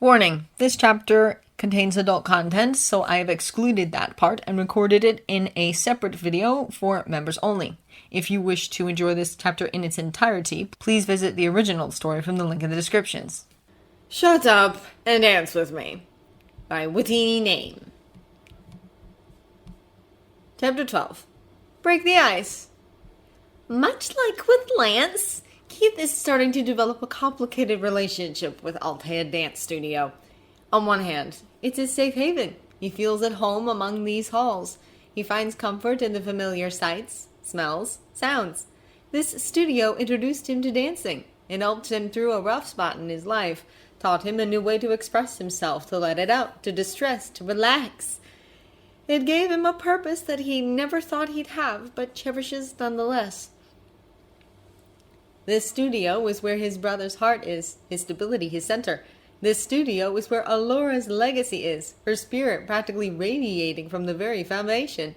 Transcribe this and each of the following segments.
Warning, this chapter contains adult content, so I have excluded that part and recorded it in a separate video for members only. If you wish to enjoy this chapter in its entirety, please visit the original story from the link in the descriptions. Shut up and dance with me by Witty Name. Chapter 12. Break the ice. Much like with Lance, Keith is starting to develop a complicated relationship with Altea Dance Studio. On one hand, it's his safe haven. He feels at home among these halls. He finds comfort in the familiar sights, smells, sounds. This studio introduced him to dancing. It helped him through a rough spot in his life, taught him a new way to express himself, to let it out, to distress, to relax. It gave him a purpose that he never thought he'd have, but cherishes nonetheless. This studio is where his brother's heart is, his stability, his center. This studio is where Alora's legacy is, her spirit practically radiating from the very foundation.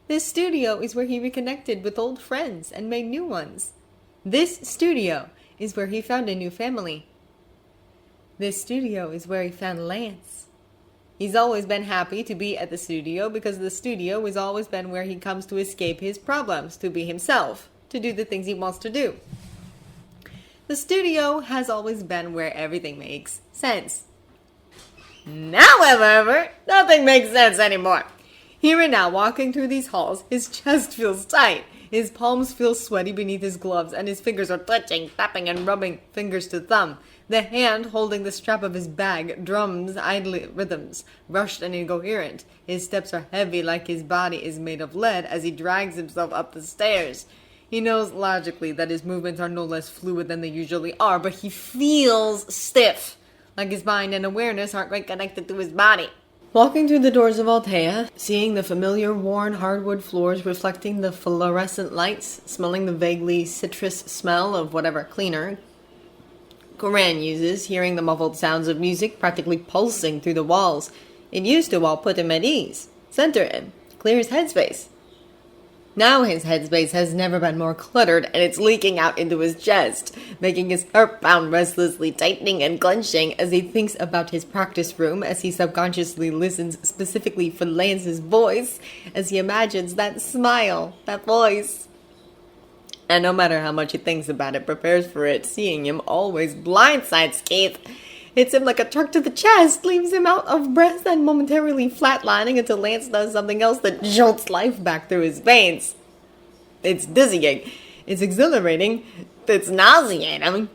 This studio is where he reconnected with old friends and made new ones. This studio is where he found a new family. This studio is where he found Lance. He's always been happy to be at the studio because the studio has always been where he comes to escape his problems, to be himself, to do the things he wants to do. The studio has always been where everything makes sense. Now, however, nothing makes sense anymore. Here and now, walking through these halls, his chest feels tight. His palms feel sweaty beneath his gloves, and his fingers are twitching, tapping, and rubbing fingers to thumb. The hand holding the strap of his bag drums idle rhythms, rushed and incoherent. His steps are heavy like his body is made of lead as he drags himself up the stairs. He knows logically that his movements are no less fluid than they usually are, but he feels stiff, like his mind and awareness aren't quite connected to his body. Walking through the doors of Altea, seeing the familiar worn hardwood floors reflecting the fluorescent lights, smelling the vaguely citrus smell of whatever cleaner Corinne uses, hearing the muffled sounds of music practically pulsing through the walls. It used to all put him at ease, center him, clear his headspace. Now his headspace has never been more cluttered, and it's leaking out into his chest, making his heart pound restlessly, tightening and clenching as he thinks about his practice room, as he subconsciously listens specifically for Lance's voice, as he imagines that smile, that voice. And no matter how much he thinks about it, prepares for it, seeing him always blindsides Keith. Hits him like a truck to the chest, leaves him out of breath and momentarily flatlining until Lance does something else that jolts life back through his veins. It's dizzying. It's exhilarating. It's nauseating.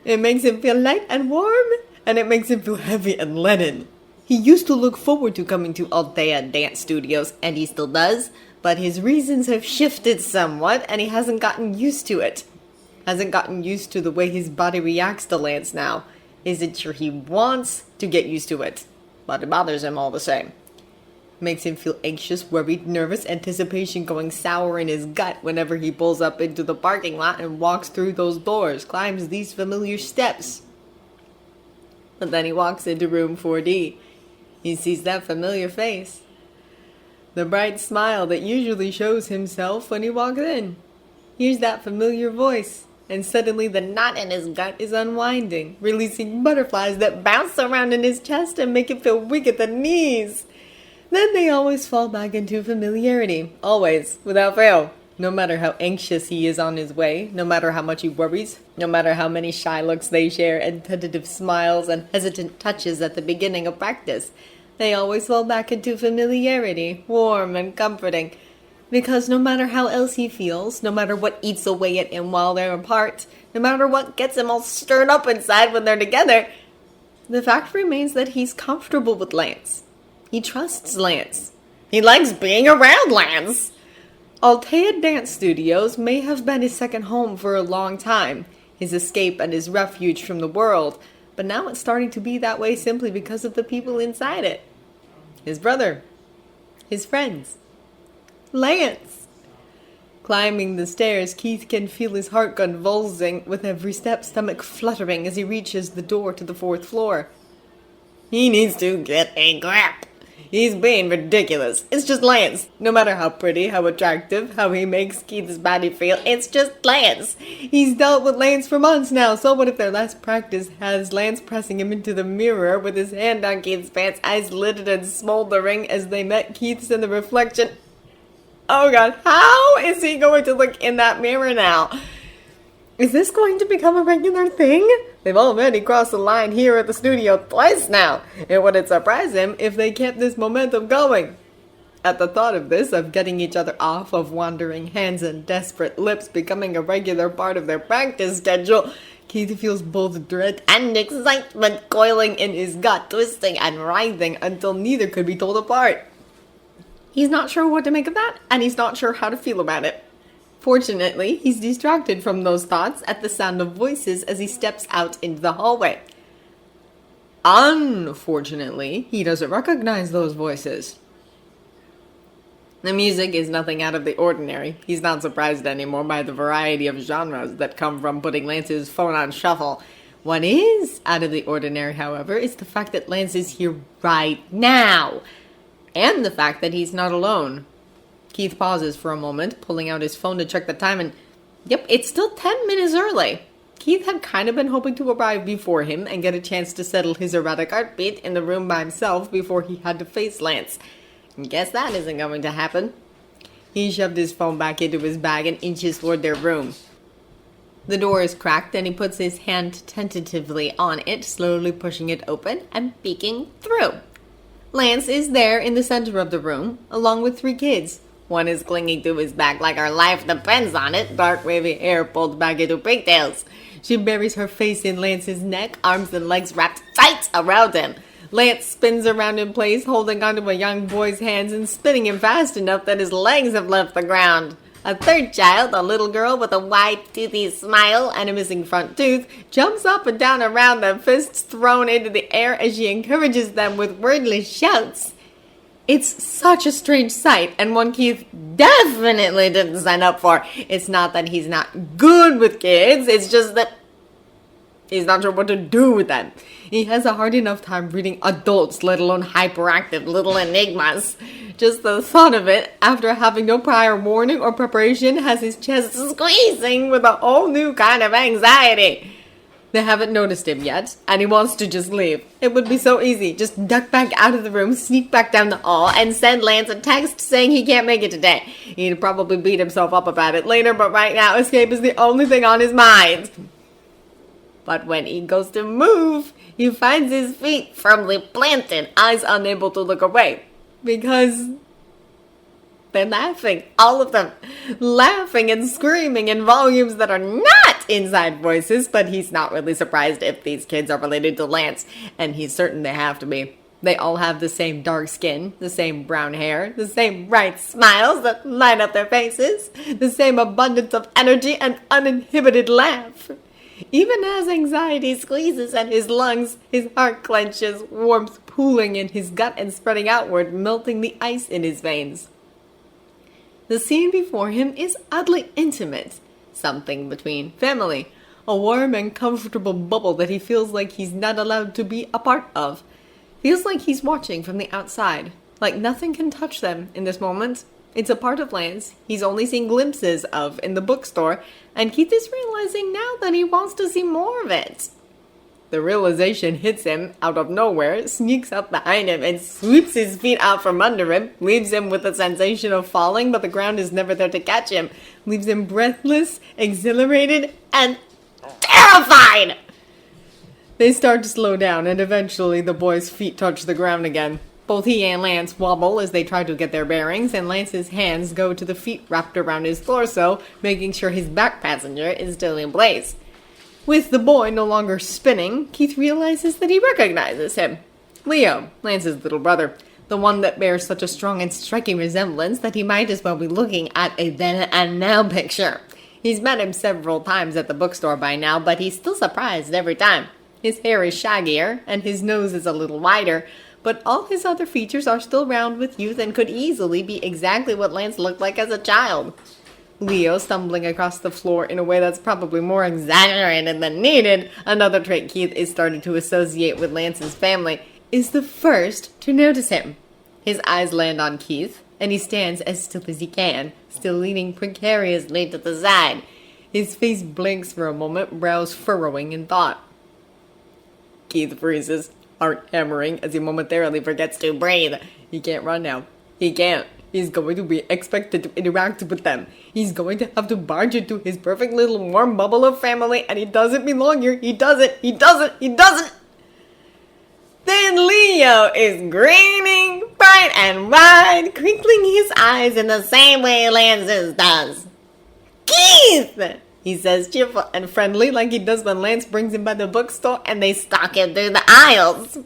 It makes him feel light and warm, and it makes him feel heavy and leaden. He used to look forward to coming to Altea Dance Studios, and he still does, but his reasons have shifted somewhat, and he hasn't gotten used to it. Hasn't gotten used to the way his body reacts to Lance now. Isn't sure he wants to get used to it, but it bothers him all the same. Makes him feel anxious, worried, nervous, anticipation going sour in his gut whenever he pulls up into the parking lot and walks through those doors, climbs these familiar steps. But then he walks into room 4D. He sees that familiar face. The bright smile that usually shows himself when he walks in. Hears that familiar voice. And suddenly the knot in his gut is unwinding, releasing butterflies that bounce around in his chest and make him feel weak at the knees. Then they always fall back into familiarity, always, without fail. No matter how anxious he is on his way, no matter how much he worries, no matter how many shy looks they share and tentative smiles and hesitant touches at the beginning of practice, they always fall back into familiarity, warm and comforting. Because no matter how else he feels, no matter what eats away at him while they're apart, no matter what gets him all stirred up inside when they're together, the fact remains that he's comfortable with Lance. He trusts Lance. He likes being around Lance. Altea Dance Studios may have been his second home for a long time, his escape and his refuge from the world, but now it's starting to be that way simply because of the people inside it. His brother. His friends. Lance! Climbing the stairs, Keith can feel his heart convulsing with every step, stomach fluttering as he reaches the door to the 4th floor. He needs to get a grip. He's being ridiculous. It's just Lance. No matter how pretty, how attractive, how he makes Keith's body feel, it's just Lance. He's dealt with Lance for months now, so what if their last practice has Lance pressing him into the mirror with his hand on Keith's pants, eyes lidded and smoldering as they met Keith's in the reflection? Oh god, how is he going to look in that mirror now? Is this going to become a regular thing? They've already crossed the line here at the studio twice now. It wouldn't surprise him if they kept this momentum going. At the thought of this, of getting each other off, of wandering hands and desperate lips becoming a regular part of their practice schedule, Keith feels both dread and excitement coiling in his gut, twisting and writhing until neither could be told apart. He's not sure what to make of that, and he's not sure how to feel about it. Fortunately, he's distracted from those thoughts at the sound of voices as he steps out into the hallway. Unfortunately, he doesn't recognize those voices. The music is nothing out of the ordinary. He's not surprised anymore by the variety of genres that come from putting Lance's phone on shuffle. What is out of the ordinary, however, is the fact that Lance is here right now, and the fact that he's not alone. Keith pauses for a moment, pulling out his phone to check the time, and yep, it's still 10 minutes early. Keith had kind of been hoping to arrive before him and get a chance to settle his erratic heartbeat in the room by himself before he had to face Lance. Guess that isn't going to happen. He shoved his phone back into his bag and inches toward their room. The door is cracked and he puts his hand tentatively on it, slowly pushing it open and peeking through. Lance is there in the center of the room, along with 3 kids. One is clinging to his back like her life depends on it, dark wavy hair pulled back into pigtails. She buries her face in Lance's neck, arms and legs wrapped tight around him. Lance spins around in place, holding onto a young boy's hands and spinning him fast enough that his legs have left the ground. A third child, a little girl with a wide, toothy smile and a missing front tooth, jumps up and down around them, fists thrown into the air as she encourages them with wordless shouts. It's such a strange sight, and one Keith definitely didn't sign up for. It's not that he's not good with kids, it's just that he's not sure what to do with them. He has a hard enough time reading adults, let alone hyperactive little enigmas. Just the thought of it, after having no prior warning or preparation, has his chest squeezing with a whole new kind of anxiety. They haven't noticed him yet, and he wants to just leave. It would be so easy. Just duck back out of the room, sneak back down the hall, and send Lance a text saying he can't make it today. He'd probably beat himself up about it later, but right now, escape is the only thing on his mind. But when he goes to move, he finds his feet firmly planted, eyes unable to look away. Because they're laughing, all of them. Laughing and screaming in volumes that are not inside voices, but he's not really surprised if these kids are related to Lance, and he's certain they have to be. They all have the same dark skin, the same brown hair, the same bright smiles that light up their faces, the same abundance of energy and uninhibited laugh. Even as anxiety squeezes at his lungs, his heart clenches, warmth pooling in his gut and spreading outward, melting the ice in his veins. The scene before him is oddly intimate, something between family, a warm and comfortable bubble that he feels like he's not allowed to be a part of. Feels like he's watching from the outside, like nothing can touch them in this moment. It's a part of Lance he's only seen glimpses of in the bookstore, and Keith is realizing now that he wants to see more of it. The realization hits him out of nowhere, sneaks up behind him, and sweeps his feet out from under him, leaves him with the sensation of falling, but the ground is never there to catch him, leaves him breathless, exhilarated, and terrified! They start to slow down, and eventually the boy's feet touch the ground again. Both he and Lance wobble as they try to get their bearings, and Lance's hands go to the feet wrapped around his torso, making sure his back passenger is still in place. With the boy no longer spinning, Keith realizes that he recognizes him. Leo, Lance's little brother, the one that bears such a strong and striking resemblance that he might as well be looking at a then and now picture. He's met him several times at the bookstore by now, but he's still surprised every time. His hair is shaggier, and his nose is a little wider, but all his other features are still round with youth and could easily be exactly what Lance looked like as a child. Leo stumbling across the floor in a way that's probably more exaggerated than needed, another trait Keith is starting to associate with Lance's family, is the first to notice him. His eyes land on Keith, and he stands as still as he can, still leaning precariously to the side. His face blinks for a moment, brows furrowing in thought. Keith freezes, heart hammering as he momentarily forgets to breathe. He can't run now. He can't. He's going to be expected to interact with them. He's going to have to barge into his perfect little warm bubble of family, and he doesn't belong here. He doesn't. Then Leo is grinning bright and wide, crinkling his eyes in the same way Lance's does. Keith! He says cheerful and friendly like he does when Lance brings him by the bookstore and they stalk him through the aisles.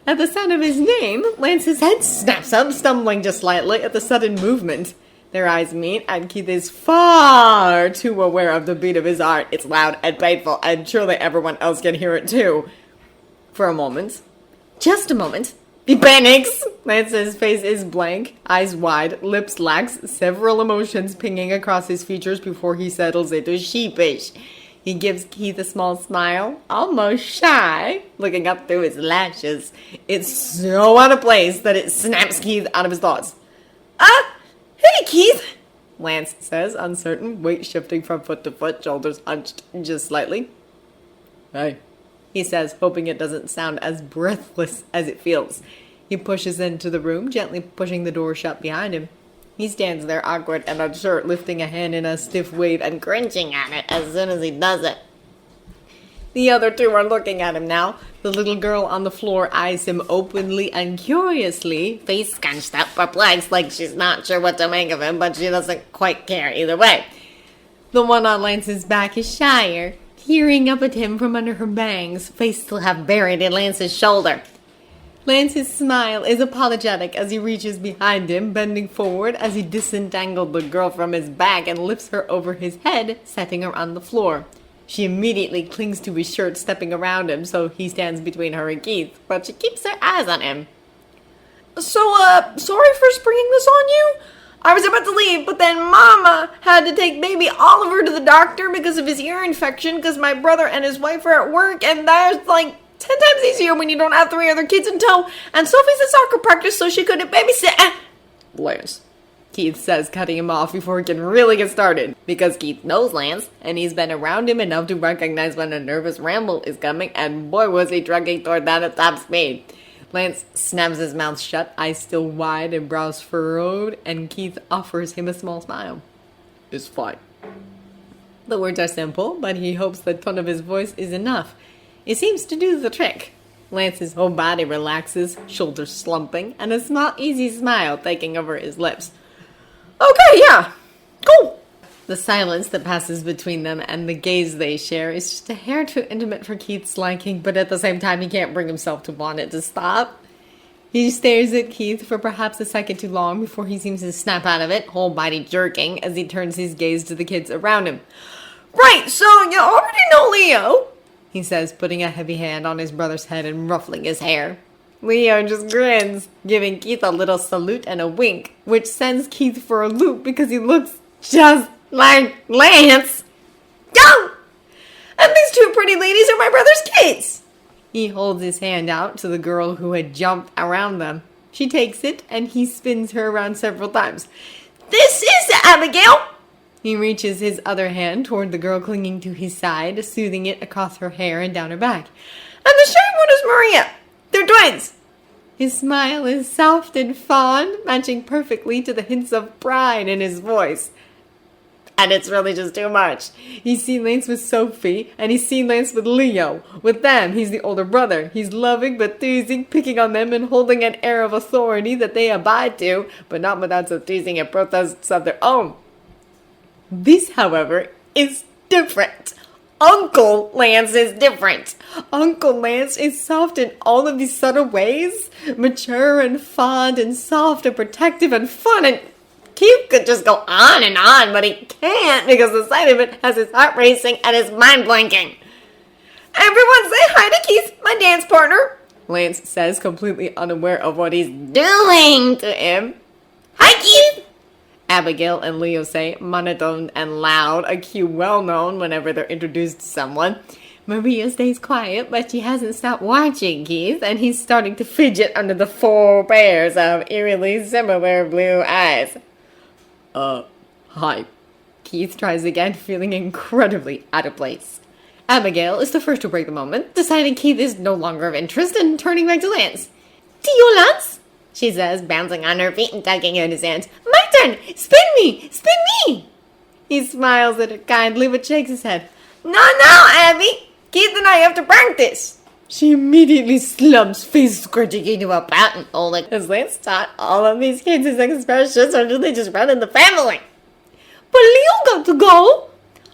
At the sound of his name, Lance's head snaps up, stumbling just slightly at the sudden movement. Their eyes meet, and Keith is far too aware of the beat of his heart. It's loud and painful, and surely everyone else can hear it too. For a moment, just a moment, he panics. Lance's face is blank, eyes wide, lips lax, several emotions pinging across his features before he settles into sheepish. He gives Keith a small smile, almost shy, looking up through his lashes. It's so out of place that it snaps Keith out of his thoughts. Hey, Keith, Lance says, uncertain, weight shifting from foot to foot, shoulders hunched just slightly. Hey, he says, hoping it doesn't sound as breathless as it feels. He pushes into the room, gently pushing the door shut behind him. He stands there awkward and unsure, lifting a hand in a stiff wave and cringing at it as soon as he does it. The other two are looking at him now. The little girl on the floor eyes him openly and curiously, face scrunched up, perplexed, like she's not sure what to make of him, but she doesn't quite care either way. The one on Lance's back is shyer, peering up at him from under her bangs, face still half buried in Lance's shoulder. Lance's smile is apologetic as he reaches behind him, bending forward as he disentangled the girl from his back and lifts her over his head, setting her on the floor. She immediately clings to his shirt, stepping around him, so he stands between her and Keith, but she keeps her eyes on him. So, sorry for springing this on you? I was about to leave, but then Mama had to take baby Oliver to the doctor because of his ear infection because my brother and his wife are at work, and that's like 10 times easier when you don't have 3 other kids in tow, and Sophie's at soccer practice, so she couldn't babysit. Lance, Keith says, cutting him off before he can really get started, because Keith knows Lance, and he's been around him enough to recognize when a nervous ramble is coming, and boy was he trucking toward that at top speed. Lance snaps his mouth shut, eyes still wide and brows furrowed, and Keith offers him a small smile. It's fine. The words are simple, but he hopes the tone of his voice is enough. It seems to do the trick. Lance's whole body relaxes, shoulders slumping, and a small, easy smile taking over his lips. Okay, yeah, cool. The silence that passes between them and the gaze they share is just a hair too intimate for Keith's liking, but at the same time he can't bring himself to want it to stop. He stares at Keith for perhaps a second too long before he seems to snap out of it, whole body jerking as he turns his gaze to the kids around him. Right, so you already know Leo, he says, putting a heavy hand on his brother's head and ruffling his hair. Leo just grins, giving Keith a little salute and a wink, which sends Keith for a loop because he looks just like Lance. Go! And these 2 pretty ladies are my brother's kids. He holds his hand out to the girl who had jumped around them. She takes it, and he spins her around several times. This is Abigail. He reaches his other hand toward the girl clinging to his side, soothing it across her hair and down her back. And the shy one is Maria. They're twins. His smile is soft and fond, matching perfectly to the hints of pride in his voice. And it's really just too much. He's seen Lance with Sophie, and he's seen Lance with Leo. With them, he's the older brother. He's loving but teasing, picking on them, and holding an air of authority that they abide to, but not without some teasing and protests of their own. This, however, is different. Uncle Lance is different. Uncle Lance is soft in all of these subtle ways. Mature and fond and soft and protective and fun, and Keith could just go on, but he can't because the sight of it has his heart racing and his mind blanking. Everyone say hi to Keith, my dance partner, Lance says, completely unaware of what he's doing to him. Hi, Keith! Abigail and Leo say, monotone and loud, a cue well known whenever they're introduced to someone. Maria stays quiet, but she hasn't stopped watching Keith, and he's starting to fidget under the 4 pairs of eerily similar blue eyes. Hi. Keith tries again, feeling incredibly out of place. Abigail is the first to break the moment, deciding Keith is no longer of interest and turning back to Lance. "To you, Lance," she says, bouncing on her feet and tugging in his hands. "My turn! Spin me! Spin me!" He smiles at her kindly, but shakes his head. "No, Abby! Keith and I have to practice!" She immediately slumps, face scrunching into a pattern hole. Has Lance taught all of these kids his expressions, or do they just run in the family? "But Leo got to go!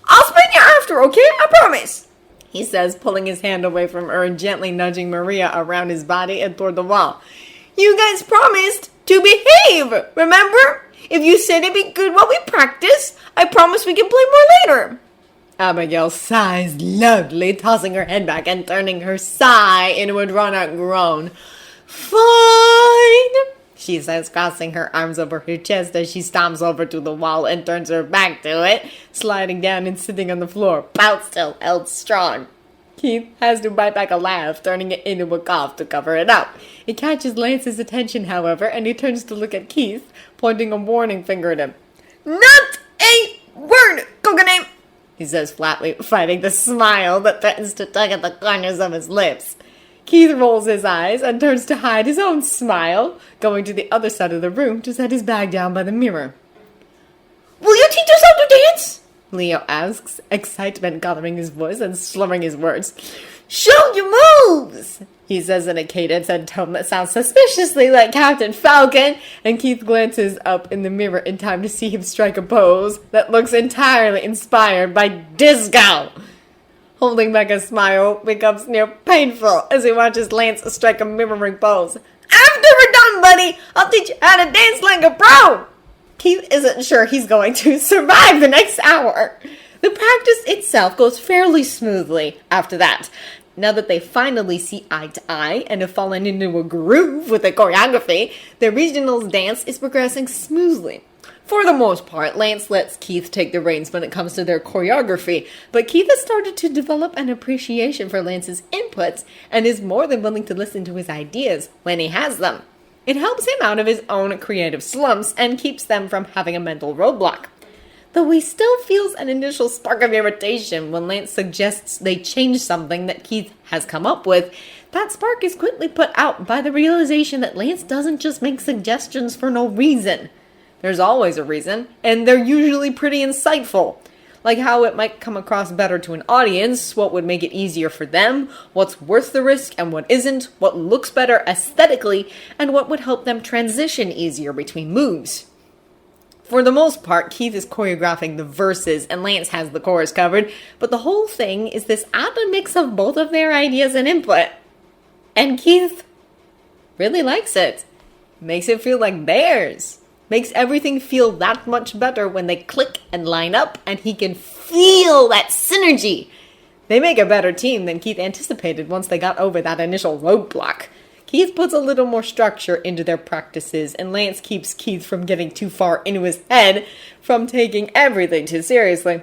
I'll spin you after, okay? I promise!" He says, pulling his hand away from her and gently nudging Maria around his body and toward the wall. "You guys promised to behave, remember? If you said it'd be good while we practice, I promise we can play more later." Abigail sighs loudly, tossing her head back and turning her sigh into a drawn-out groan. "Fine," she says, crossing her arms over her chest as she stomps over to the wall and turns her back to it, sliding down and sitting on the floor, pout still held strong. Keith has to bite back a laugh, turning it into a cough to cover it up. It catches Lance's attention, however, and he turns to look at Keith, pointing a warning finger at him. "Not a word, Coconut!" he says flatly, fighting the smile that threatens to tug at the corners of his lips. Keith rolls his eyes and turns to hide his own smile, going to the other side of the room to set his bag down by the mirror. "Will you teach us how to dance?" Leo asks, excitement gathering his voice and slurring his words. "Show your moves!" he says in a cadence and tone that sounds suspiciously like Captain Falcon, and Keith glances up in the mirror in time to see him strike a pose that looks entirely inspired by disco. Holding back a smile becomes near painful as he watches Lance strike a mirroring pose. "After we're done, buddy, I'll teach you how to dance like a pro!" Keith isn't sure he's going to survive the next hour. The practice itself goes fairly smoothly after that. Now that they finally see eye to eye and have fallen into a groove with the choreography, the regionals dance is progressing smoothly. For the most part, Lance lets Keith take the reins when it comes to their choreography, but Keith has started to develop an appreciation for Lance's inputs and is more than willing to listen to his ideas when he has them. It helps him out of his own creative slumps and keeps them from having a mental roadblock. Though he still feels an initial spark of irritation when Lance suggests they change something that Keith has come up with, that spark is quickly put out by the realization that Lance doesn't just make suggestions for no reason. There's always a reason, and they're usually pretty insightful. Like how it might come across better to an audience, what would make it easier for them, what's worth the risk and what isn't, what looks better aesthetically, and what would help them transition easier between moves. For the most part, Keith is choreographing the verses and Lance has the chorus covered, but the whole thing is this odd mix of both of their ideas and input. And Keith really likes it. Makes it feel like theirs. Makes everything feel that much better when they click and line up and he can feel that synergy. They make a better team than Keith anticipated once they got over that initial roadblock. Keith puts a little more structure into their practices, and Lance keeps Keith from getting too far into his head, from taking everything too seriously.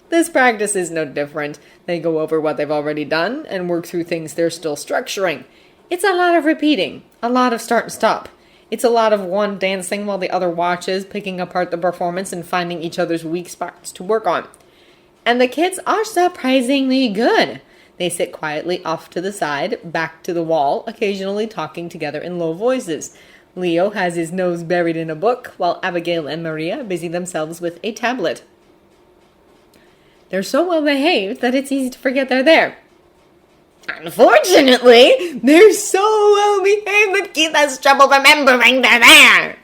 This practice is no different. They go over what they've already done and work through things they're still structuring. It's a lot of repeating, a lot of start and stop. It's a lot of one dancing while the other watches, picking apart the performance and finding each other's weak spots to work on. And the kids are surprisingly good. They sit quietly off to the side, back to the wall, occasionally talking together in low voices. Leo has his nose buried in a book, while Abigail and Maria busy themselves with a tablet. They're so well behaved that it's easy to forget they're there. Unfortunately, they're so well behaved that Keith has trouble remembering they're there.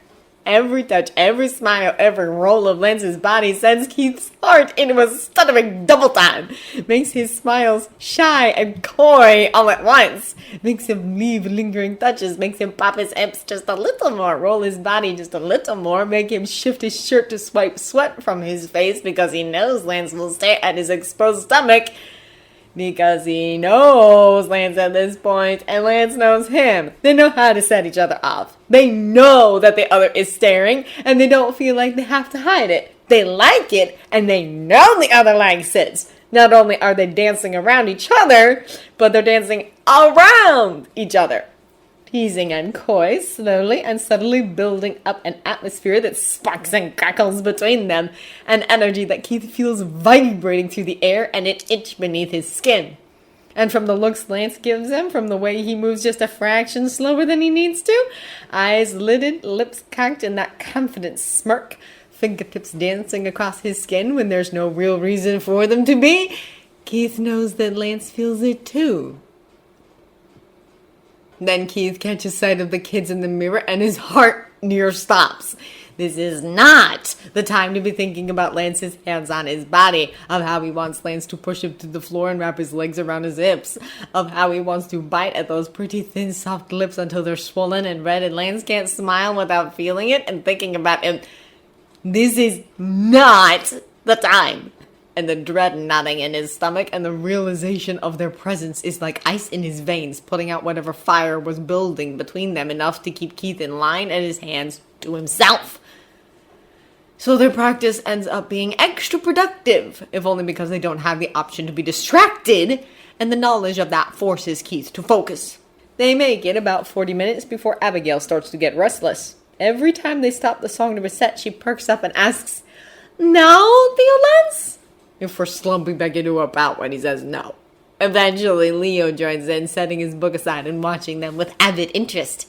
Every touch, every smile, every roll of Lance's body sends Keith's heart into a stuttering double time. Makes his smiles shy and coy all at once. Makes him leave lingering touches. Makes him pop his hips just a little more. Roll his body just a little more. Make him shift his shirt to swipe sweat from his face because he knows Lance will stare at his exposed stomach. Because he knows Lance at this point, and Lance knows him. They know how to set each other off. They know that the other is staring, and they don't feel like they have to hide it. They like it, and they know the other likes it. Not only are they dancing around each other, but they're dancing around each other. Teasing and coy, slowly and subtly building up an atmosphere that sparks and crackles between them, an energy that Keith feels vibrating through the air and an itch beneath his skin. And from the looks Lance gives him, from the way he moves just a fraction slower than he needs to, eyes lidded, lips cocked in that confident smirk, fingertips dancing across his skin when there's no real reason for them to be, Keith knows that Lance feels it too. Then Keith catches sight of the kids in the mirror and his heart near stops. This is not the time to be thinking about Lance's hands on his body, of how he wants Lance to push him to the floor and wrap his legs around his hips, of how he wants to bite at those pretty thin soft lips until they're swollen and red and Lance can't smile without feeling it and thinking about him. This is not the time. And the dread knotting in his stomach and the realization of their presence is like ice in his veins, putting out whatever fire was building between them, enough to keep Keith in line and his hands to himself. So their practice ends up being extra productive, if only because they don't have the option to be distracted, and the knowledge of that forces Keith to focus. They make it about 40 minutes before Abigail starts to get restless. Every time they stop the song to reset, she perks up and asks, "Now, Theo-Lance?" If we're slumping back into a bout when he says no. Eventually, Leo joins in, setting his book aside and watching them with avid interest.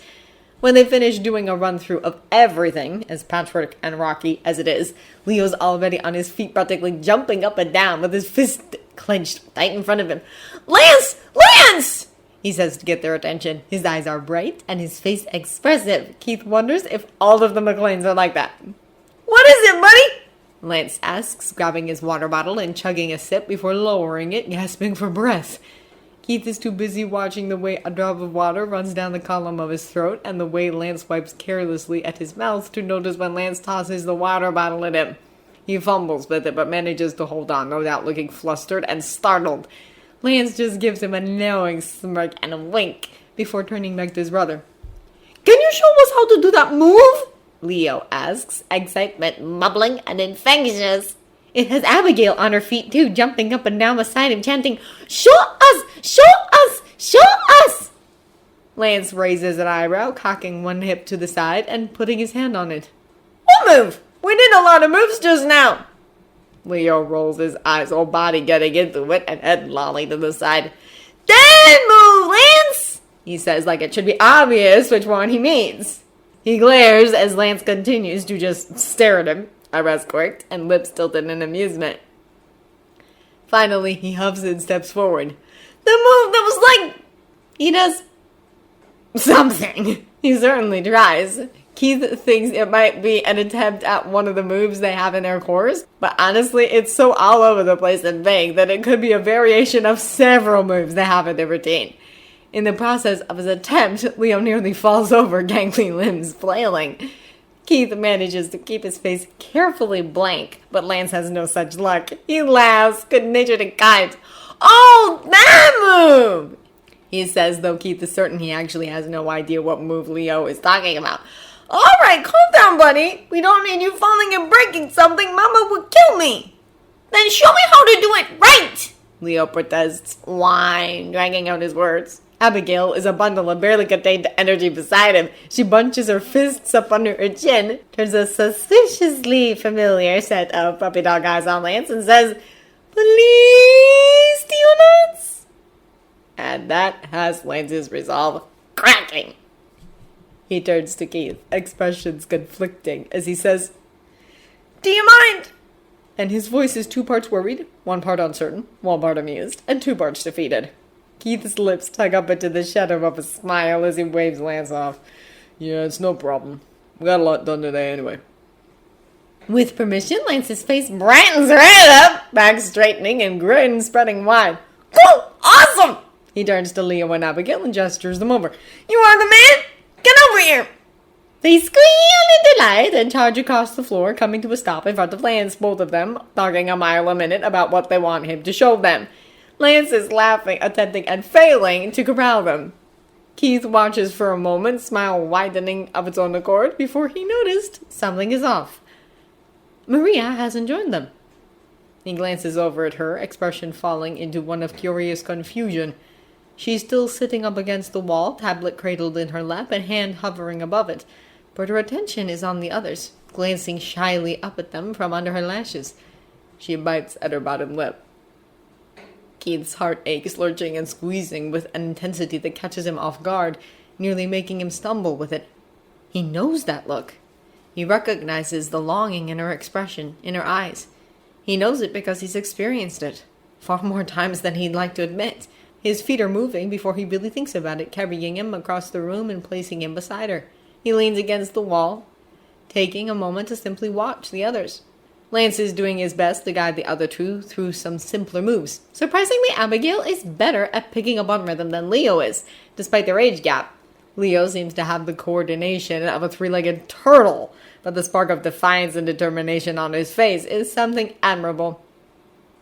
When they finish doing a run-through of everything, as patchwork and rocky as it is, Leo's already on his feet, practically jumping up and down with his fist clenched right in front of him. "Lance! Lance!" he says to get their attention. His eyes are bright and his face expressive. Keith wonders if all of the McLeans are like that. "What is it, buddy?" Lance asks, grabbing his water bottle and chugging a sip before lowering it, gasping for breath. Keith is too busy watching the way a drop of water runs down the column of his throat and the way Lance wipes carelessly at his mouth to notice when Lance tosses the water bottle at him. He fumbles with it but manages to hold on, no doubt looking flustered and startled. Lance just gives him a knowing smirk and a wink before turning back to his brother. "Can you show us how to do that move?" Leo asks, excitement mumbling and infectious. It has Abigail on her feet too, jumping up and down beside him, chanting, "Show us! Show us! Show us!" Lance raises an eyebrow, cocking one hip to the side and putting his hand on it. "What move? We did a lot of moves just now." Leo rolls his eyes, whole body getting into it, and head lolling to the side. "That move, Lance!" he says, like it should be obvious which one he means. He glares as Lance continues to just stare at him, eyebrows quirked and lips tilted in amusement. Finally, he huffs and steps forward. "The move that was like..." He does something. He certainly tries. Keith thinks it might be an attempt at one of the moves they have in their course, but honestly, it's so all over the place and vague that it could be a variation of several moves they have in their routine. In the process of his attempt, Leo nearly falls over, gangly limbs flailing. Keith manages to keep his face carefully blank, but Lance has no such luck. He laughs, good-natured and kind. "Oh, that move!" he says, though Keith is certain he actually has no idea what move Leo is talking about. "All right, calm down, buddy. We don't need you falling and breaking something. Mama would kill me." "Then show me how to do it right!" Leo protests, whine, dragging out his words. Abigail is a bundle of barely contained energy beside him. She bunches her fists up under her chin, turns a suspiciously familiar set of puppy dog eyes on Lance, and says, "Please, Theo-Lance?" And that has Lance's resolve cracking. He turns to Keith, expressions conflicting, as he says, "Do you mind?" And his voice is 2 parts worried, 1 part uncertain, 1 part amused, and 2 parts defeated. Keith's lips tug up into the shadow of a smile as he waves Lance off. "Yeah, it's no problem. We got a lot done today anyway." With permission, Lance's face brightens right up, back straightening and grin spreading wide. "Cool! Awesome!" He turns to Leo and Abigail and gestures them over. "You are the man! Get over here!" They squeal in delight and charge across the floor, coming to a stop in front of Lance, both of them talking a mile a minute about what they want him to show them. Lance is laughing, attempting, and failing to corral them. Keith watches for a moment, smile widening of its own accord, before he noticed something is off. Maria hasn't joined them. He glances over at her, expression falling into one of curious confusion. She's still sitting up against the wall, tablet cradled in her lap and hand hovering above it, but her attention is on the others, glancing shyly up at them from under her lashes. She bites at her bottom lip. Keith's heart aches, lurching and squeezing with an intensity that catches him off guard, nearly making him stumble with it. He knows that look. He recognizes the longing in her expression, in her eyes. He knows it because he's experienced it, far more times than he'd like to admit. His feet are moving before he really thinks about it, carrying him across the room and placing him beside her. He leans against the wall, taking a moment to simply watch the others. Lance is doing his best to guide the other two through some simpler moves. Surprisingly, Abigail is better at picking up on rhythm than Leo is, despite their age gap. Leo seems to have the coordination of a three-legged turtle, but the spark of defiance and determination on his face is something admirable.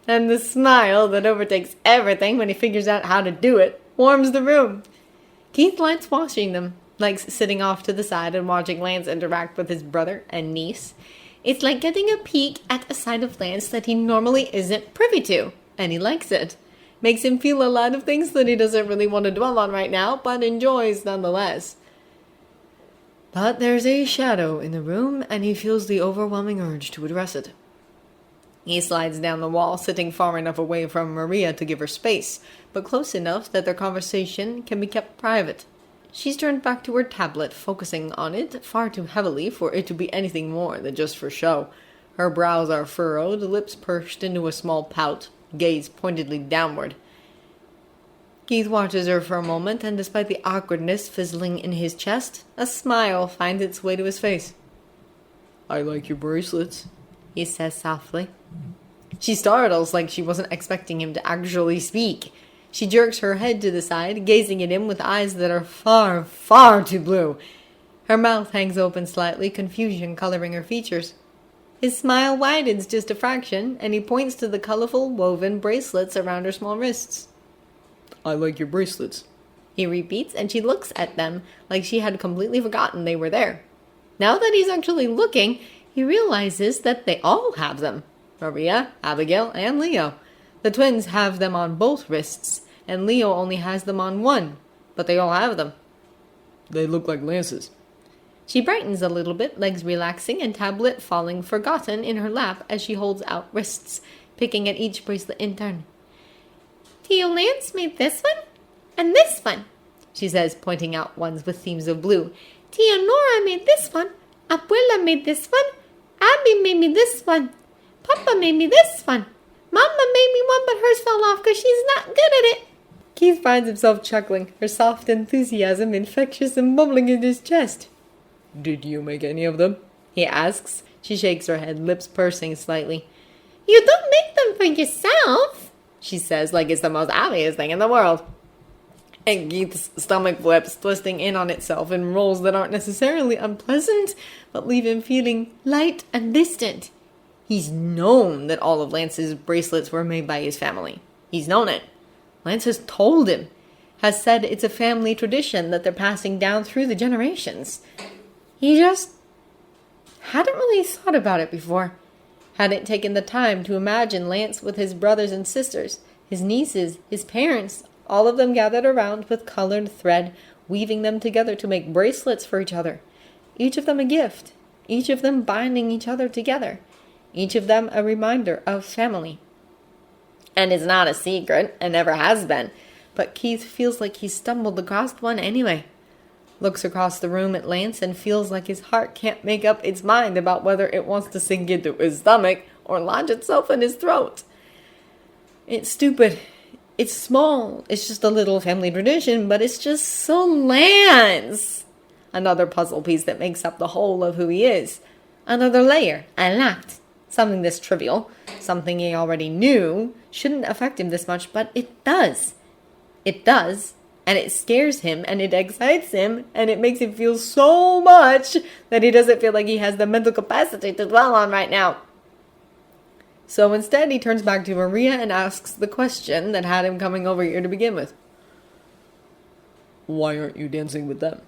And the smile that overtakes everything when he figures out how to do it warms the room. Keith likes watching them, likes sitting off to the side and watching Lance interact with his brother and niece. It's like getting a peek at a side of Lance that he normally isn't privy to, and he likes it. Makes him feel a lot of things that he doesn't really want to dwell on right now, but enjoys nonetheless. But there's a shadow in the room, and he feels the overwhelming urge to address it. He slides down the wall, sitting far enough away from Maria to give her space, but close enough that their conversation can be kept private. She's turned back to her tablet, focusing on it far too heavily for it to be anything more than just for show. Her brows are furrowed, lips pursed into a small pout, gaze pointedly downward. Keith watches her for a moment, and despite the awkwardness fizzling in his chest, a smile finds its way to his face. "I like your bracelets," he says softly. She startles like she wasn't expecting him to actually speak. She jerks her head to the side, gazing at him with eyes that are far, far too blue. Her mouth hangs open slightly, confusion coloring her features. His smile widens just a fraction, and he points to the colorful woven bracelets around her small wrists. "I like your bracelets," he repeats, and she looks at them like she had completely forgotten they were there. Now that he's actually looking, he realizes that they all have them. Maria, Abigail, and Leo. The twins have them on both wrists, and Leo only has them on one, but they all have them. "They look like lances." She brightens a little bit, legs relaxing and tablet falling forgotten in her lap as she holds out wrists, picking at each bracelet in turn. "Tio Lance made this one, and this one," she says, pointing out ones with themes of blue. "Tia Nora made this one, Abuela made this one, Abby made me this one, Papa made me this one. Mama made me one, but hers fell off because she's not good at it." Keith finds himself chuckling, her soft enthusiasm infectious and bubbling in his chest. "Did you make any of them?" he asks. She shakes her head, lips pursing slightly. "You don't make them for yourself," she says, like it's the most obvious thing in the world. And Keith's stomach flips, twisting in on itself in rolls that aren't necessarily unpleasant, but leave him feeling light and distant. He's known that all of Lance's bracelets were made by his family. He's known it. Lance has told him, has said it's a family tradition that they're passing down through the generations. He just hadn't really thought about it before. Hadn't taken the time to imagine Lance with his brothers and sisters, his nieces, his parents, all of them gathered around with colored thread, weaving them together to make bracelets for each other. Each of them a gift, each of them binding each other together. Each of them a reminder of family. And it's not a secret, and never has been, but Keith feels like he stumbled across one anyway. Looks across the room at Lance and feels like his heart can't make up its mind about whether it wants to sink into his stomach or lodge itself in his throat. It's stupid. It's small. It's just a little family tradition, but it's just so Lance. Another puzzle piece that makes up the whole of who he is. Another layer, unlocked. Something this trivial, something he already knew, shouldn't affect him this much, but it does. It does, and it scares him, and it excites him, and it makes him feel so much that he doesn't feel like he has the mental capacity to dwell on right now. So instead, he turns back to Maria and asks the question that had him coming over here to begin with. "Why aren't you dancing with them?"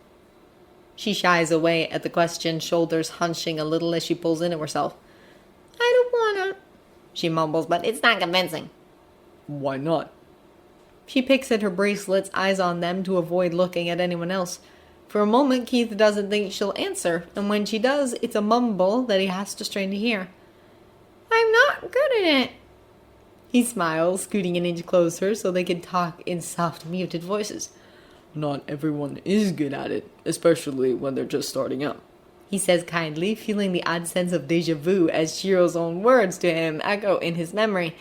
She shies away at the question, shoulders hunching a little as she pulls into herself. "I don't wanna." she mumbles, but it's not convincing. Why not? She picks at her bracelets, eyes on them to avoid looking at anyone else. For a moment, Keith doesn't think she'll answer, and when she does, it's a mumble that he has to strain to hear. I'm not good at it. He smiles, scooting an inch closer so they can talk in soft, muted voices. Not everyone is good at it, especially when they're just starting out. He says kindly, feeling the odd sense of déjà vu as Shiro's own words to him echo in his memory.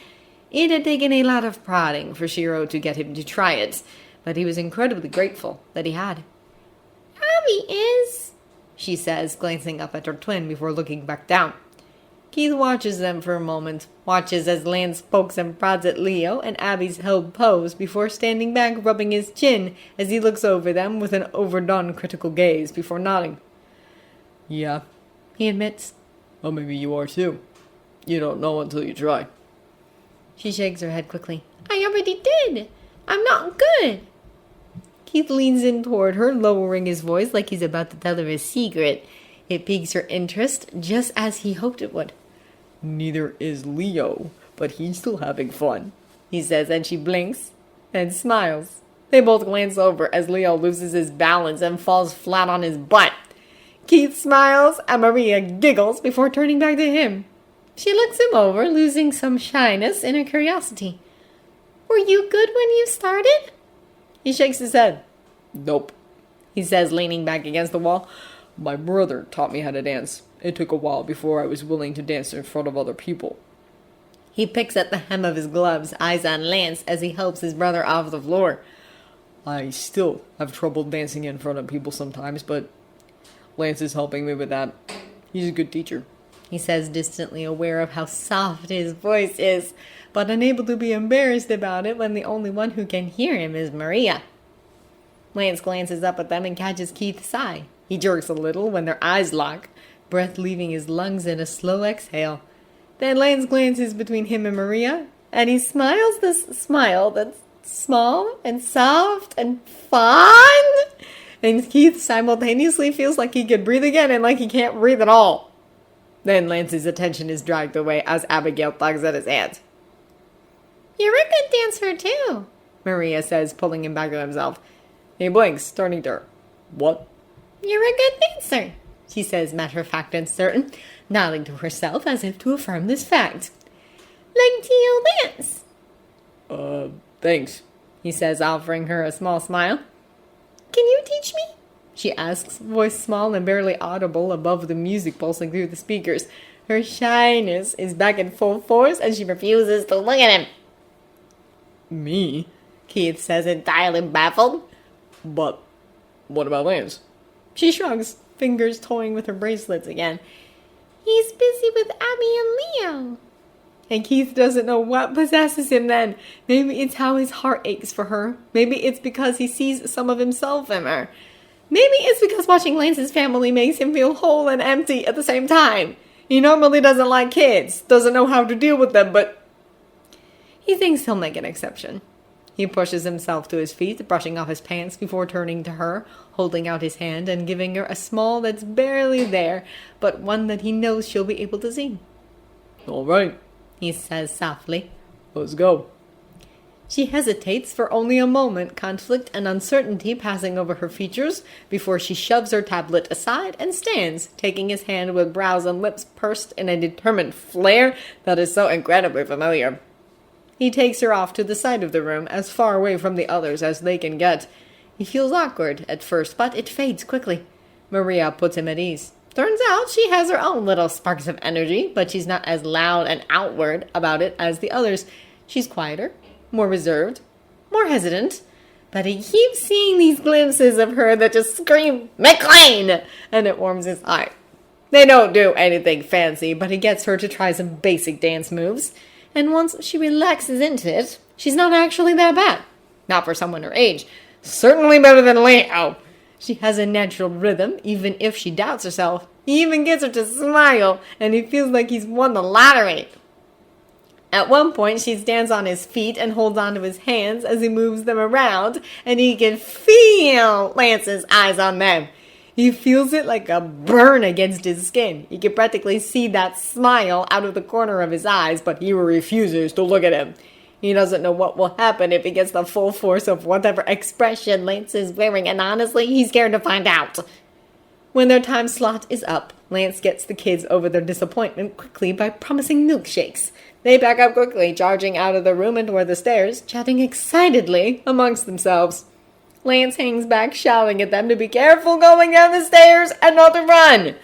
It had taken a lot of prodding for Shiro to get him to try it, but he was incredibly grateful that he had. Abby is, she says, glancing up at her twin before looking back down. Keith watches them for a moment, watches as Lance pokes and prods at Leo and Abby's held pose before standing back rubbing his chin as he looks over them with an overdone critical gaze before nodding. Yeah. He admits. Well, maybe you are too. You don't know until you try. She shakes her head quickly. I already did. I'm not good. Keith leans in toward her, lowering his voice like he's about to tell her a secret. It piques her interest, just as he hoped it would. Neither is Leo, but he's still having fun, he says, and she blinks and smiles. They both glance over as Leo loses his balance and falls flat on his butt. Keith smiles and Maria giggles before turning back to him. She looks him over, losing some shyness in her curiosity. Were you good when you started? He shakes his head. Nope, he says, leaning back against the wall. My brother taught me how to dance. It took a while before I was willing to dance in front of other people. He picks at the hem of his gloves, eyes on Lance as he helps his brother off the floor. I still have trouble dancing in front of people sometimes, but Lance is helping me with that. He's a good teacher, he says, distantly aware of how soft his voice is, but unable to be embarrassed about it when the only one who can hear him is Maria. Lance glances up at them and catches Keith's eye. He jerks a little when their eyes lock, breath leaving his lungs in a slow exhale. Then Lance glances between him and Maria, and he smiles this smile that's small and soft and fun. And Keith simultaneously feels like he could breathe again and like he can't breathe at all. Then Lance's attention is dragged away as Abigail tugs at his hand. You're a good dancer too, Maria says, pulling him back to himself. He blinks, turning to her. What? You're a good dancer, she says, matter-of-fact and certain, nodding to herself as if to affirm this fact. Like do you dance? Thanks, he says, offering her a small smile. Can you teach me? She asks, voice small and barely audible above the music pulsing through the speakers. Her shyness is back in full force and she refuses to look at him. Me? Keith says, entirely baffled. But what about Lance? She shrugs, fingers toying with her bracelets again. He's busy with Abby and Leo. And Keith doesn't know what possesses him then. Maybe it's how his heart aches for her. Maybe it's because he sees some of himself in her. Maybe it's because watching Lance's family makes him feel whole and empty at the same time. He normally doesn't like kids, doesn't know how to deal with them, but he thinks he'll make an exception. He pushes himself to his feet, brushing off his pants before turning to her, holding out his hand and giving her a smile that's barely there, but one that he knows she'll be able to see. All right, he says softly. Let's go. She hesitates for only a moment, conflict and uncertainty passing over her features, before she shoves her tablet aside and stands, taking his hand with brows and lips pursed in a determined flare that is so incredibly familiar. He takes her off to the side of the room, as far away from the others as they can get. He feels awkward at first, but it fades quickly. Maria puts him at ease. Turns out she has her own little sparks of energy, but she's not as loud and outward about it as the others. She's quieter, more reserved, more hesitant. But he keeps seeing these glimpses of her that just scream, McLean! And it warms his heart. They don't do anything fancy, but he gets her to try some basic dance moves. And once she relaxes into it, she's not actually that bad. Not for someone her age. Certainly better than Leo. She has a natural rhythm, even if she doubts herself. He even gets her to smile, and he feels like he's won the lottery. At one point, she stands on his feet and holds onto his hands as he moves them around, and he can feel Lance's eyes on them. He feels it like a burn against his skin. He can practically see that smile out of the corner of his eyes, but he refuses to look at him. He doesn't know what will happen if he gets the full force of whatever expression Lance is wearing, and honestly, he's scared to find out. When their time slot is up, Lance gets the kids over their disappointment quickly by promising milkshakes. They back up quickly, charging out of the room and toward the stairs, chatting excitedly amongst themselves. Lance hangs back, shouting at them to be careful going down the stairs and not to run.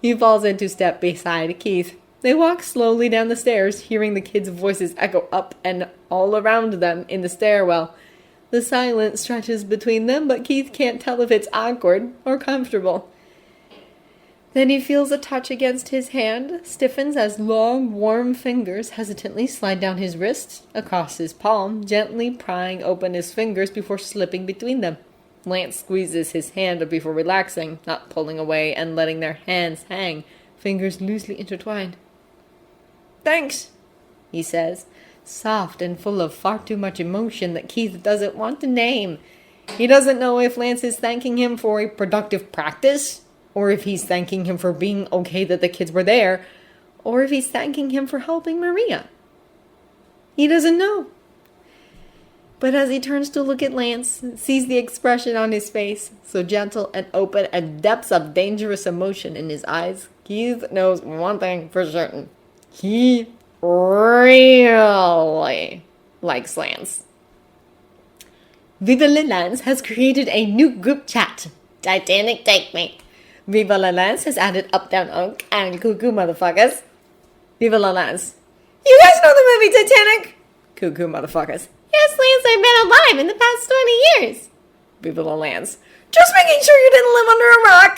He falls into step beside Keith. They walk slowly down the stairs, hearing the kids' voices echo up and all around them in the stairwell. The silence stretches between them, but Keith can't tell if it's awkward or comfortable. Then he feels a touch against his hand, stiffens as long, warm fingers hesitantly slide down his wrist, across his palm, gently prying open his fingers before slipping between them. Lance squeezes his hand before relaxing, not pulling away and letting their hands hang, fingers loosely intertwined. "Thanks," he says, soft and full of far too much emotion that Keith doesn't want to name. He doesn't know if Lance is thanking him for a productive practice, or if he's thanking him for being okay that the kids were there, or if he's thanking him for helping Maria. He doesn't know. But as he turns to look at Lance, sees the expression on his face, so gentle and open, and depths of dangerous emotion in his eyes, Keith knows one thing for certain. He really likes Lance. Viva La Lance has created a new group chat. Titanic Take Me. Viva La Lance has added Up Down Unk and Cuckoo Motherfuckers. Viva La Lance. You guys know the movie Titanic? Cuckoo Motherfuckers. Yes, Lance, I've been alive in the past 20 years. Viva La Lance. Just making sure you didn't live under a rock.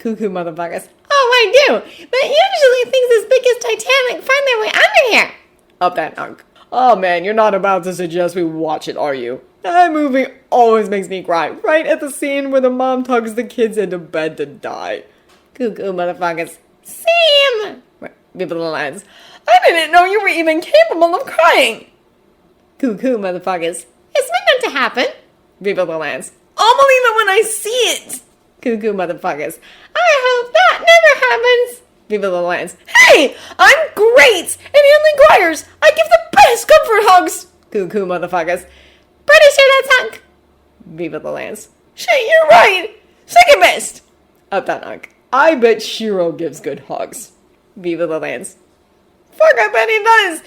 Cuckoo Motherfuckers. Oh, I do. But usually things as big as Titanic find their way under here. Up that Unk. Oh man, you're not about to suggest we watch it, are you? That movie always makes me cry, right at the scene where the mom tugs the kids into bed to die. Cuckoo Motherfuckers. Sam! Viva La Lance. I didn't know you were even capable of crying. Cuckoo Motherfuckers. It's meant to happen. Viva La Lance. I'll believe it when I see it. Cuckoo Motherfuckers. I hope that never happens. Viva La Lance. Hey, I'm great at handling choirs. I give the best comfort hugs. Cuckoo Motherfuckers. Pretty sure that's Hunk. Viva La Lance. Shit, you're right. Second best. Up that Hunk. I bet Shiro gives good hugs. Viva La Lance. Fuck, I bet he does.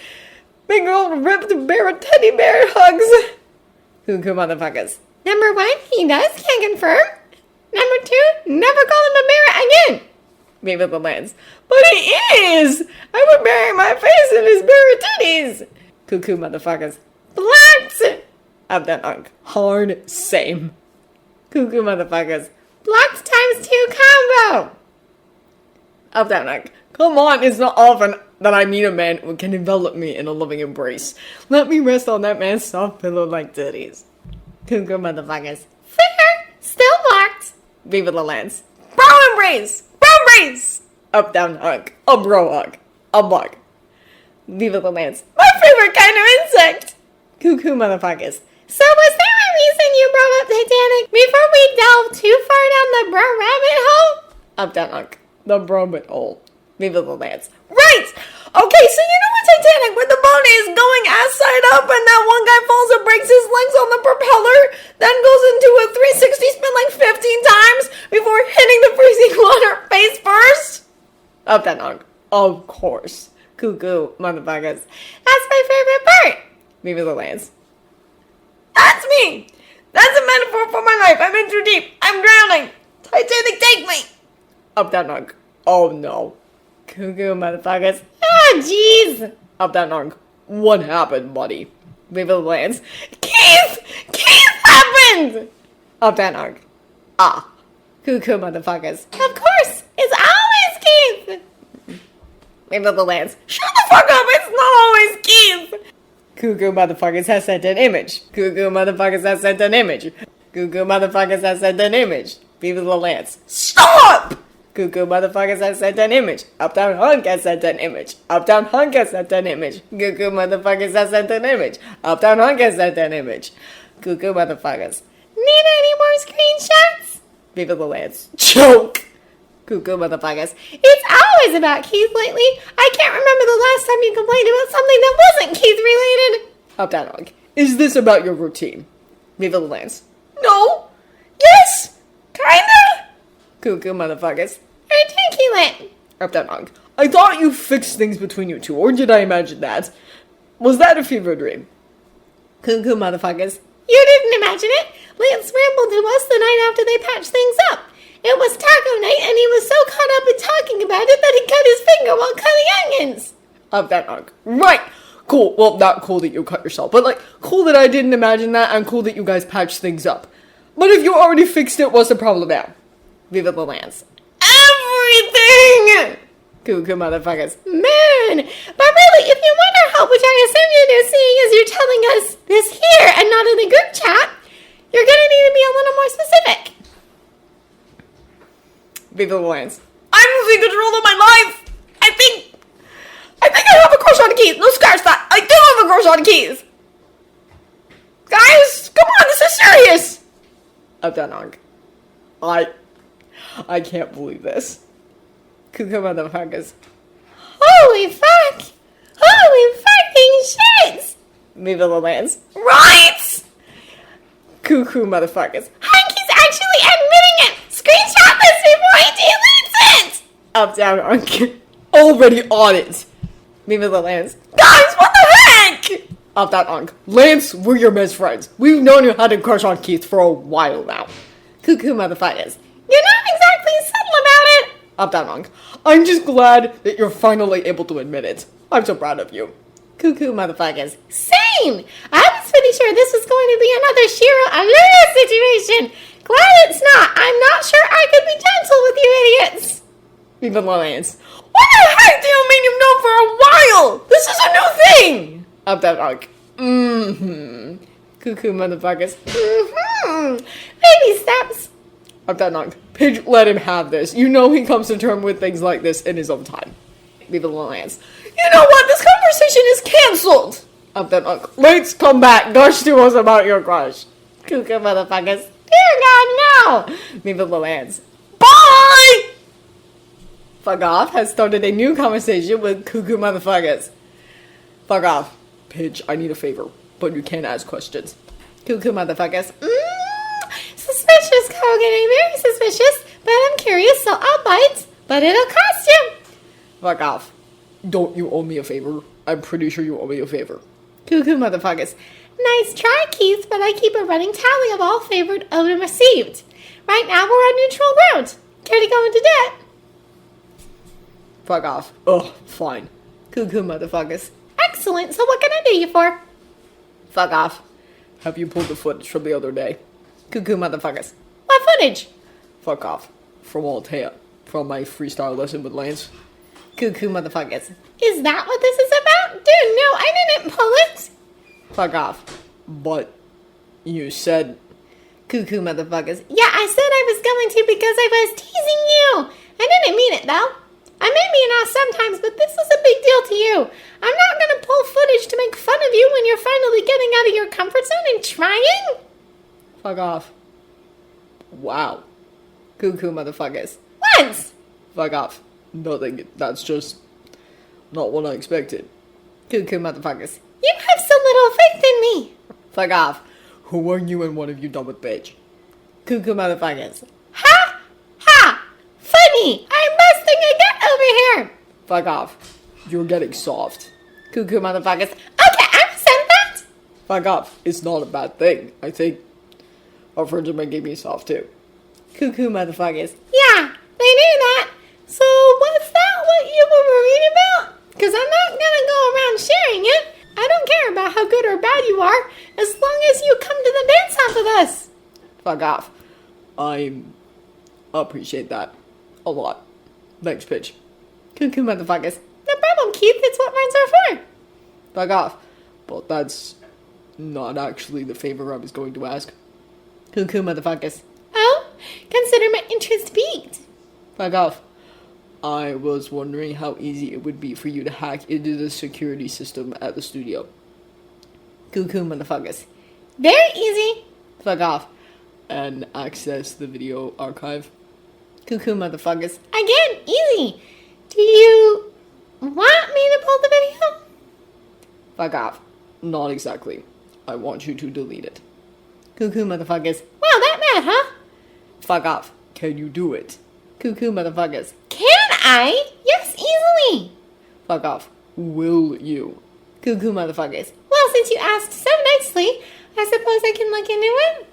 Big old ripped bear teddy bear hugs. Cuckoo Motherfuckers. Number 1, he does, can confirm. Number 2, never call him a bear again. Viva La Lance. But he is. I would bury my face in his bear titties. Cuckoo Motherfuckers. Blocked. Up that Unk. Hard same. Cuckoo Motherfuckers. Blocked times 2 combo. Up that Unk. Come on, it's not often that I meet a man who can envelop me in a loving embrace. Let me rest on that man's soft pillow like titties. Cuckoo Motherfuckers. Fair. Still blocked. Viva La Lance. Bro embrace. Bro embrace. Up down hug. A bro hug. A bug. Viva La Lance. My favorite kind of insect. Cuckoo Motherfuckers. So was there a reason you brought up Titanic before we delve too far down the bro rabbit hole? Up down hug. The rabbit hole. Viva La Lance. Right! Okay, so you know what Titanic, where the boat is going ass side up and that one guy falls and breaks his legs on the propeller, then goes into a 360 spin like 15 times before hitting the freezing water face first? Up that hunk. Of course. Cuckoo Motherfuckers. That's my favorite part. Viva La Lance. That's me! That's a metaphor for my life. I'm in too deep. I'm drowning. Titanic, take me! Up that hunk. Oh no. Cuckoo Motherfuckers. Ah, jeez. Up that hunk. What happened, buddy? Viva La Lance. Keith! Keith happened! Up that hunk. Ah. Cuckoo Motherfuckers. Of course. It's always Keith. Viva La Lance. Shut the fuck up. It's not always Keith. Cuckoo Motherfuckers has sent an image. Cuckoo Motherfuckers has sent an image. Cuckoo Motherfuckers has sent an image. Viva La Lance. Stop! Cuckoo Motherfuckers has sent an image. Uptown Hunk has sent an image. Uptown Hunk has sent an image. Cuckoo Motherfuckers has sent an image. Uptown Hunk has sent an image. Cuckoo Motherfuckers. Need any more screenshots? Viva the Lance. Choke! Cuckoo motherfuckers. It's always about Keith lately. I can't remember the last time you complained about something that wasn't Keith related. Up that dog. Is this about your routine? Viva the Lance. No. Yes. Kinda. Cuckoo motherfuckers. Articulate. Up that dog. I thought you fixed things between you two, or did I imagine that? Was that a fever dream? Cuckoo motherfuckers. You didn't imagine it. Lance rambled to us the night after they patched things up. It was taco night, and he was so caught up in talking about it that he cut his finger while cutting onions. Up that dog. Right! Cool. Well, not cool that you cut yourself, but like, cool that I didn't imagine that, and cool that you guys patched things up. But if you already fixed it, what's the problem now? Viva the Lance. Everything! Cuckoo motherfuckers. Man! But really, if you want our help, which I assume you do, seeing as you're telling us this here and not in a group chat, you're gonna need to be a little more specific. Viva the Lance. I'm losing control of my life! I think I have a crush on Keith. No, scratch that. I do have a crush on Keith. Guys, come on, this is serious. Up that dog. I can't believe this. Cuckoo motherfuckers. Holy fuck! Holy fucking shit! Viva the Lance. Right! Cuckoo motherfuckers. Hanky's actually admitting it! Screenshot this before he deletes it! Up down on already on it. Viva the Lance. Guys, what the heck? Up that on. Lance, we're your best friends. We've known you had a crush on Keith for a while now. Cuckoo motherfuckers. You're not exactly subtle about it. Up that on. I'm just glad that you're finally able to admit it. I'm so proud of you. Cuckoo motherfuckers. Same! I was pretty sure this was going to be another Shiro Altea situation. Glad it's not. I'm not sure I could be gentle with you idiots. Viva the Lance. What the heck do you mean you've known for a while? This is a new thing! Up that arc. Cuckoo motherfuckers. Baby steps. Up that arc. Pidge, let him have this. You know he comes to terms with things like this in his own time. Viva the Lance. You know what? This conversation is cancelled. Up that arc. Let's come back. Gush to us about your crush. Cuckoo motherfuckers. Dear God, no! Viva the Lance. Bye! Fuck Off has started a new conversation with Cuckoo motherfuckers. Fuck Off. Pidge, I need a favor, but you can't ask questions. Cuckoo motherfuckers. Suspicious, Kogan. Very suspicious, but I'm curious, so I'll bite. But it'll cost you. Fuck off. Don't you owe me a favor? I'm pretty sure you owe me a favor. Cuckoo motherfuckers. Nice try, Keith, but I keep a running tally of all favored owed and received. Right now, we're on neutral ground. Care to go into debt? Fuck off. Ugh, fine. Cuckoo motherfuckers. Excellent, so what can I do you for? Fuck off. Have you pulled the footage from the other day? Cuckoo motherfuckers. What footage? Fuck off. From Altea. From my freestyle lesson with Lance. Cuckoo motherfuckers. Is that what this is about? Dude, no, I didn't pull it. Fuck off. But you said... Cuckoo motherfuckers. Yeah, I said I was going to because I was teasing you. I didn't mean it, though. I may be an ass sometimes, but this is a big deal to you. I'm not going to pull footage to make fun of you when you're finally getting out of your comfort zone and trying. Fuck off. Wow. Cuckoo motherfuckers. What? Fuck off. Nothing. That's just not what I expected. Cuckoo motherfuckers. You have so little faith in me. Fuck off. Who are you and what have you done with Pidge? Cuckoo motherfuckers. Ha! Ha! Funny! I'm busting a gut over here. Fuck off. You're getting soft. Cuckoo motherfuckers. Okay, I resent that. Fuck off. It's not a bad thing. I think our friends are making me soft too. Cuckoo motherfuckers. Yeah, they knew that. So was that what you were worried about? Because I'm not gonna go around sharing it. I don't care about how good or bad you are, as long as you come to the dance off with us. Fuck off. I appreciate that a lot. Thanks, Pidge. Cuckoo motherfuckers. No problem, Keith. It's what friends are for. Fuck off. But that's not actually the favor I was going to ask. Cuckoo motherfuckers. Oh? Consider my interest piqued. Fuck off. I was wondering how easy it would be for you to hack into the security system at the studio. Cuckoo motherfuckers. Very easy. Fuck off. and access the video archive. Cuckoo motherfuckers. Again, easy. Do you want me to pull the video? Fuck off. Not exactly. I want you to delete it. Cuckoo motherfuckers. Wow, that bad, huh? Fuck off. Can you do it? Cuckoo motherfuckers. Can I? Yes, easily. Fuck off. Will you? Cuckoo motherfuckers. Well, since you asked so nicely, I suppose I can look into it.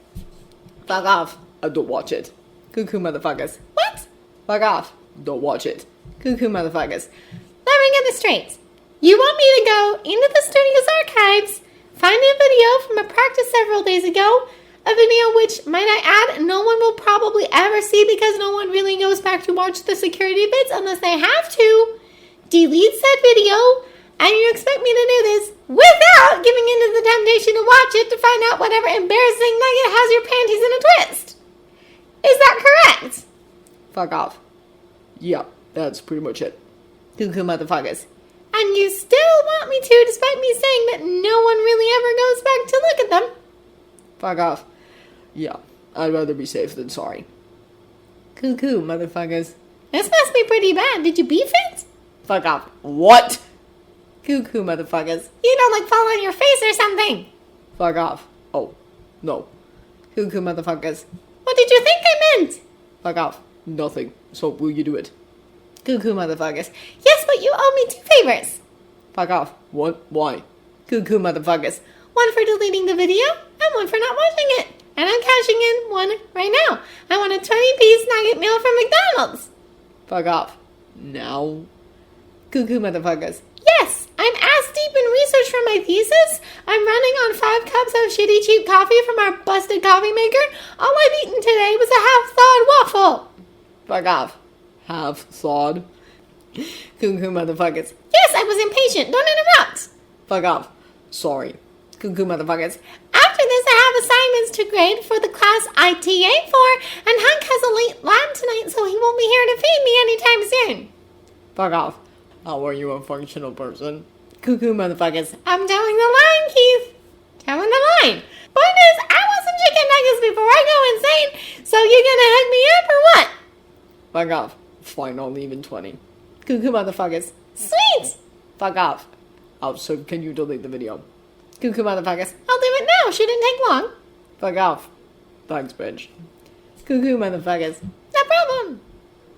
Fuck off. Don't watch it. Cuckoo motherfuckers. What? Fuck off. Don't watch it. Cuckoo motherfuckers. Let me get this straight. You want me to go into the studio's archives, find a video from a practice several days ago, a video which, might I add, no one will probably ever see because no one really goes back to watch the security bits unless they have to, delete said video, and you expect me to do this without giving in to the temptation to watch it to find out whatever embarrassing nugget has your panties in a twist. Is that correct? Fuck off. Yeah, that's pretty much it. Cuckoo motherfuckers. And you still want me to, despite me saying that no one really ever goes back to look at them? Fuck off. Yeah, I'd rather be safe than sorry. Cuckoo motherfuckers. This must be pretty bad. Did you beef it? Fuck off. What? Cuckoo motherfuckers. You don't fall on your face or something. Fuck off. Oh, no. Cuckoo motherfuckers. What did you think I meant? Fuck off. Nothing. So will you do it? Cuckoo motherfuckers. Yes, but you owe me 2 favors. Fuck off. What? Why? Cuckoo motherfuckers. One for deleting the video, and one for not watching it. And I'm cashing in one right now. I want a 20-piece nugget meal from McDonald's. Fuck off. Now? Cuckoo motherfuckers. Yes, I'm ass deep in research for my thesis. I'm running on 5 cups of shitty cheap coffee from our busted coffee maker. All I've eaten today was a half-thawed waffle. Fuck off. Half thawed. Cuckoo motherfuckers. Yes, I was impatient. Don't interrupt. Fuck off. Sorry. Cuckoo motherfuckers. After this, I have assignments to grade for the class I TA for, and Hank has a late lab tonight, so he won't be here to feed me anytime soon. Fuck off. How are you a functional person? Cuckoo motherfuckers. I'm telling the line, Keith. Telling the line. Point is, I want some chicken nuggets before I go insane, so you gonna hook me up or what? Fuck off. Fine, I'll leave in 20. Cuckoo motherfuckers. Sweet! Fuck off. Oh, so can you delete the video? Cuckoo motherfuckers. I'll do it now. Shouldn't take long. Fuck off. Thanks, Pidge. Cuckoo motherfuckers. No problem.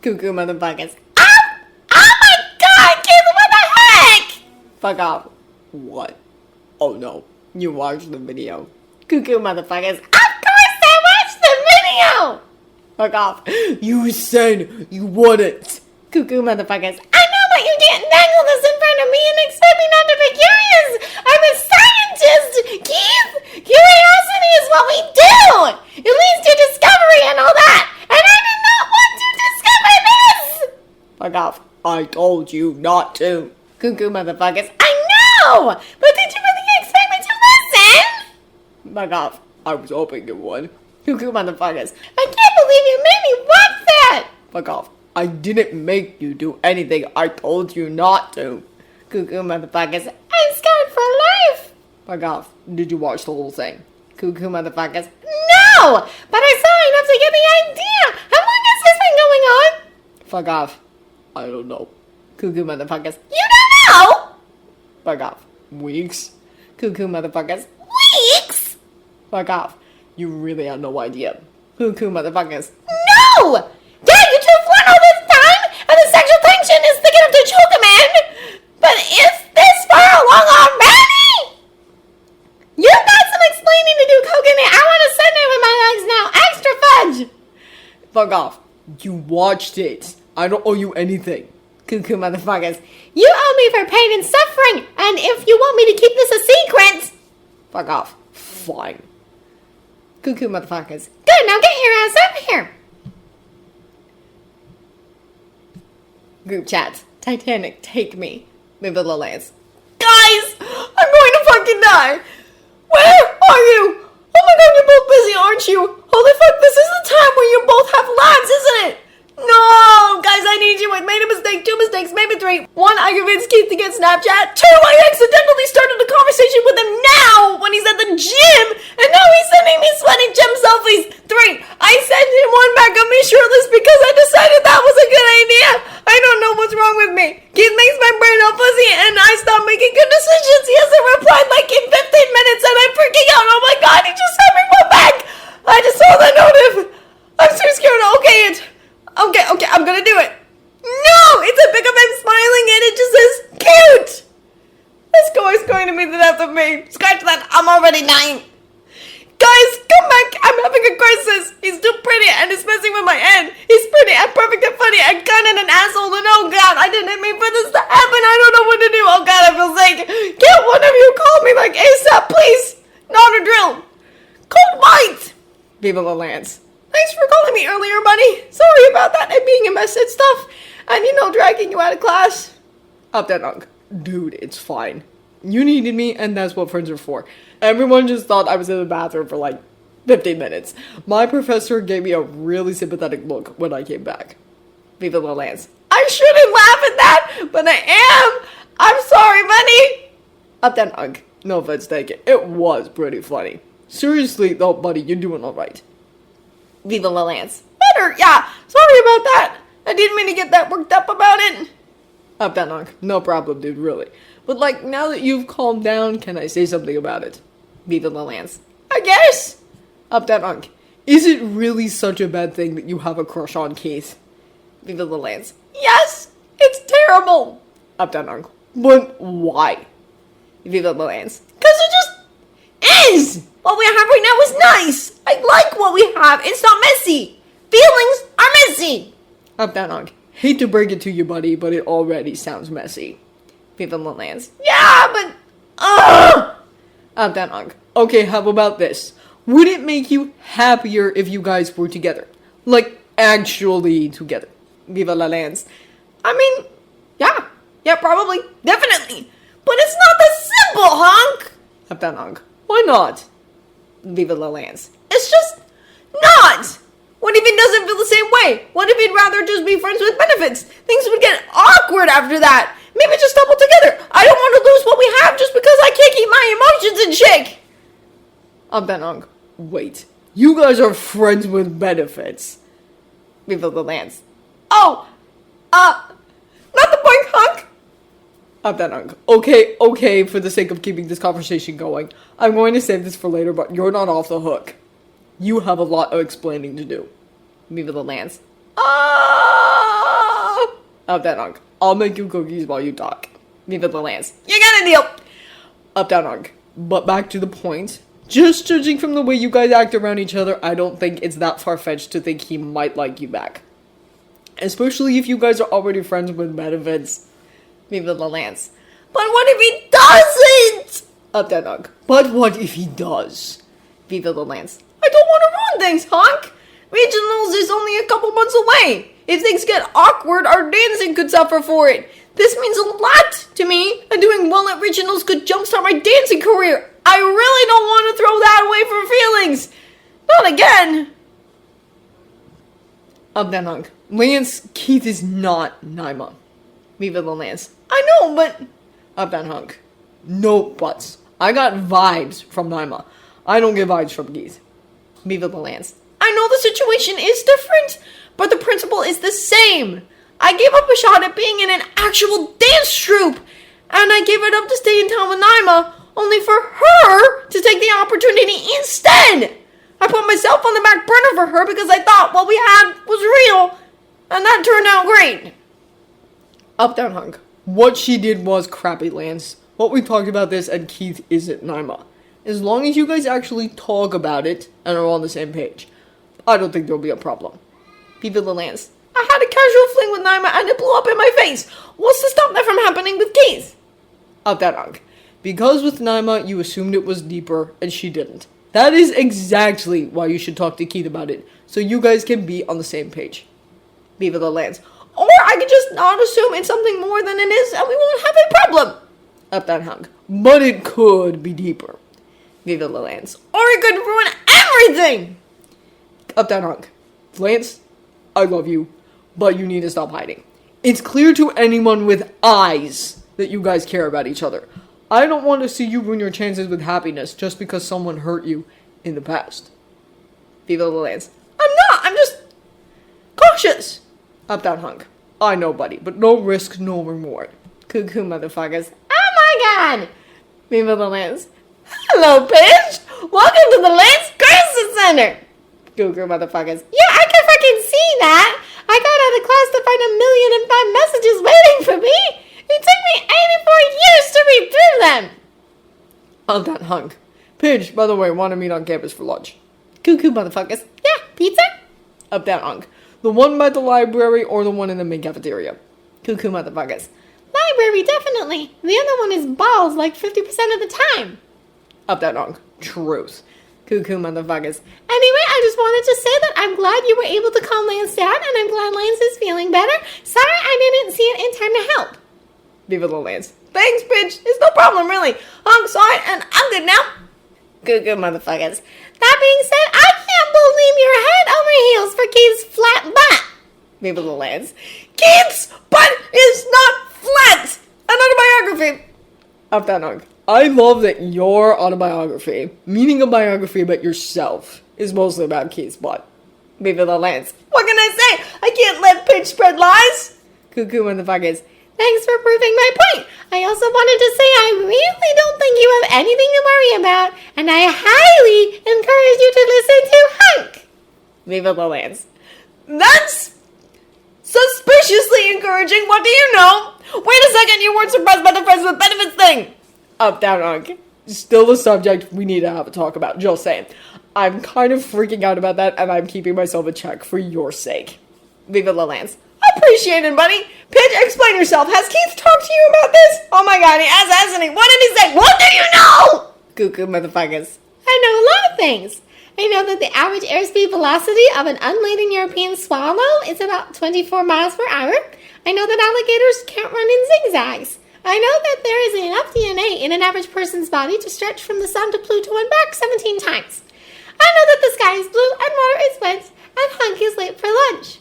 Cuckoo motherfuckers. Oh my god, Keith, what the heck? Fuck off. What? Oh no. You watched the video. Cuckoo motherfuckers. Of course I watched the video! Fuck off. You said you wouldn't. Cuckoo motherfuckers. I know, but you can't dangle this in front of me and expect me not to be curious. I'm a scientist, Keith. Curiosity is what we do. It leads to discovery and all that. And I did not want to discover this. Fuck off. I told you not to. Cuckoo motherfuckers. I know, but did you really expect me to listen? Fuck off. I was hoping you would. Cuckoo motherfuckers. I can't believe you made me watch that. Fuck off. I didn't make you do anything. I told you not to. Cuckoo motherfuckers. I'm scarred for life. Fuck off. Did you watch the whole thing? Cuckoo motherfuckers. No! But I saw enough to get the idea. How long has this been going on? Fuck off. I don't know. Cuckoo motherfuckers. You don't know? Fuck off. Weeks? Cuckoo motherfuckers. Weeks? Fuck off. You really have no idea. Cuckoo motherfuckers. No! Dad, you two flirt all this time, and the sexual tension is thick enough to choke a man. But is this far along already? You've got some explaining to do, Coconut. I want to sit there with my legs now. Extra fudge. Fuck off. You watched it. I don't owe you anything. Cuckoo motherfuckers. You owe me for pain and suffering, and if you want me to keep this a secret. Fuck off. Fine. Cuckoo motherfuckers. Good, now get your ass over here. Group chat. Titanic, take me. Move the Lillians. Guys! I'm going to fucking die! Where are you? Oh my god, you're both busy, aren't you? Holy fuck, this is the time where you both have labs, isn't it? No! Guys, I need you. I made a mistake. 2 mistakes. weeks, maybe 3. 1, I convinced Keith to get Snapchat. 2, I accidentally started a conversation with him now when he's at the gym, and now he's sending me sweaty gym selfies. 3, I sent him one back of me shirtless because I decided that was a good idea. I don't know what's wrong with me. Keith makes my brain all fuzzy, and I stop making good decisions. He hasn't replied like in 15 minutes, and I'm freaking out. Oh my god, he just sent me one back. I just saw the notif. I'm so scared to okay it. Okay, I'm gonna do it. No! It's a pic of him smiling and it just says, cute! This guy is going to be the death of me. Scratch that, I'm already dying. Guys, come back, I'm having a crisis. He's too pretty and it's messing with my head. He's pretty and perfect and funny and kind of an asshole. And oh god, I didn't mean for this to happen. I don't know what to do. Oh god, I feel sick. Can't one of you call me like ASAP, please? Not a drill. Cold white. Viva la Lance. Thanks for calling me earlier, buddy. Sorry about that and being a mess and stuff. And dragging you out of class. Up that unk. Dude, it's fine. You needed me and that's what friends are for. Everyone just thought I was in the bathroom for like 15 minutes. My professor gave me a really sympathetic look when I came back. Viva la Lance. I shouldn't laugh at that, but I am. I'm sorry, buddy. Up that unk. No offense taken. It was pretty funny. Seriously though, buddy, you're doing alright. Viva la Lance. Better, yeah. Sorry about that. I didn't mean to get that worked up about it. Up that unk. No problem, dude, really. But now that you've calmed down, can I say something about it? Viva la Lance. I guess. Up that unk. Is it really such a bad thing that you have a crush on Keith? Viva la Lance. Yes, it's terrible. Up that unk. But why? Viva la Lance. Because it just is. What we have right now is nice. I like what we have. It's not messy. Feelings are messy. Up that unk. Hate to break it to you, buddy, but it already sounds messy. Viva la Lance. Yeah, but Up that unk. Okay, how about this? Would it make you happier if you guys were together? Actually together. Viva la Lance. I mean, yeah, probably, definitely. But it's not that simple, honk. Up that unk. Why not? Viva la Lance. It's just not. What if he doesn't feel the same way? What if he'd rather just be friends with benefits? Things would get awkward after that. Maybe just double together. I don't want to lose what we have just because I can't keep my emotions in check. Up that unk. Wait. You guys are friends with benefits. Viva la Lance. Oh. Not the point, hunk. Up that unk. Okay, for the sake of keeping this conversation going, I'm going to save this for later, but you're not off the hook. You have a lot of explaining to do. Viva la Lance. Up that unk. I'll make you cookies while you talk. Viva la Lance. You got a deal. Up that unk. But back to the point. Just judging from the way you guys act around each other, I don't think it's that far-fetched to think he might like you back. Especially if you guys are already friends with benefits. Viva la Lance. But what if he doesn't? Up that unk. But what if he does? Viva la Lance. I don't want to ruin things, honk. Regionals is only a couple months away. If things get awkward, our dancing could suffer for it. This means a lot to me, and doing well at regionals could jumpstart my dancing career. I really don't want to throw that away for feelings. Not again. Up that hunk. Lance, Keith is not Naima. Viva la Lance. I know, but... Up that hunk. No buts. I got vibes from Naima. I don't get vibes from Keith. Viva la Lance. I know the situation is different, but the principle is the same. I gave up a shot at being in an actual dance troupe, and I gave it up to stay in town with Naima, only for her to take the opportunity instead. I put myself on the back burner for her because I thought what we had was real, and that turned out great. Up down hunk. What she did was crappy, Lance. What we talked about this, and Keith isn't Naima. As long as you guys actually talk about it and are on the same page, I don't think there'll be a problem. Viva la Lance. I had a casual fling with Naima and it blew up in my face. What's to stop that from happening with Keith? Up that hunk. Because with Naima, you assumed it was deeper, and she didn't. That is exactly why you should talk to Keith about it, so you guys can be on the same page. Viva la Lance. Or I could just not assume it's something more than it is, and we won't have a problem. Up that hunk. But it could be deeper. Viva la Lance. Or it could ruin everything. Up that hunk. Lance, I love you, but you need to stop hiding. It's clear to anyone with eyes that you guys care about each other. I don't want to see you ruin your chances with happiness just because someone hurt you in the past. Viva the Lance. I'm not! I'm just cautious! Up that hunk. I know, buddy, but no risk, no reward. Cuckoo motherfuckers. Oh my god! Viva the Lance. Hello, Pidge! Welcome to the Lance Crisis Center! Cuckoo motherfuckers. Yeah, I can fucking see that! I got out of class to find 1,000,005 messages waiting for me! It took me 84 years to read through them! Up that hunk. Pidge, by the way, want to meet on campus for lunch. Cuckoo motherfuckers. Yeah, pizza? Up that hunk. The one by the library or the one in the main cafeteria? Cuckoo motherfuckers. Library, definitely. The other one is balls like 50% of the time. Up that hunk. Truth. Cuckoo motherfuckers. Anyway, I just wanted to say that I'm glad you were able to calm Lance down, and I'm glad Lance is feeling better. Sorry I didn't see it in time to help. Viva the Lance. Thanks, Pidge. It's no problem, really. I'm sorry, and I'm good now. Cuckoo motherfuckers. That being said, I can't believe you're head over heels for Keith's flat butt. Viva the Lance. Keith's butt is not flat. An autobiography. Up that hunk. I love that your autobiography, meaning a biography about yourself, is mostly about Keith's butt. Viva the Lance. What can I say? I can't let Pidge spread lies. Cuckoo motherfuckers. Thanks for proving my point. I also wanted to say I really don't think you have anything to worry about, and I highly encourage you to listen to Hunk. Viva the Lance. That's suspiciously encouraging. What do you know? Wait a second, you weren't surprised by the friends with benefits thing. Up, down, Hunk. Still a subject we need to have a talk about. Just saying. I'm kind of freaking out about that, and I'm keeping myself in check for your sake. Viva the Lance. Appreciate it, buddy. Pidge, explain yourself. Has Keith talked to you about this? Oh my god, he has, hasn't he? What did he say? What do you know? Cuckoo motherfuckers. I know a lot of things. I know that the average airspeed velocity of an unladen European swallow is about 24 miles per hour. I know that alligators can't run in zigzags. I know that there is enough DNA in an average person's body to stretch from the sun to Pluto and back 17 times. I know that the sky is blue and water is wet and Hunk is late for lunch.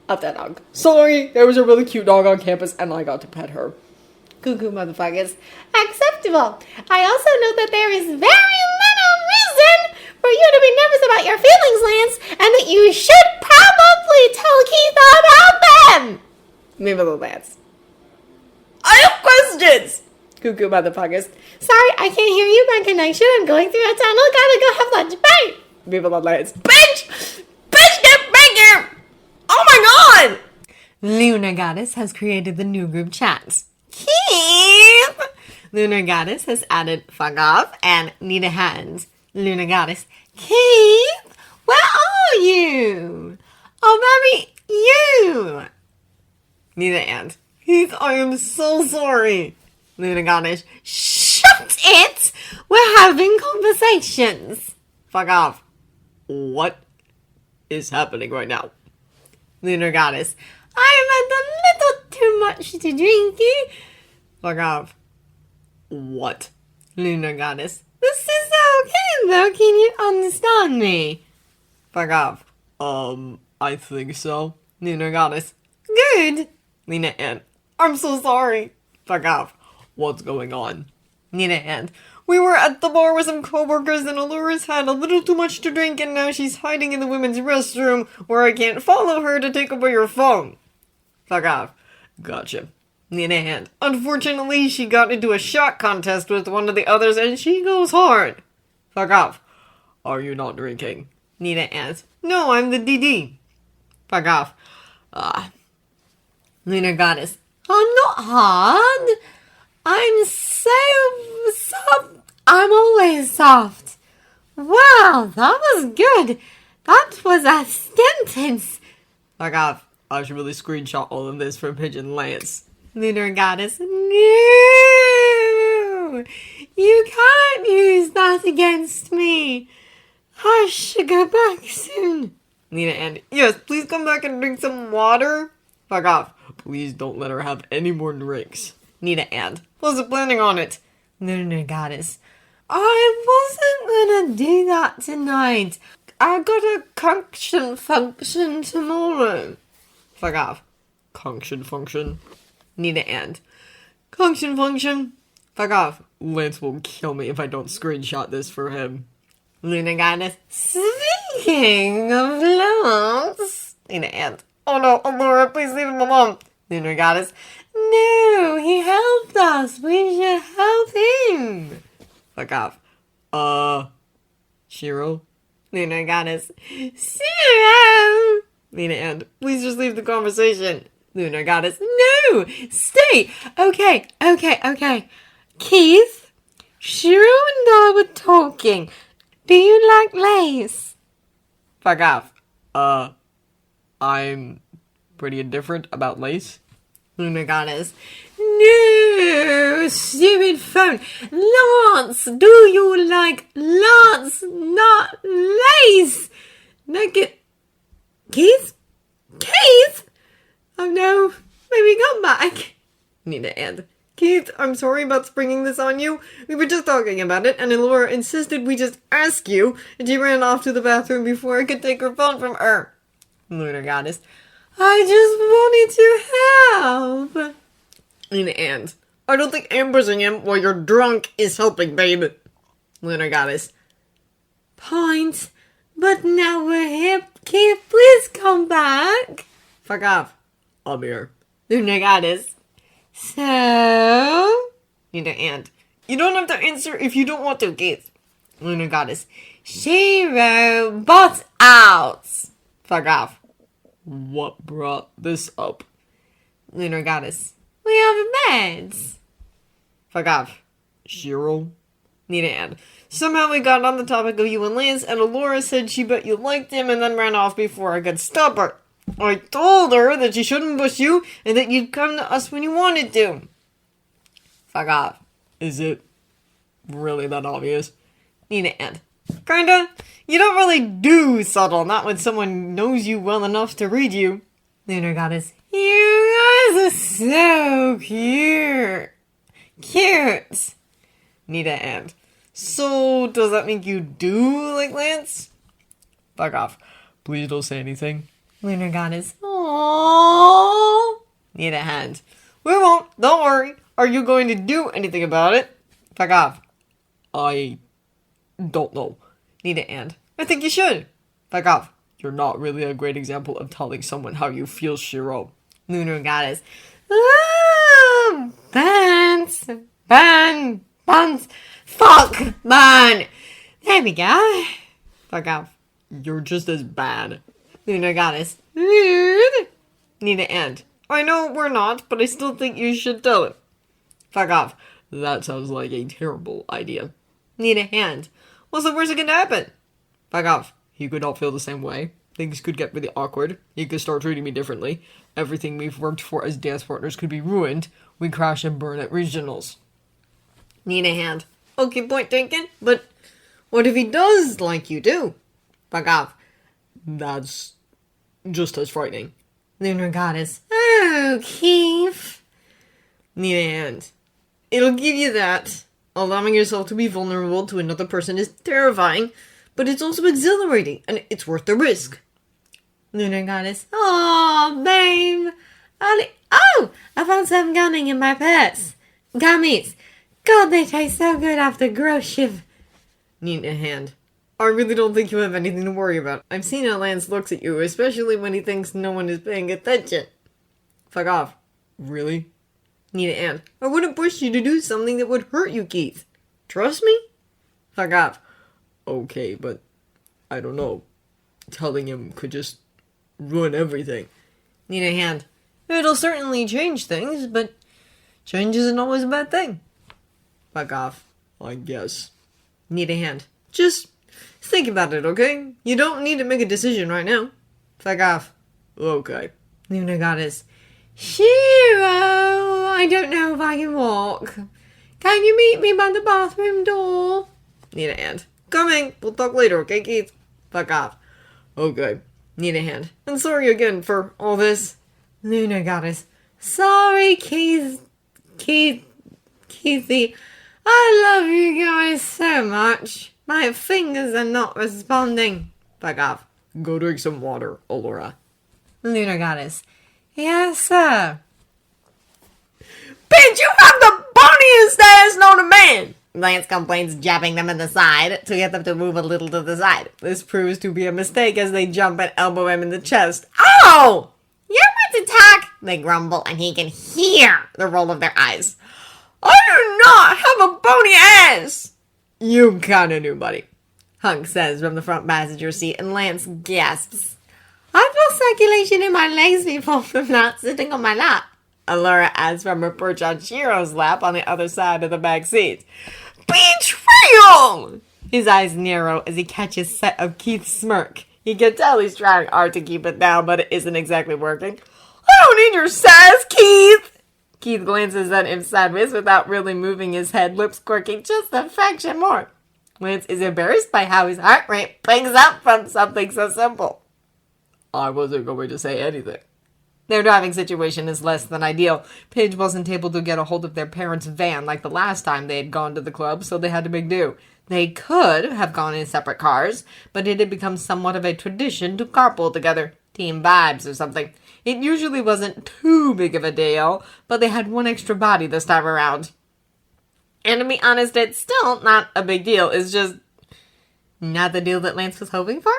Up that dog. Sorry, there was a really cute dog on campus and I got to pet her. Cuckoo motherfuckers. Acceptable. I also know that there is very little reason for you to be nervous about your feelings, Lance, and that you should probably tell Keith about them. Viva the Lance. I have questions. Cuckoo motherfuckers. Sorry, I can't hear you. My connection. I'm going through a tunnel. Gotta go have lunch. Bye. Viva the Lance. Bitch! Bitch, get back here! Oh my god! Lunar Goddess has created the new group chats. Keith! Lunar Goddess has added Fuck Off and Need a Hand. Lunar Goddess. Keith, where are you? Oh, baby, you! Need a Hand. Keith, I am so sorry. Lunar Goddess. Shut it! We're having conversations. Fuck off. What is happening right now? Lunar Goddess. I've had a little too much to drink. Fuck off. What? Lunar Goddess. This is okay though, can you understand me? Fuck off. I think so. Lunar Goddess. Good. Lena Ann. I'm so sorry. Fuck off. What's going on? Nina Ann. We were at the bar with some coworkers and Alora's had a little too much to drink and now she's hiding in the women's restroom where I can't follow her to take away your phone. Fuck off. Gotcha. Nina Hand. Unfortunately, she got into a shot contest with one of the others and she goes hard. Fuck off. Are you not drinking? Nina Hand. No, I'm the DD. Fuck off. Lunar Goddess. I'm not hard. I'm so soft. I'm always soft. Wow, that was good. That was a sentence. Fuck off. I should really screenshot all of this for Pigeon Lance. Lunar Goddess. No! You can't use that against me. I should go back soon. Nina and yes, please come back and drink some water. Fuck off. Please don't let her have any more drinks. Nina and wasn't planning on it. Lunar Goddess. I wasn't gonna do that tonight. I got a function tomorrow. Fuck off. Function function. Nita and. Function. Fuck off. Lance will kill me if I don't screenshot this for him. Luna Goddess. Speaking of lungs. Nita and. Oh no, Laura, please leave him alone. Lunar Goddess. No, he helped us. We should help him. Fuck off. Shiro? Lunar Goddess. Shiro! Lena and. Please just leave the conversation. Lunar Goddess. No! Stay! Okay. Keith, Shiro and I were talking. Do you like lace? Fuck off. I'm pretty indifferent about lace. Lunar Goddess. No! Stupid phone. Lance! Do you like Lance, not lace? Naked. Keith? Oh no. Maybe come back. Nina and. Keith, I'm sorry about springing this on you. We were just talking about it, and Laura insisted we just ask you, and she ran off to the bathroom before I could take her phone from her. Lunar Goddess. I just wanted to help. Nina and. I don't think ambushing him while you're drunk is helping, babe. Lunar Goddess. Point. But now we're here. Keith, please come back. Fuck off. I'm here. Lunar Goddess. So? Nina and. You don't have to answer if you don't want to, Keith. Lunar Goddess. Shiro, butt out. Fuck off. What brought this up? Lunar Goddess. We have meds. Fuck off. Shiro? Nina and. Somehow we got on the topic of you and Lance, and Alora said she bet you liked him and then ran off before I could stop her. I told her that she shouldn't push you and that you'd come to us when you wanted to. Fuck off. Is it really that obvious? Nina and. Kinda. You don't really do subtle, not when someone knows you well enough to read you. Lunar Goddess. You guys are so cute. Nita and. So, does that make you do like Lance? Fuck off. Please don't say anything. Lunar Goddess. Aww. Nita hand. We won't. Don't worry. Are you going to do anything about it? Fuck off. I don't know. Nita and. I think you should. Fuck off. You're not really a great example of telling someone how you feel, Shiro. Lunar Goddess. Buns. Fuck, man. There we go. Fuck off. You're just as bad. Lunar Goddess. Rude. Nina and. I know we're not, but I still think you should tell him. Fuck off. That sounds like a terrible idea. Nina hand. What's the worst that can happen? Fuck off. He could not feel the same way. Things could get really awkward. He could start treating me differently. Everything we've worked for as dance partners could be ruined. We crash and burn at regionals. Nina hand. Okay, point taken, but what if he does like you too? Fuck off. That's just as frightening. Lunar Goddess. Oh, Keith. Nina hand. It'll give you that. Allowing yourself to be vulnerable to another person is terrifying, but it's also exhilarating, and it's worth the risk. Lunar Goddess. Oh, babe. I found some gummy in my purse. Gummies. God, they taste so good after gross shiv. Nina hand. I really don't think you have anything to worry about. I've seen how Lance looks at you, especially when he thinks no one is paying attention. Fuck off. Really? Nina and. I wouldn't push you to do something that would hurt you, Keith. Trust me? Fuck off. Okay, but I don't know. Telling him could just ruin everything. Nina hand. It'll certainly change things, but change isn't always a bad thing. Fuck off. I guess. Nina hand. Just think about it, okay? You don't need to make a decision right now. Fuck off. Okay. Luna Goddess. Shiro, I don't know if I can walk. Can you meet me by the bathroom door? Nina hand. Coming. We'll talk later, okay, Keith? Fuck off. Okay. Nina hand. And sorry again for all this. Luna Goddess. Sorry, Keithy. I love you guys so much. My fingers are not responding. Fuck off. Go drink some water, Alora. Lunar Goddess. Yes, sir. Pidge, you have the boniest ass known to man! Lance complains, jabbing them in the side to get them to move a little to the side. This proves to be a mistake as they jump and elbow him in the chest. Oh! You're about to talk, they grumble, and he can hear the roll of their eyes. I do not have a bony ass! You kinda do, buddy. Hunk says from the front passenger seat, and Lance gasps. I feel circulation in my legs before from not sitting on my lap. Allura adds from her perch on Shiro's lap on the other side of the back seat. Betrayal! His eyes narrow as he catches sight of Keith's smirk. He can tell he's trying hard to keep it down, but it isn't exactly working. I don't need your sass, Keith! Keith glances at him sideways without really moving his head, lips quirking just a fraction more. Lance is embarrassed by how his heart rate pings up from something so simple. I wasn't going to say anything. Their driving situation is less than ideal. Pidge wasn't able to get a hold of their parents' van like the last time they had gone to the club, so they had to make do. They could have gone in separate cars, but it had become somewhat of a tradition to carpool together. Team vibes or something. It usually wasn't too big of a deal, but they had one extra body this time around. And to be honest, it's still not a big deal. It's just not the deal that Lance was hoping for.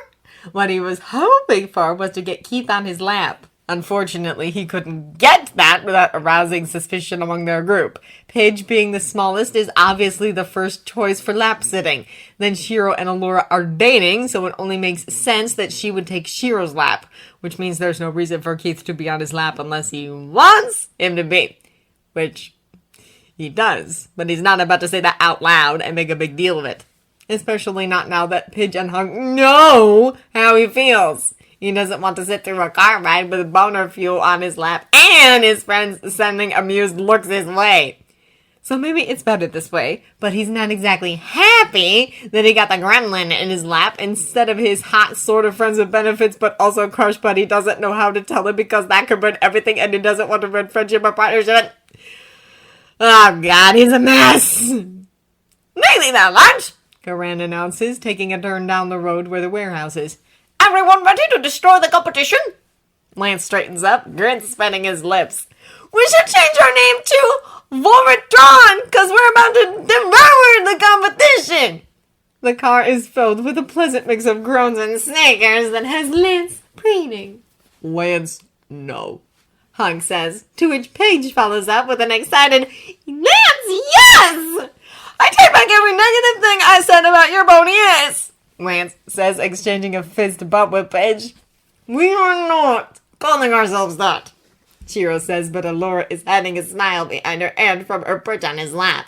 What he was hoping for was to get Keith on his lap. Unfortunately, he couldn't get that without arousing suspicion among their group. Pidge, being the smallest, is obviously the first choice for lap sitting. Then Shiro and Allura are dating, so it only makes sense that she would take Shiro's lap, which means there's no reason for Keith to be on his lap unless he wants him to be. Which he does, but he's not about to say that out loud and make a big deal of it. Especially not now that Pidge and Hunk know how he feels. He doesn't want to sit through a car ride with boner fuel on his lap and his friends sending amused looks his way. So maybe it's better this way, but he's not exactly happy that he got the gremlin in his lap instead of his hot sort of friends with benefits but also crush, but he doesn't know how to tell him because that could ruin everything and he doesn't want to ruin friendship or partnership. Oh God, he's a mess. Nearly there, lunch, Karan announces, taking a turn down the road where the warehouse is. Everyone ready to destroy the competition? Lance straightens up, grins spinning his lips. We should change our name to Voritron, because we're about to devour the competition. The car is filled with a pleasant mix of groans and snickers that has Lance preening. Lance, no. Hunk says, to which Pidge follows up with an excited, Lance, yes! I take back every negative thing I said about your bony ass. Lance says, exchanging a fist bump with Pidge. We are not calling ourselves that, Shiro says, but Allura is hiding a smile behind her hand from her perch on his lap.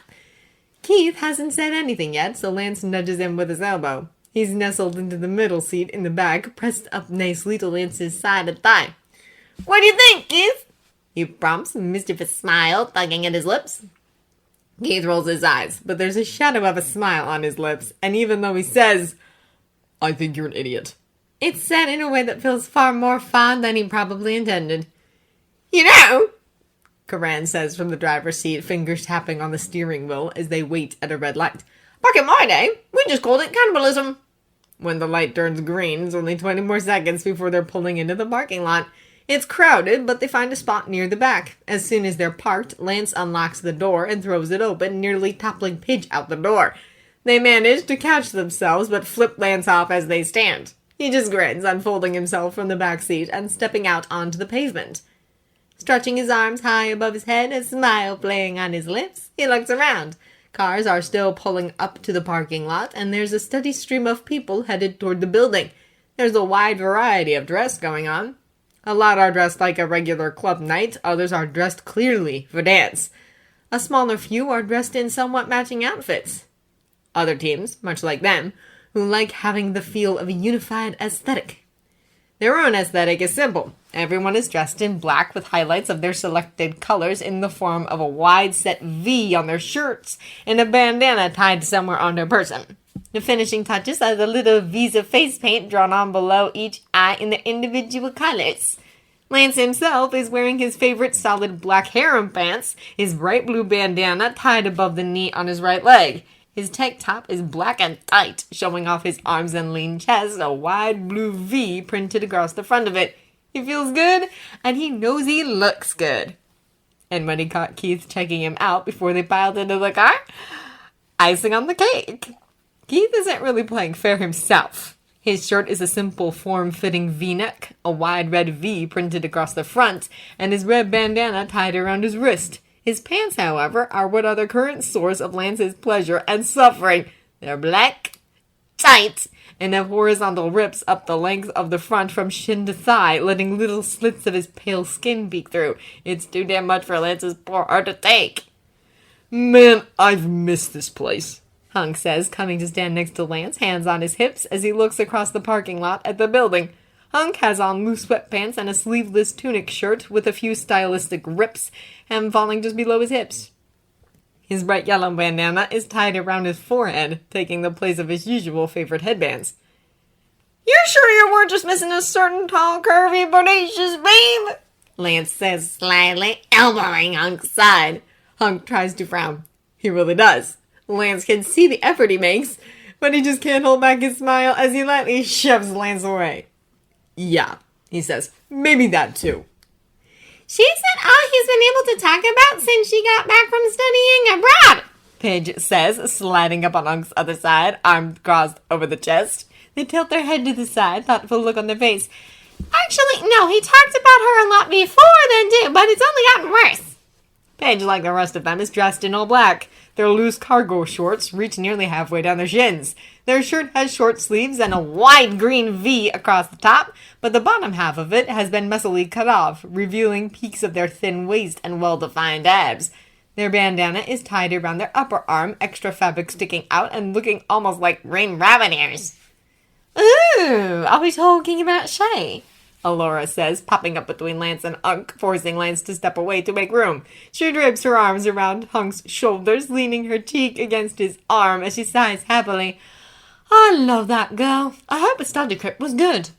Keith hasn't said anything yet, so Lance nudges him with his elbow. He's nestled into the middle seat in the back, pressed up nicely to Lance's side and thigh. What do you think, Keith? He prompts, a mischievous smile tugging at his lips. Keith rolls his eyes, but there's a shadow of a smile on his lips, and even though he says, I think you're an idiot, it's said in a way that feels far more fond than he probably intended. You know, Karan says from the driver's seat, fingers tapping on the steering wheel as they wait at a red light. Back in my day, we just called it cannibalism. When the light turns green, it's only 20 more seconds before they're pulling into the parking lot. It's crowded, but they find a spot near the back. As soon as they're parked, Lance unlocks the door and throws it open, nearly toppling Pidge out the door. They manage to catch themselves, but flip Lance off as they stand. He just grins, unfolding himself from the back seat and stepping out onto the pavement. Stretching his arms high above his head, a smile playing on his lips, he looks around. Cars are still pulling up to the parking lot, and there's a steady stream of people headed toward the building. There's a wide variety of dress going on. A lot are dressed like a regular club night, others are dressed clearly for dance. A smaller few are dressed in somewhat matching outfits. Other teams, much like them, who like having the feel of a unified aesthetic. Their own aesthetic is simple. Everyone is dressed in black with highlights of their selected colors in the form of a wide-set V on their shirts and a bandana tied somewhere on their person. The finishing touches are the little V's of face paint drawn on below each eye in their individual colors. Lance himself is wearing his favorite solid black harem pants, his bright blue bandana tied above the knee on his right leg. His tank top is black and tight, showing off his arms and lean chest, a wide blue V printed across the front of it. He feels good, and he knows he looks good. And when he caught Keith checking him out before they piled into the car, icing on the cake. Keith isn't really playing fair himself. His shirt is a simple form-fitting V-neck, a wide red V printed across the front, and his red bandana tied around his wrist. His pants, however, are what are the current source of Lance's pleasure and suffering. They're black, tight, and have horizontal rips up the length of the front from shin to thigh, letting little slits of his pale skin peek through. It's too damn much for Lance's poor heart to take. Man, I've missed this place. Hunk says, coming to stand next to Lance, hands on his hips, as he looks across the parking lot at the building. Hunk has on loose sweatpants and a sleeveless tunic shirt with a few stylistic rips, hem falling just below his hips. His bright yellow bandana is tied around his forehead, taking the place of his usual favorite headbands. You're sure you weren't just missing a certain tall, curvy, bodacious babe? Lance says, slyly elbowing Hunk's side. Hunk tries to frown. He really does. Lance can see the effort he makes, but he just can't hold back his smile as he lightly shoves Lance away. Yeah, he says, maybe that too. She said all he's been able to talk about since she got back from studying abroad, Pidge says, sliding up on Hunk's other side, arms crossed over the chest. They tilt their head to the side, thoughtful look on their face. Actually, no, he talked about her a lot before then too, but it's only gotten worse. Pidge, like the rest of them, is dressed in all black. Their loose cargo shorts reach nearly halfway down their shins. Their shirt has short sleeves and a wide green V across the top, but the bottom half of it has been messily cut off, revealing peaks of their thin waist and well-defined abs. Their bandana is tied around their upper arm, extra fabric sticking out and looking almost like green rabbit ears. Ooh, are we talking about Shay? Alora says, popping up between Lance and Hunk, forcing Lance to step away to make room. She drapes her arms around Hunk's shoulders, leaning her cheek against his arm as she sighs happily. I love that girl. I hope her study trip was good.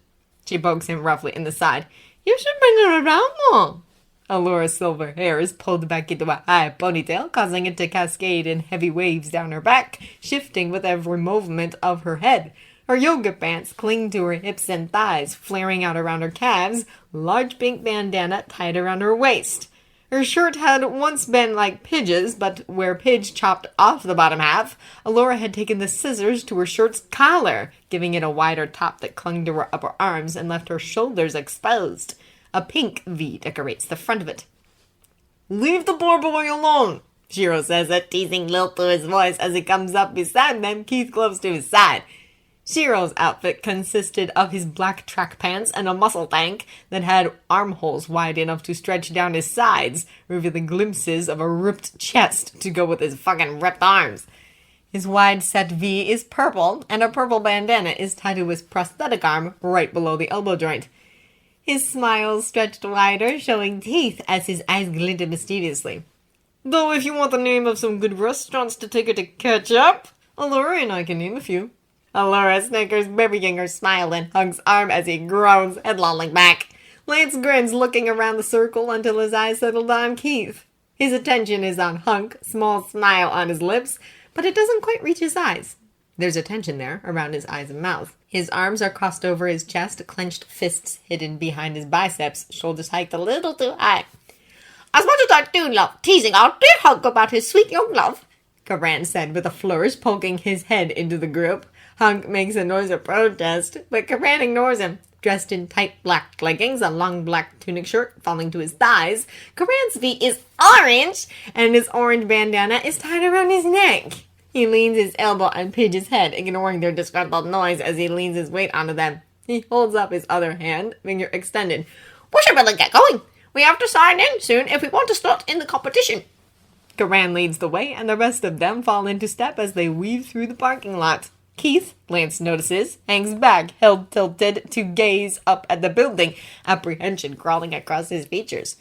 She pokes him roughly in the side. You should bring her around more. Alora's silver hair is pulled back into a high ponytail, causing it to cascade in heavy waves down her back, shifting with every movement of her head. Her yoga pants cling to her hips and thighs, flaring out around her calves, large pink bandana tied around her waist. Her shirt had once been like Pidge's, but where Pidge chopped off the bottom half, Alora had taken the scissors to her shirt's collar, giving it a wider top that clung to her upper arms and left her shoulders exposed. A pink V decorates the front of it. Leave the poor boy alone, Shiro says, a teasing lilt to his voice as he comes up beside them, Keith close to his side. Shiro's outfit consisted of his black track pants and a muscle tank that had armholes wide enough to stretch down his sides, revealing glimpses of a ripped chest to go with his fucking ripped arms. His wide-set V is purple, and a purple bandana is tied to his prosthetic arm right below the elbow joint. His smile stretched wider, showing teeth as his eyes glinted mischievously. Though if you want the name of some good restaurants to take her to catch up, Alora and I can name a few. Alora snickers, burying her smile in Hunk's arm as he groans, headlong back. Lance grins, looking around the circle until his eyes settled on Keith. His attention is on Hunk, small smile on his lips, but it doesn't quite reach his eyes. There's a tension there, around his eyes and mouth. His arms are crossed over his chest, clenched fists hidden behind his biceps, shoulders hiked a little too high. As much as I do love teasing our dear Hunk about his sweet young love, Karan said with a flourish, poking his head into the group. Hunk makes a noise of protest, but Karan ignores him. Dressed in tight black leggings, a long black tunic shirt falling to his thighs, Karan's V is orange, and his orange bandana is tied around his neck. He leans his elbow on Pidge's head, ignoring their disgruntled noise as he leans his weight onto them. He holds up his other hand, finger extended. We should really get going. We have to sign in soon if we want to start in the competition. Karan leads the way, and the rest of them fall into step as they weave through the parking lot. Keith, Lance notices, hangs back, head tilted to gaze up at the building, apprehension crawling across his features.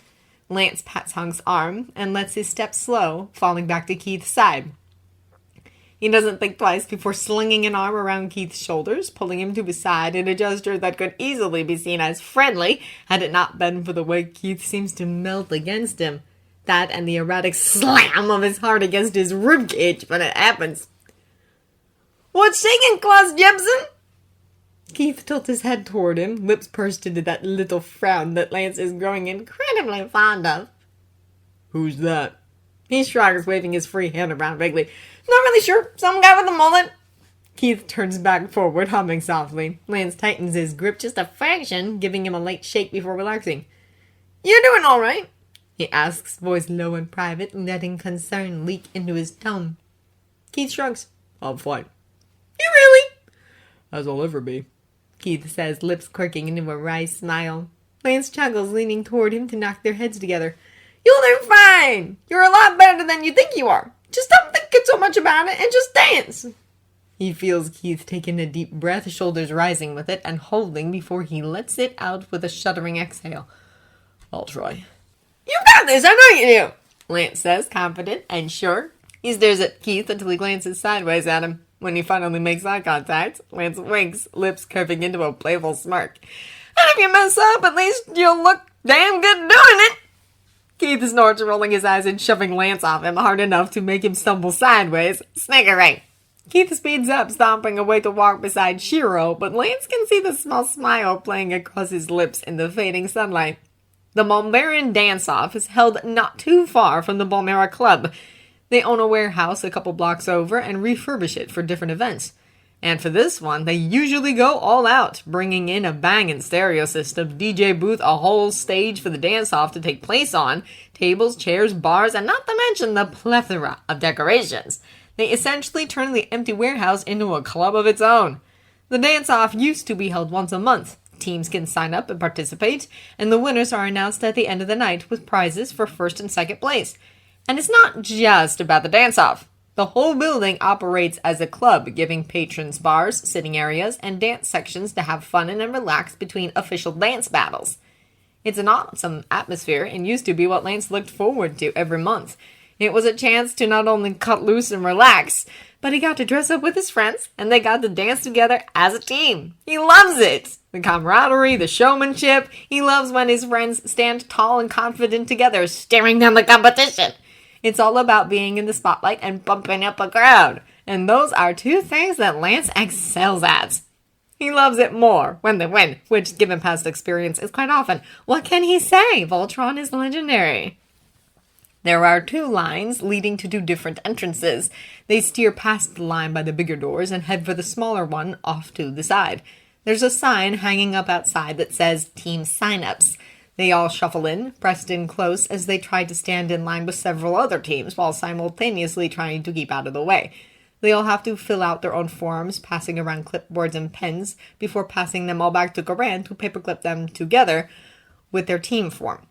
Lance pats Hunk's arm and lets his steps slow, falling back to Keith's side. He doesn't think twice before slinging an arm around Keith's shoulders, pulling him to his side in a gesture that could easily be seen as friendly had it not been for the way Keith seems to melt against him. That and the erratic slam of his heart against his ribcage when it happens. What's singing, Claus Jepson? Keith tilts his head toward him, lips pursed into that little frown that Lance is growing incredibly fond of. Who's that? He shrugs, waving his free hand around vaguely. Not really sure. Some guy with a mullet. Keith turns back forward, humming softly. Lance tightens his grip just a fraction, giving him a light shake before relaxing. You doing all right? He asks, voice low and private, letting concern leak into his tone. Keith shrugs. I'm fine. You really? As I'll ever be. Keith says, lips quirking into a wry smile. Lance chuckles, leaning toward him to knock their heads together. You'll do fine! You're a lot better than you think you are. Just don't think so much about it and just dance. He feels Keith taking a deep breath, shoulders rising with it and holding before he lets it out with a shuddering exhale. I'll try. You got this, I know you do, Lance says, confident and sure. He stares at Keith until he glances sideways at him. When he finally makes eye contact, Lance winks, lips curving into a playful smirk. And if you mess up, at least you'll look damn good doing it. Keith snorts, rolling his eyes and shoving Lance off him hard enough to make him stumble sideways, sniggering. Keith speeds up, stomping away to walk beside Shiro, but Lance can see the small smile playing across his lips in the fading sunlight. The Balmerian dance-off is held not too far from the Balmera Club. They own a warehouse a couple blocks over and refurbish it for different events. And for this one, they usually go all out, bringing in a banging stereo system, DJ booth, a whole stage for the dance-off to take place on, tables, chairs, bars, and not to mention the plethora of decorations. They essentially turn the empty warehouse into a club of its own. The dance-off used to be held once a month. Teams can sign up and participate, and the winners are announced at the end of the night with prizes for first and second place. And it's not just about the dance-off. The whole building operates as a club, giving patrons bars, sitting areas, and dance sections to have fun and relax between official dance battles. It's an awesome atmosphere and used to be what Lance looked forward to every month. It was a chance to not only cut loose and relax, but he got to dress up with his friends, and they got to dance together as a team. He loves it! The camaraderie, the showmanship. He loves when his friends stand tall and confident together, staring down the competition. It's all about being in the spotlight and bumping up a crowd. And those are two things that Lance excels at. He loves it more when they win, which, given past experience, is quite often. What can he say? Voltron is legendary. There are two lines leading to two different entrances. They steer past the line by the bigger doors and head for the smaller one off to the side. There's a sign hanging up outside that says Team Sign-Ups. They all shuffle in, pressed in close as they try to stand in line with several other teams while simultaneously trying to keep out of the way. They all have to fill out their own forms, passing around clipboards and pens before passing them all back to Garan to paperclip them together with their team form.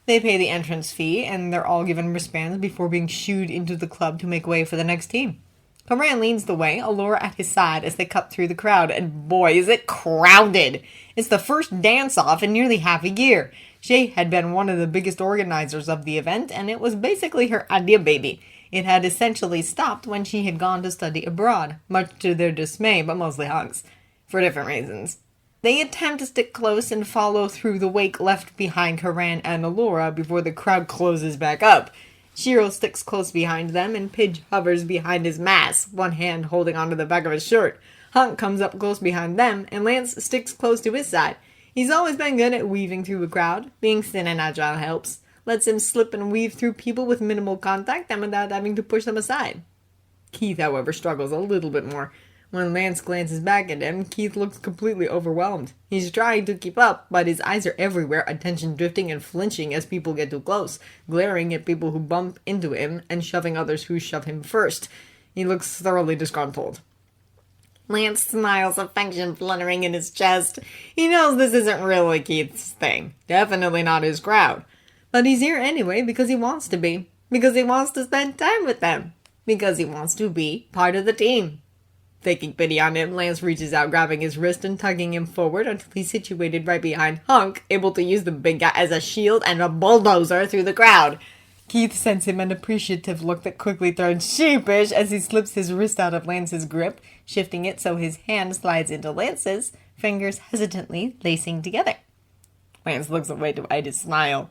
They pay the entrance fee, and they're all given wristbands before being shooed into the club to make way for the next team. Garan leads the way, Allura at his side as they cut through the crowd, and boy, is it crowded! It's the first dance-off in nearly half a year. Shay had been one of the biggest organizers of the event, and it was basically her idea baby. It had essentially stopped when she had gone to study abroad, much to their dismay, but mostly Hunk's, for different reasons. They attempt to stick close and follow through the wake left behind Karan and Allura before the crowd closes back up. Shiro sticks close behind them, and Pidge hovers behind his mask, one hand holding onto the back of his shirt. Hunk comes up close behind them, and Lance sticks close to his side. He's always been good at weaving through the crowd. Being thin and agile helps. Lets him slip and weave through people with minimal contact and without having to push them aside. Keith, however, struggles a little bit more. When Lance glances back at him, Keith looks completely overwhelmed. He's trying to keep up, but his eyes are everywhere, attention drifting and flinching as people get too close, glaring at people who bump into him and shoving others who shove him first. He looks thoroughly disgruntled. Lance smiles, affection fluttering in his chest. He knows this isn't really Keith's thing. Definitely not his crowd. But he's here anyway because he wants to be. Because he wants to spend time with them. Because he wants to be part of the team. Taking pity on him, Lance reaches out, grabbing his wrist and tugging him forward until he's situated right behind Hunk, able to use the big guy as a shield and a bulldozer through the crowd. Keith sends him an appreciative look that quickly turns sheepish as he slips his wrist out of Lance's grip, shifting it so his hand slides into Lance's, fingers hesitantly lacing together. Lance looks away to hide his smile.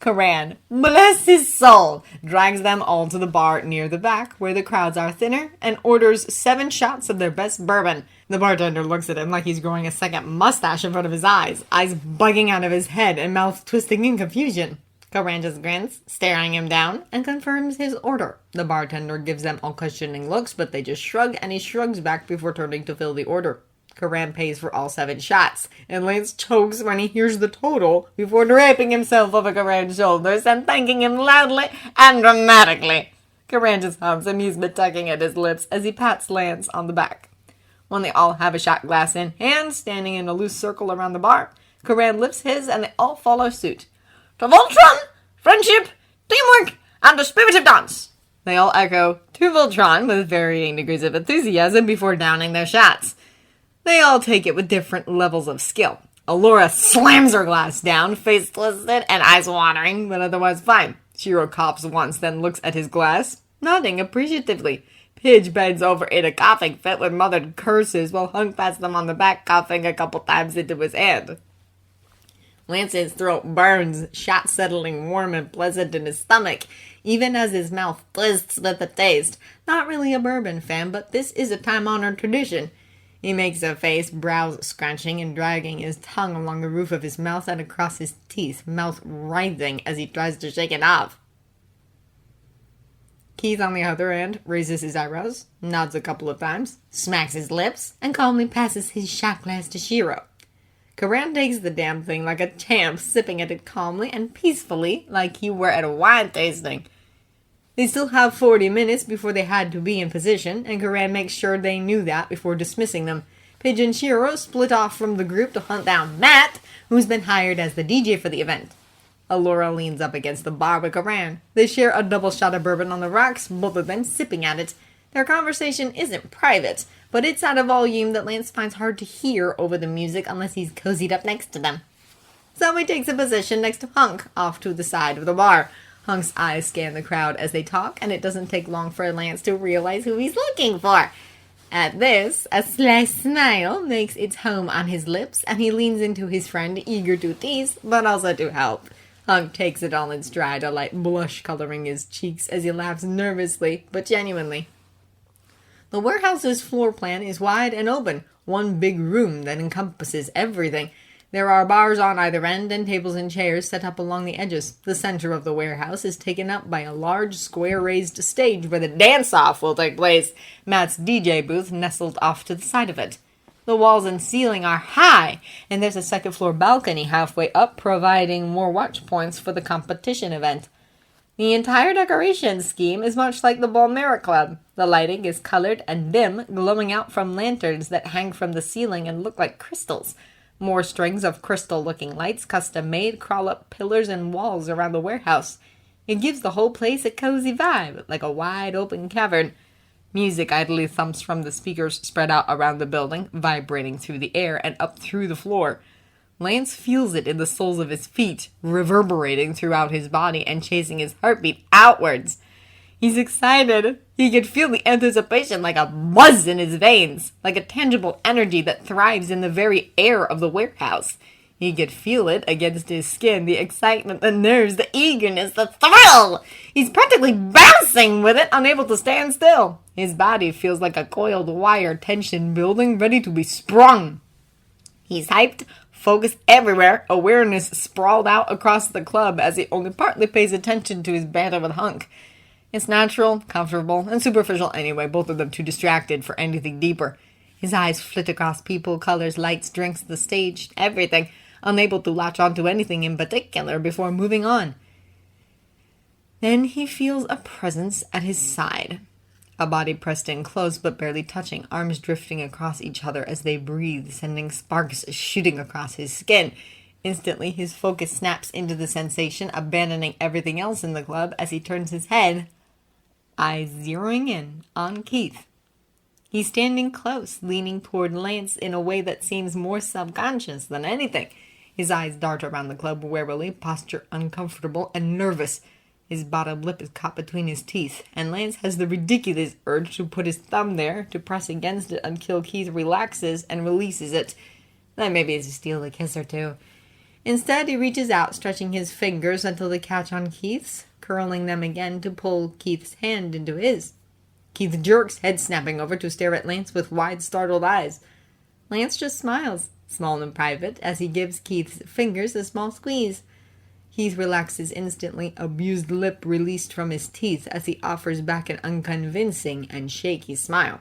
Karan, bless his soul, drags them all to the bar near the back where the crowds are thinner and orders 7 shots of their best bourbon. The bartender looks at him like he's growing a second mustache in front of his eyes bugging out of his head and mouth twisting in confusion. Karan just grins, staring him down, and confirms his order. The bartender gives them all questioning looks, but they just shrug, and he shrugs back before turning to fill the order. Karan pays for all 7 shots, and Lance chokes when he hears the total before draping himself over Karan's shoulders and thanking him loudly and dramatically. Karan just hums, amusement tugging at his lips as he pats Lance on the back. When they all have a shot glass in hand, standing in a loose circle around the bar, Karan lifts his and they all follow suit. To Voltron, friendship, teamwork, and the spirit of dance. They all echo, to Voltron, with varying degrees of enthusiasm before downing their shots. They all take it with different levels of skill. Allura slams her glass down, face twisted and eyes watering, but otherwise fine. Shiro coughs once, then looks at his glass, nodding appreciatively. Pidge bends over in a coughing fit with muttered curses, while Hunk pats them on the back, coughing a couple times into his hand. Lance's throat burns, shot settling warm and pleasant in his stomach, even as his mouth twists with the taste. Not really a bourbon fan, but this is a time-honored tradition. He makes a face, brows scrunching and dragging his tongue along the roof of his mouth and across his teeth, mouth writhing as he tries to shake it off. Keith, on the other end, raises his eyebrows, nods a couple of times, smacks his lips, and calmly passes his shot glass to Shiro. Karan takes the damn thing like a champ, sipping at it calmly and peacefully, like he were at a wine tasting. They still have 40 minutes before they had to be in position, and Karan makes sure they knew that before dismissing them. Pidge and Shiro split off from the group to hunt down Matt, who's been hired as the DJ for the event. Allura leans up against the bar with Karan. They share a double shot of bourbon on the rocks, both of them sipping at it. Their conversation isn't private, but it's at a volume that Lance finds hard to hear over the music unless he's cozied up next to them. So he takes a position next to Hunk, off to the side of the bar. Hunk's eyes scan the crowd as they talk, and it doesn't take long for Lance to realize who he's looking for. At this, a sly smile makes its home on his lips, and he leans into his friend, eager to tease, but also to help. Hunk takes it all in stride, a light blush coloring his cheeks as he laughs nervously, but genuinely. The warehouse's floor plan is wide and open, one big room that encompasses everything. There are bars on either end and tables and chairs set up along the edges. The center of the warehouse is taken up by a large square-raised stage where the dance-off will take place. Matt's DJ booth nestled off to the side of it. The walls and ceiling are high, and there's a second-floor balcony halfway up, providing more watch points for the competition event. The entire decoration scheme is much like the Balmera Club. The lighting is colored and dim, glowing out from lanterns that hang from the ceiling and look like crystals. More strings of crystal-looking lights, custom-made, crawl up pillars and walls around the warehouse. It gives the whole place a cozy vibe, like a wide-open cavern. Music idly thumps from the speakers spread out around the building, vibrating through the air and up through the floor. Lance feels it in the soles of his feet, reverberating throughout his body and chasing his heartbeat outwards. He's excited. He could feel the anticipation like a buzz in his veins, like a tangible energy that thrives in the very air of the warehouse. He could feel it against his skin, the excitement, the nerves, the eagerness, the thrill. He's practically bouncing with it, unable to stand still. His body feels like a coiled wire, tension building, ready to be sprung. He's hyped, focused everywhere, awareness sprawled out across the club as he only partly pays attention to his banter with Hunk. It's natural, comfortable, and superficial anyway, both of them too distracted for anything deeper. His eyes flit across people, colors, lights, drinks, the stage, everything, unable to latch onto anything in particular before moving on. Then he feels a presence at his side. A body pressed in close but barely touching, arms drifting across each other as they breathe, sending sparks shooting across his skin. Instantly, his focus snaps into the sensation, abandoning everything else in the club as he turns his head, eyes zeroing in on Keith. He's standing close, leaning toward Lance in a way that seems more subconscious than anything. His eyes dart around the club warily, posture uncomfortable and nervous. His bottom lip is caught between his teeth, and Lance has the ridiculous urge to put his thumb there, to press against it until Keith relaxes and releases it. Then maybe to steal a kiss or two. Instead, he reaches out, stretching his fingers until they catch on Keith's, curling them again to pull Keith's hand into his. Keith jerks, head snapping over to stare at Lance with wide, startled eyes. Lance just smiles, small and private, as he gives Keith's fingers a small squeeze. Keith relaxes instantly, a bruised lip released from his teeth as he offers back an unconvincing and shaky smile.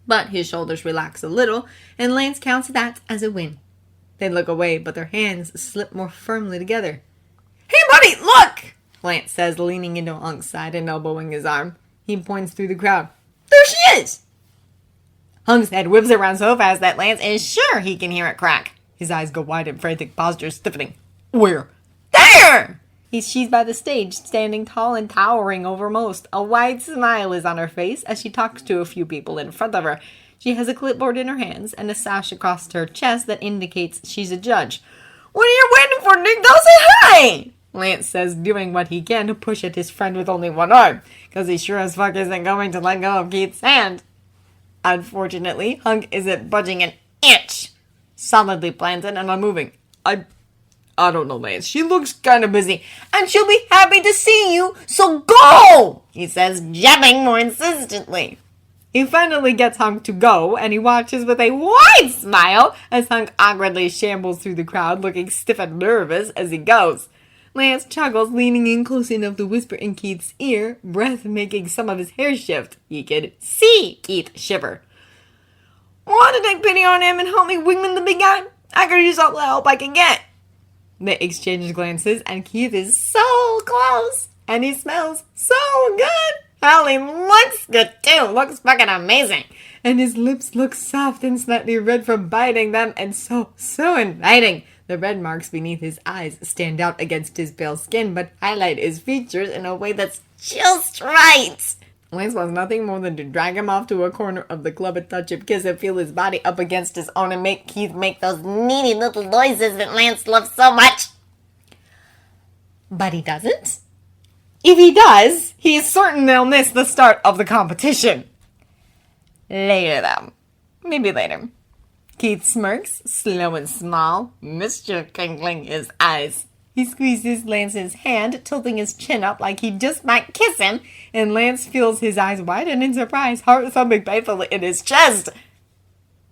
But his shoulders relax a little, and Lance counts that as a win. They look away, but their hands slip more firmly together. Hey, buddy, look! Lance says, leaning into Hunk's side and elbowing his arm. He points through the crowd. There she is! Hunk's head whips around so fast that Lance is sure he can hear it crack. His eyes go wide and frantic postures stiffening. Where? There! She's by the stage, standing tall and towering over most. A wide smile is on her face as she talks to a few people in front of her. She has a clipboard in her hands and a sash across her chest that indicates she's a judge. What are you waiting for, Nick? Go say hi! Lance says, doing what he can to push at his friend with only one arm, because he sure as fuck isn't going to let go of Keith's hand. Unfortunately, Hunk isn't budging an inch. Solidly planted and unmoving. I don't know, Lance. She looks kind of busy. And she'll be happy to see you, so go! He says, jabbing more insistently. He finally gets Hunk to go, and he watches with a wide smile as Hunk awkwardly shambles through the crowd, looking stiff and nervous as he goes. Lance chuckles, leaning in close enough to whisper in Keith's ear, breath making some of his hair shift. He could see Keith shiver. Want to take pity on him and help me wingman the big guy? I could use all the help I can get. They exchange glances, and Keith is so close, and he smells so good. Hell, he looks good too. Looks fucking amazing. And his lips look soft and slightly red from biting them, and so inviting. The red marks beneath his eyes stand out against his pale skin, but highlight his features in a way that's just right. Lance wants nothing more than to drag him off to a corner of the club and touch him, kiss him, feel his body up against his own, and make Keith make those needy little noises that Lance loves so much. But he doesn't. If he does, he's certain they'll miss the start of the competition. Later, though. Maybe later. Keith smirks, slow and small, mischief twinkling his eyes. He squeezes Lance's hand, tilting his chin up like he just might kiss him, and Lance feels his eyes widen in surprise, heart thumping painfully in his chest.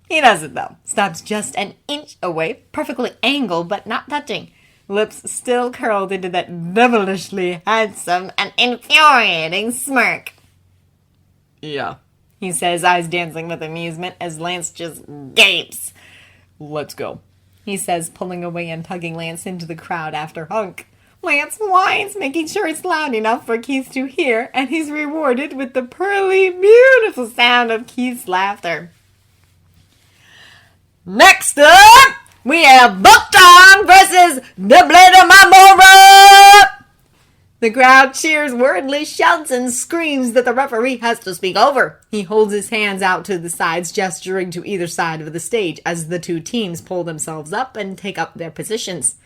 He doesn't, though. Stops just an inch away, perfectly angled but not touching. Lips still curled into that devilishly handsome and infuriating smirk. Yeah. He says, eyes dancing with amusement as Lance just gapes. Let's go. He says, pulling away and tugging Lance into the crowd after Hunk. Lance whines, making sure it's loud enough for Keith to hear, and he's rewarded with the pearly, beautiful sound of Keith's laughter. Next up, we have Buckton versus the Blade of Mamora! The crowd cheers, wordly shouts, and screams that the referee has to speak over. He holds his hands out to the sides, gesturing to either side of the stage as the two teams pull themselves up and take up their positions.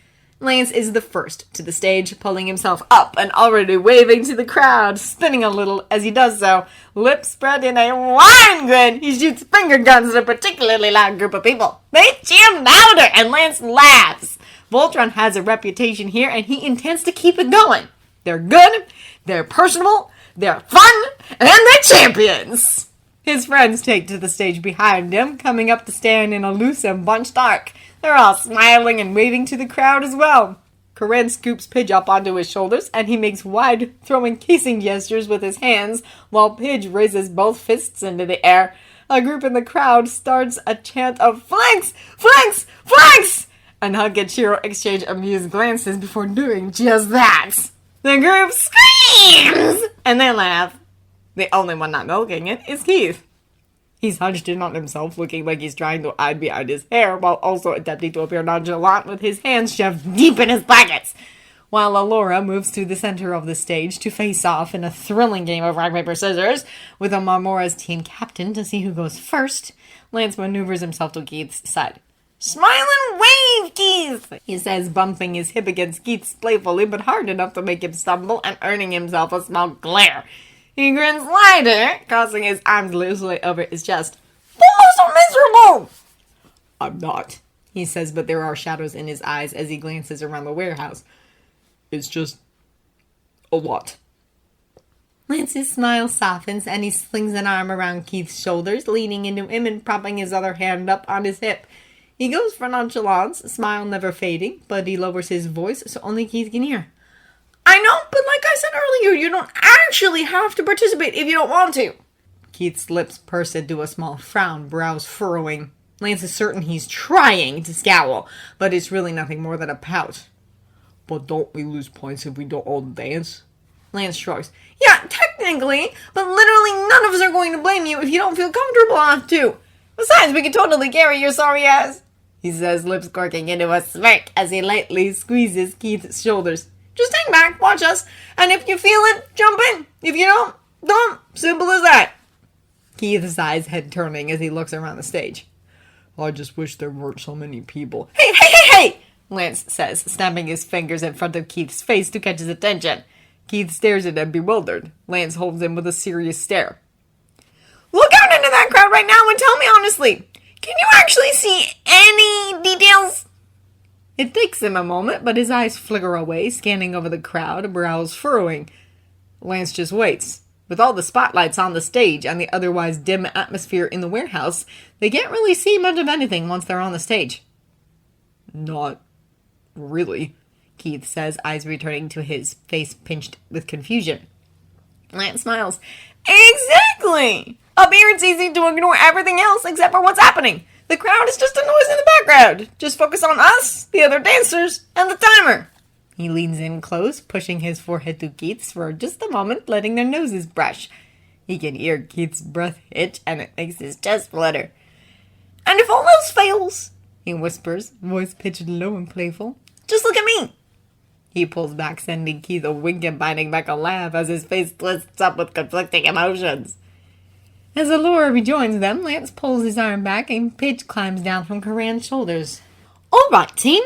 Lance is the first to the stage, pulling himself up and already waving to the crowd, spinning a little as he does so, lips spread in a wide grin. He shoots finger guns at a particularly loud group of people. They cheer louder, and Lance laughs. Voltron has a reputation here, and he intends to keep it going. They're good, they're personable, they're fun, and they're champions! His friends take to the stage behind him, coming up the stand in a loose and bunched arc. They're all smiling and waving to the crowd as well. Corinne scoops Pidge up onto his shoulders, and he makes wide, throwing casing gestures with his hands, while Pidge raises both fists into the air. A group in the crowd starts a chant of flanks, flanks, flanks! And Hug and Shiro exchange amused glances before doing just that. The group screams, and they laugh. The only one not milking it is Keith. He's hunched in on himself, looking like he's trying to hide behind his hair, while also attempting to appear nonchalant with his hands shoved deep in his pockets. While Allura moves to the center of the stage to face off in a thrilling game of rock, paper, scissors, with a Marmora's team captain to see who goes first, Lance maneuvers himself to Keith's side. Smile and wave, Keith, he says, bumping his hip against Keith's playfully, but hard enough to make him stumble and earning himself a small glare. He grins wider, crossing his arms loosely over his chest. Fools are miserable! I'm not. he says, but there are shadows in his eyes as he glances around the warehouse. It's just a lot. Lance's smile softens and he slings an arm around Keith's shoulders, leaning into him and propping his other hand up on his hip. He goes for nonchalance, smile never fading, but he lowers his voice so only Keith can hear. I know, but like I said earlier, you don't actually have to participate if you don't want to. Keith's lips purse into a small frown, brows furrowing. Lance is certain he's trying to scowl, but it's really nothing more than a pout. But don't we lose points if we don't all dance? Lance shrugs. Yeah, technically, but literally none of us are going to blame you if you don't feel comfortable enough to. Besides, we could totally carry your sorry ass, he says, lips quirking into a smirk as he lightly squeezes Keith's shoulders. Just hang back, watch us, and if you feel it, jump in. If you don't. Simple as that. Keith's eyes head turning as he looks around the stage. I just wish there weren't so many people. Hey! Lance says, snapping his fingers in front of Keith's face to catch his attention. Keith stares at him bewildered. Lance holds him with a serious stare. Look out into that crowd right now and tell me honestly, can you actually see any details? It takes him a moment, but his eyes flicker away, scanning over the crowd, brows furrowing. Lance just waits. With all the spotlights on the stage and the otherwise dim atmosphere in the warehouse, they can't really see much of anything once they're on the stage. Not really, Keith says, eyes returning to his face pinched with confusion. Lance smiles. Exactly! Up here it's easy to ignore everything else except for what's happening. The crowd is just a noise in the background. Just focus on us, the other dancers, and the timer. He leans in close, pushing his forehead to Keith's for just a moment, letting their noses brush. He can hear Keith's breath hitch, and it makes his chest flutter. And if all else fails, he whispers, voice pitched low and playful, just look at me. He pulls back, sending Keith a wink and biting back a laugh as his face twists up with conflicting emotions. As Allura rejoins them, Lance pulls his arm back and Pidge climbs down from Coran's shoulders. All right, team,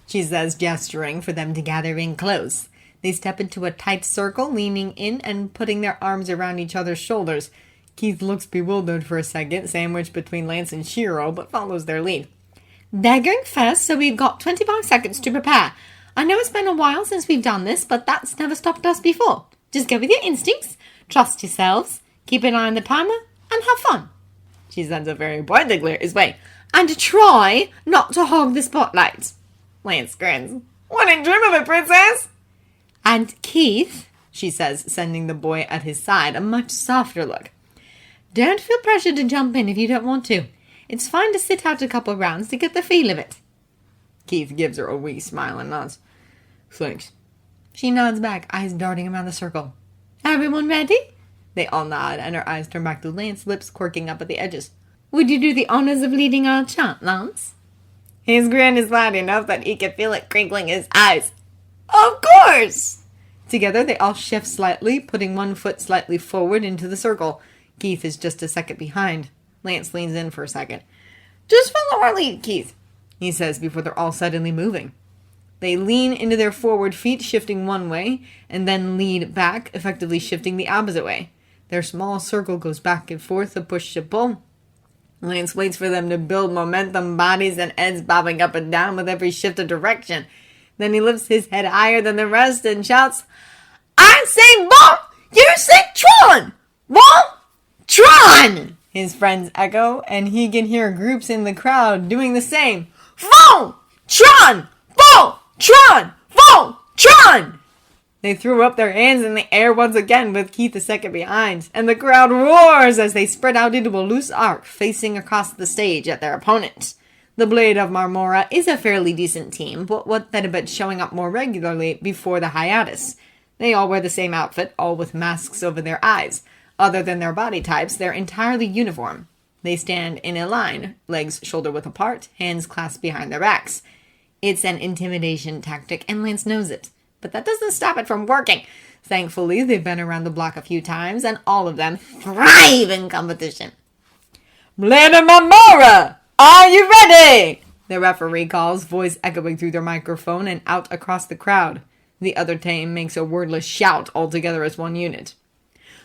she says, gesturing for them to gather in close. They step into a tight circle, leaning in and putting their arms around each other's shoulders. Keith looks bewildered for a second, sandwiched between Lance and Shiro, but follows their lead. They're going first, so we've got 25 seconds to prepare. I know it's been a while since we've done this, but that's never stopped us before. Just go with your instincts, trust yourselves, keep an eye on the timer, and have fun. She sends a very boy to clear his way. And try not to hog the spotlight. Lance grins. Wouldn't dream of it, princess. And Keith, she says, sending the boy at his side a much softer look. Don't feel pressured to jump in if you don't want to. It's fine to sit out a couple rounds to get the feel of it. Keith gives her a wee smile and nods. Thanks. She nods back, eyes darting around the circle. Everyone ready? They all nod, and her eyes turn back to Lance, lips quirking up at the edges. Would you do the honors of leading our chant, Lance? His grin is loud enough that he can feel it crinkling his eyes. Of course! Together, they all shift slightly, putting one foot slightly forward into the circle. Keith is just a second behind. Lance leans in for a second. Just follow our lead, Keith, he says before they're all suddenly moving. They lean into their forward feet, shifting one way, and then lead back, effectively shifting the opposite way. Their small circle goes back and forth, a push to pull. Lance waits for them to build momentum, bodies and heads bobbing up and down with every shift of direction. Then he lifts his head higher than the rest and shouts, I say ball, you say Tron! Ball, Tron! His friends echo, and he can hear groups in the crowd doing the same. Vol, Tron! Vol, Tron! Vol, Tron! They threw up their hands in the air once again, with Keith a second behind, and the crowd roars as they spread out into a loose arc, facing across the stage at their opponent. The Blade of Marmora is a fairly decent team, but what had been showing up more regularly before the hiatus. They all wear the same outfit, all with masks over their eyes. Other than their body types, they're entirely uniform. They stand in a line, legs shoulder-width apart, hands clasped behind their backs. It's an intimidation tactic, and Lance knows it. But that doesn't stop it from working. Thankfully, they've been around the block a few times, and all of them thrive in competition. Blade of Marmora, are you ready? The referee calls, voice echoing through their microphone and out across the crowd. The other team makes a wordless shout all together as one unit.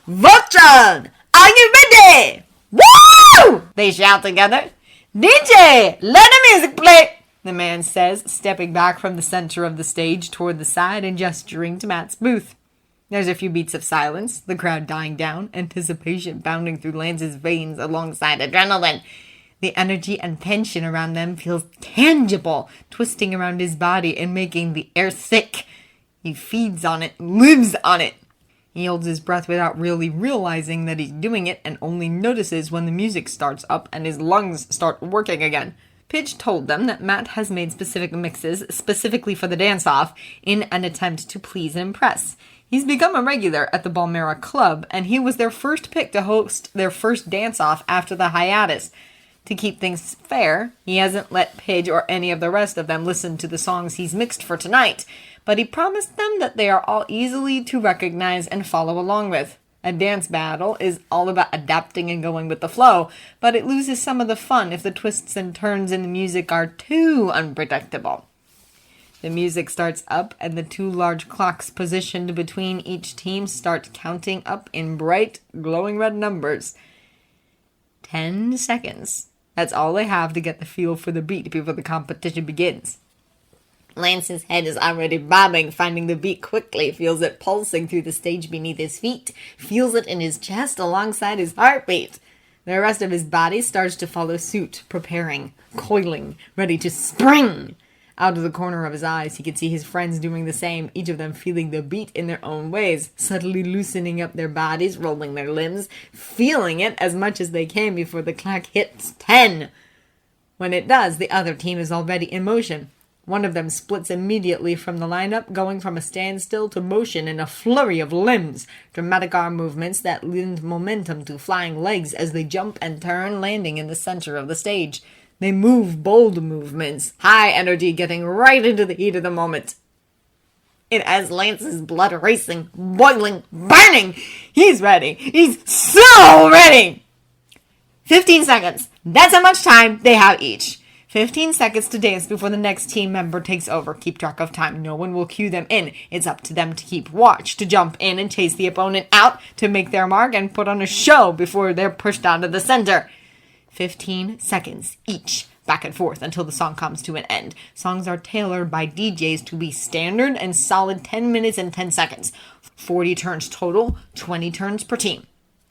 Voltron, are you ready? Woo! They shout together. DJ, let the music play. the man says, stepping back from the center of the stage toward the side and gesturing to Matt's booth. There's a few beats of silence, the crowd dying down, anticipation bounding through Lance's veins alongside adrenaline. The energy and tension around them feels tangible, twisting around his body and making the air thick. He feeds on it, lives on it. He holds his breath without really realizing that he's doing it and only notices when the music starts up and his lungs start working again. Pidge told them that Matt has made specific mixes specifically for the dance-off in an attempt to please and impress. He's become a regular at the Balmera Club, and he was their first pick to host their first dance-off after the hiatus. To keep things fair, he hasn't let Pidge or any of the rest of them listen to the songs he's mixed for tonight, but he promised them that they are all easily to recognize and follow along with. A dance battle is all about adapting and going with the flow, but it loses some of the fun if the twists and turns in the music are too unpredictable. The music starts up, and the two large clocks positioned between each team start counting up in bright, glowing red numbers. 10 seconds. That's all they have to get the feel for the beat before the competition begins. Lance's head is already bobbing, finding the beat quickly, feels it pulsing through the stage beneath his feet, feels it in his chest alongside his heartbeat. The rest of his body starts to follow suit, preparing, coiling, ready to spring. Out of the corner of his eyes, he can see his friends doing the same, each of them feeling the beat in their own ways, subtly loosening up their bodies, rolling their limbs, feeling it as much as they can before the clock hits 10. When it does, the other team is already in motion. One of them splits immediately from the lineup, going from a standstill to motion in a flurry of limbs, dramatic arm movements that lend momentum to flying legs as they jump and turn, landing in the center of the stage. They move bold movements, high energy, getting right into the heat of the moment. It has Lance's blood racing, boiling, burning. He's ready. He's so ready. 15 seconds. That's how much time they have each. 15 seconds to dance before the next team member takes over. Keep track of time. No one will cue them in. It's up to them to keep watch, to jump in and chase the opponent out, to make their mark and put on a show before they're pushed out of the center. 15 seconds each, back and forth until the song comes to an end. Songs are tailored by DJs to be standard and solid 10 minutes and 10 seconds. 40 turns total, 20 turns per team.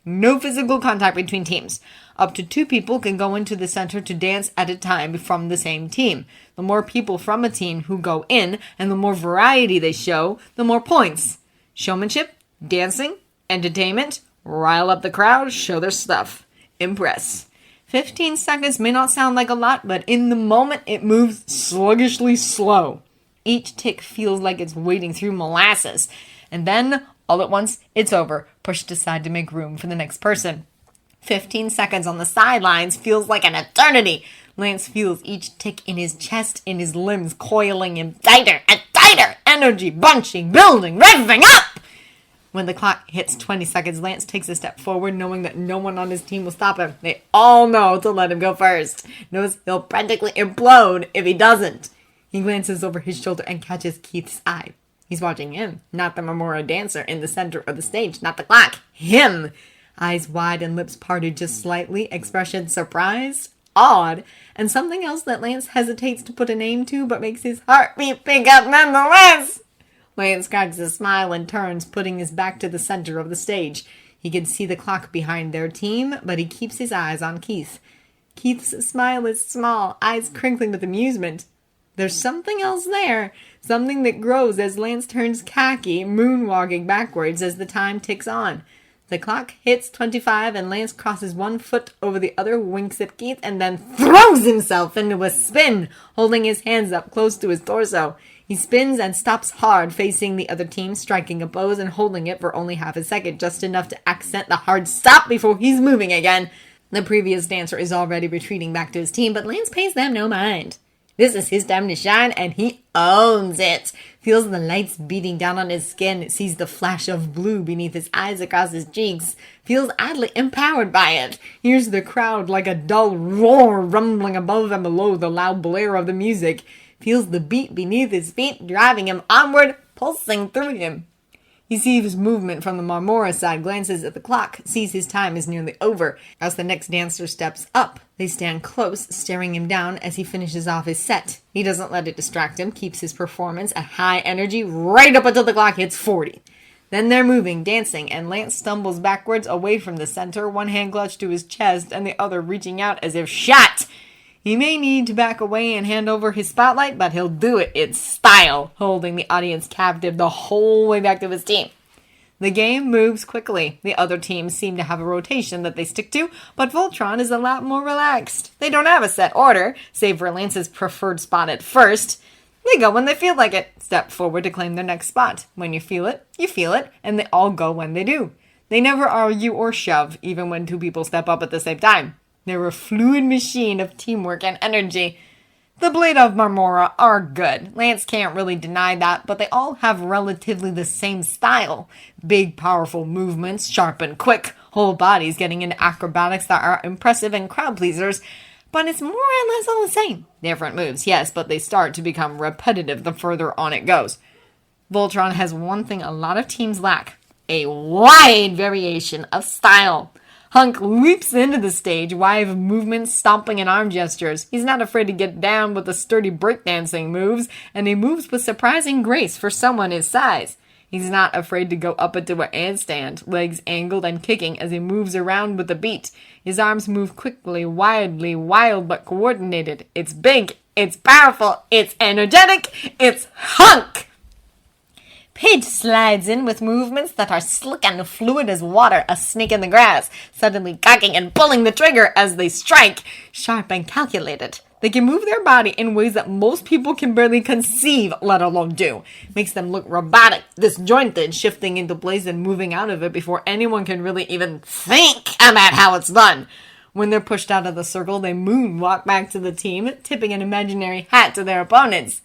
No physical contact between teams. Up to 2 people can go into the center to dance at a time from the same team. The more people from a team who go in, and the more variety they show, the more points. Showmanship, dancing, entertainment, rile up the crowd, show their stuff. Impress. 15 seconds may not sound like a lot, but in the moment, it moves sluggishly slow. Each tick feels like it's wading through molasses. And then, all at once, it's over, pushed aside to make room for the next person. 15 seconds on the sidelines feels like an eternity. Lance feels each tick in his chest, in his limbs, coiling him tighter and tighter. Energy bunching, building, revving up! When the clock hits 20 seconds, Lance takes a step forward, knowing that no one on his team will stop him. They all know to let him go first. Knows he'll practically implode if he doesn't. He glances over his shoulder and catches Keith's eye. He's watching him, not the Memorial dancer in the center of the stage, not the clock. Him! Eyes wide and lips parted just slightly, expression surprised, awed, and something else that Lance hesitates to put a name to but makes his heartbeat pick up nonetheless. Lance cracks a smile and turns, putting his back to the center of the stage. He can see the clock behind their team, but he keeps his eyes on Keith. Keith's smile is small, eyes crinkling with amusement. There's something else there, something that grows as Lance turns khaki, moonwalking backwards as the time ticks on. The clock hits 25 and Lance crosses one foot over the other, winks at Keith, and then throws himself into a spin, holding his hands up close to his torso. He spins and stops hard, facing the other team, striking a pose and holding it for only half a second, just enough to accent the hard stop before he's moving again. The previous dancer is already retreating back to his team, but Lance pays them no mind. This is his time to shine, and he owns it. Feels the lights beating down on his skin, sees the flash of blue beneath his eyes across his cheeks, feels oddly empowered by it, hears the crowd like a dull roar rumbling above and below the loud blare of the music, feels the beat beneath his feet driving him onward, pulsing through him. He sees movement from the Marmora side, glances at the clock, sees his time is nearly over. As the next dancer steps up, they stand close, staring him down as he finishes off his set. He doesn't let it distract him, keeps his performance at high energy right up until the clock hits 40. Then they're moving, dancing, and Lance stumbles backwards away from the center, one hand clutched to his chest and the other reaching out as if shot. He may need to back away and hand over his spotlight, but he'll do it in style, holding the audience captive the whole way back to his team. The game moves quickly. The other teams seem to have a rotation that they stick to, but Voltron is a lot more relaxed. They don't have a set order, save for Lance's preferred spot at first. They go when they feel like it, step forward to claim their next spot. When you feel it, and they all go when they do. They never argue or shove, even when two people step up at the same time. They're a fluid machine of teamwork and energy. The Blade of Marmora are good. Lance can't really deny that, but they all have relatively the same style. Big, powerful movements, sharp and quick, whole bodies getting into acrobatics that are impressive and crowd pleasers, but it's more or less all the same. Different moves, yes, but they start to become repetitive the further on it goes. Voltron has one thing a lot of teams lack: a wide variation of style. Hunk leaps into the stage, wide movements, stomping and arm gestures. He's not afraid to get down with the sturdy breakdancing moves, and he moves with surprising grace for someone his size. He's not afraid to go up into a handstand, legs angled and kicking as he moves around with the beat. His arms move quickly, wildly, wild but coordinated. It's big, it's powerful, it's energetic, it's Hunk! Pidge slides in with movements that are slick and fluid as water, a snake in the grass, suddenly cocking and pulling the trigger as they strike, sharp and calculated. They can move their body in ways that most people can barely conceive, let alone do. Makes them look robotic, disjointed, shifting into place and moving out of it before anyone can really even think about how it's done. When they're pushed out of the circle, they moonwalk back to the team, tipping an imaginary hat to their opponents.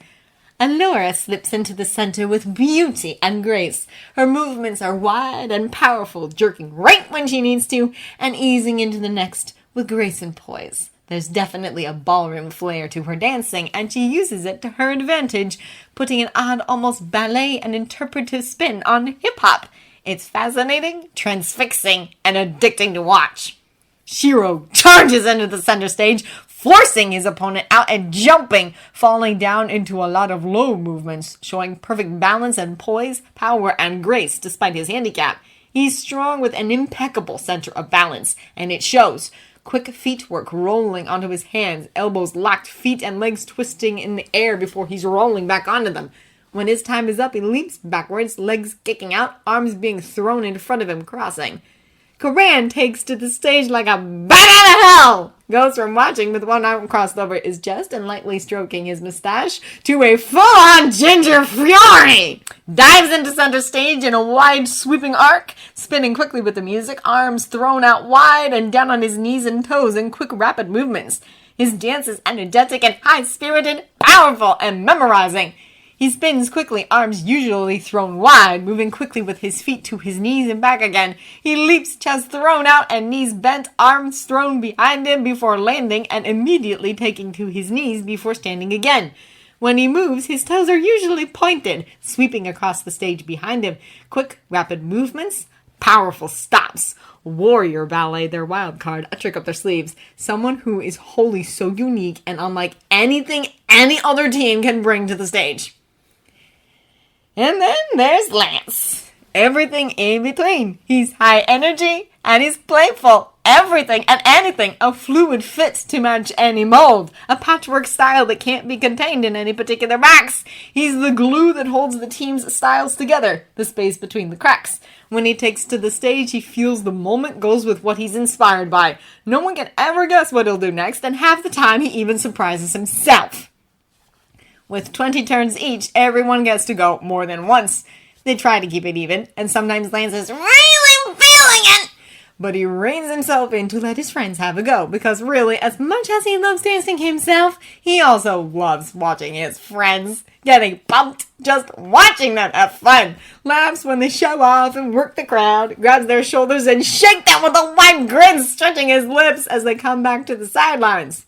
Allura slips into the center with beauty and grace. Her movements are wide and powerful, jerking right when she needs to, and easing into the next with grace and poise. There's definitely a ballroom flair to her dancing, and she uses it to her advantage, putting an odd, almost ballet and interpretive spin on hip-hop. It's fascinating, transfixing, and addicting to watch. Shiro charges into the center stage, forcing his opponent out and jumping, falling down into a lot of low movements, showing perfect balance and poise, power, and grace despite his handicap. He's strong with an impeccable center of balance, and it shows. Quick feet work rolling onto his hands, elbows locked, feet and legs twisting in the air before he's rolling back onto them. When his time is up, he leaps backwards, legs kicking out, arms being thrown in front of him, crossing. Karan takes to the stage like a bat out of hell. Goes from watching with one arm crossed over his chest and lightly stroking his mustache to a full-on ginger fury. Dives into center stage in a wide sweeping arc, spinning quickly with the music, arms thrown out wide and down on his knees and toes in quick rapid movements. His dance is energetic and high-spirited, powerful and memorizing. He spins quickly, arms usually thrown wide, moving quickly with his feet to his knees and back again. He leaps, chest thrown out and knees bent, arms thrown behind him before landing and immediately taking to his knees before standing again. When he moves, his toes are usually pointed, sweeping across the stage behind him. Quick, rapid movements, powerful stops. Warrior ballet, their wild card, a trick up their sleeves. Someone who is wholly so unique and unlike anything any other team can bring to the stage. And then there's Lance. Everything in between. He's high energy and he's playful. Everything and anything. A fluid fit to match any mold. A patchwork style that can't be contained in any particular box. He's the glue that holds the team's styles together. The space between the cracks. When he takes to the stage, he feels the moment goes with what he's inspired by. No one can ever guess what he'll do next, and half the time he even surprises himself. With 20 turns each, everyone gets to go more than once. They try to keep it even, and sometimes Lance is really feeling it. But he reins himself in to let his friends have a go, because really, as much as he loves dancing himself, he also loves watching his friends getting pumped, just watching them have fun. Laughs when they show off and work the crowd, grabs their shoulders and shake them with a wide grin, stretching his lips as they come back to the sidelines.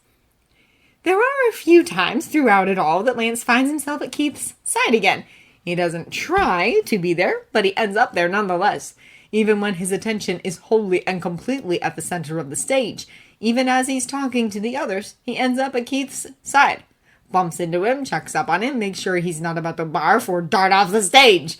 There are a few times throughout it all that Lance finds himself at Keith's side again. He doesn't try to be there, but he ends up there nonetheless, even when his attention is wholly and completely at the center of the stage. Even as he's talking to the others, he ends up at Keith's side. Bumps into him, checks up on him, makes sure he's not about to barf or dart off the stage.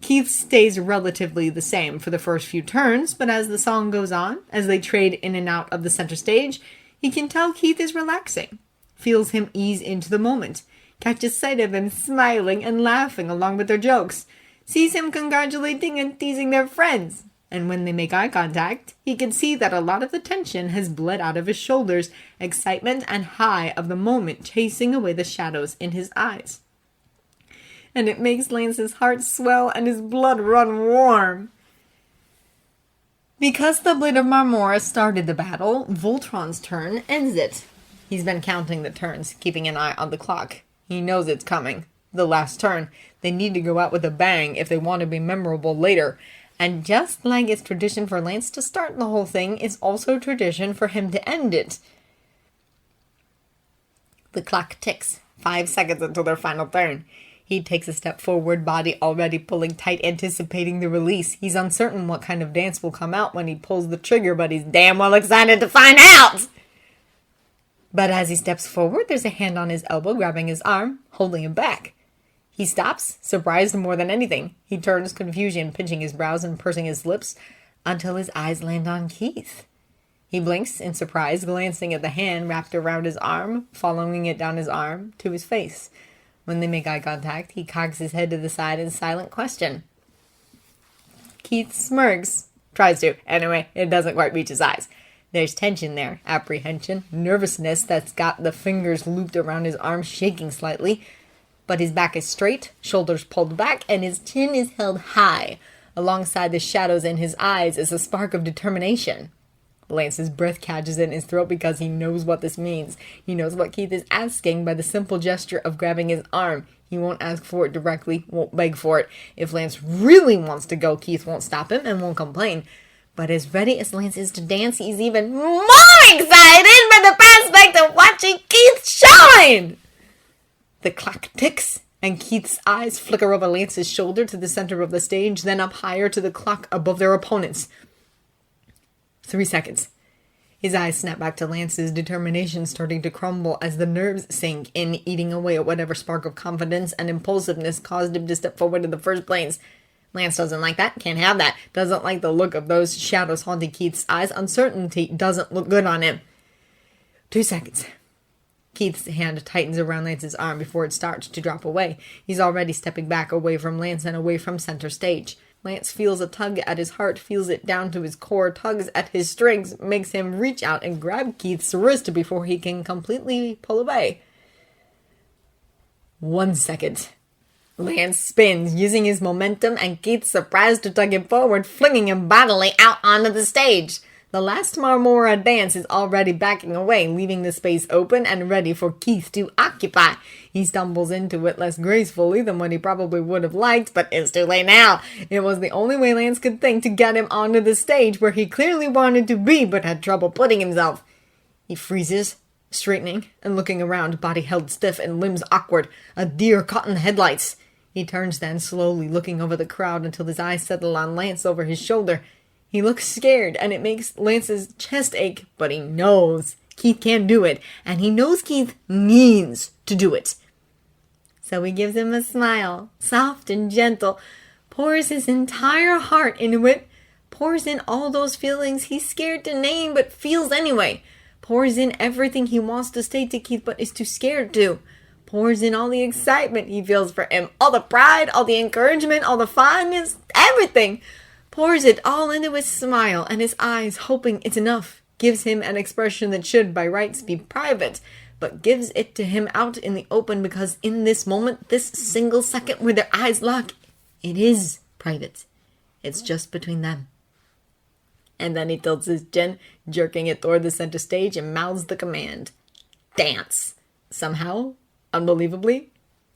Keith stays relatively the same for the first few turns, but as the song goes on, as they trade in and out of the center stage, he can tell Keith is relaxing, feels him ease into the moment, catches sight of him smiling and laughing along with their jokes, sees him congratulating and teasing their friends. And when they make eye contact, he can see that a lot of the tension has bled out of his shoulders, excitement and high of the moment chasing away the shadows in his eyes. And it makes Lance's heart swell and his blood run warm. Because the Blade of Marmora started the battle, Voltron's turn ends it. He's been counting the turns, keeping an eye on the clock. He knows it's coming. The last turn. They need to go out with a bang if they want to be memorable later. And just like it's tradition for Lance to start the whole thing, it's also tradition for him to end it. The clock ticks. 5 seconds until their final turn. He takes a step forward, body already pulling tight, anticipating the release. He's uncertain what kind of dance will come out when he pulls the trigger, but he's damn well excited to find out! But as he steps forward, there's a hand on his elbow grabbing his arm, holding him back. He stops, surprised more than anything. He turns, confusion, pinching his brows and pursing his lips, until his eyes land on Keith. He blinks in surprise, glancing at the hand wrapped around his arm, following it down his arm to his face. When they make eye contact, he cocks his head to the side in silent question. Keith smirks. Tries to. Anyway, it doesn't quite reach his eyes. There's tension there, apprehension, nervousness that's got the fingers looped around his arm, shaking slightly. But his back is straight, shoulders pulled back, and his chin is held high. Alongside the shadows in his eyes is a spark of determination. Lance's breath catches in his throat because he knows what this means. He knows what Keith is asking by the simple gesture of grabbing his arm. He won't ask for it directly, won't beg for it. If Lance really wants to go, Keith won't stop him and won't complain. But as ready as Lance is to dance, he's even more excited by the prospect of watching Keith shine! The clock ticks, and Keith's eyes flicker over Lance's shoulder to the center of the stage, then up higher to the clock above their opponents. 3 seconds. His eyes snap back to Lance's, determination starting to crumble as the nerves sink in, eating away at whatever spark of confidence and impulsiveness caused him to step forward in the first place. Lance doesn't like that, can't have that, doesn't like the look of those shadows haunting Keith's eyes. Uncertainty doesn't look good on him. 2 seconds. Keith's hand tightens around Lance's arm before it starts to drop away. He's already stepping back away from Lance and away from center stage. Lance feels a tug at his heart, feels it down to his core, tugs at his strings, makes him reach out and grab Keith's wrist before he can completely pull away. 1 second. Lance spins, using his momentum, and Keith's surprised to tug him forward, flinging him bodily out onto the stage. The last Marmora dance is already backing away, leaving the space open and ready for Keith to occupy. He stumbles into it less gracefully than what he probably would have liked, but it's too late now. It was the only way Lance could think to get him onto the stage where he clearly wanted to be but had trouble putting himself. He freezes, straightening and looking around, body held stiff and limbs awkward, a deer caught in the headlights. He turns then, slowly looking over the crowd until his eyes settle on Lance over his shoulder. He looks scared, and it makes Lance's chest ache, but he knows Keith can do it, and he knows Keith needs to do it. So he gives him a smile, soft and gentle, pours his entire heart into it, pours in all those feelings he's scared to name but feels anyway, pours in everything he wants to say to Keith but is too scared to, pours in all the excitement he feels for him, all the pride, all the encouragement, all the fondness, everything. Pours it all into his smile and his eyes, hoping it's enough. Gives him an expression that should, by rights, be private, but gives it to him out in the open because in this moment, this single second where their eyes lock, it is private. It's just between them. And then he tilts his chin, jerking it toward the center stage and mouths the command. Dance. Somehow, unbelievably,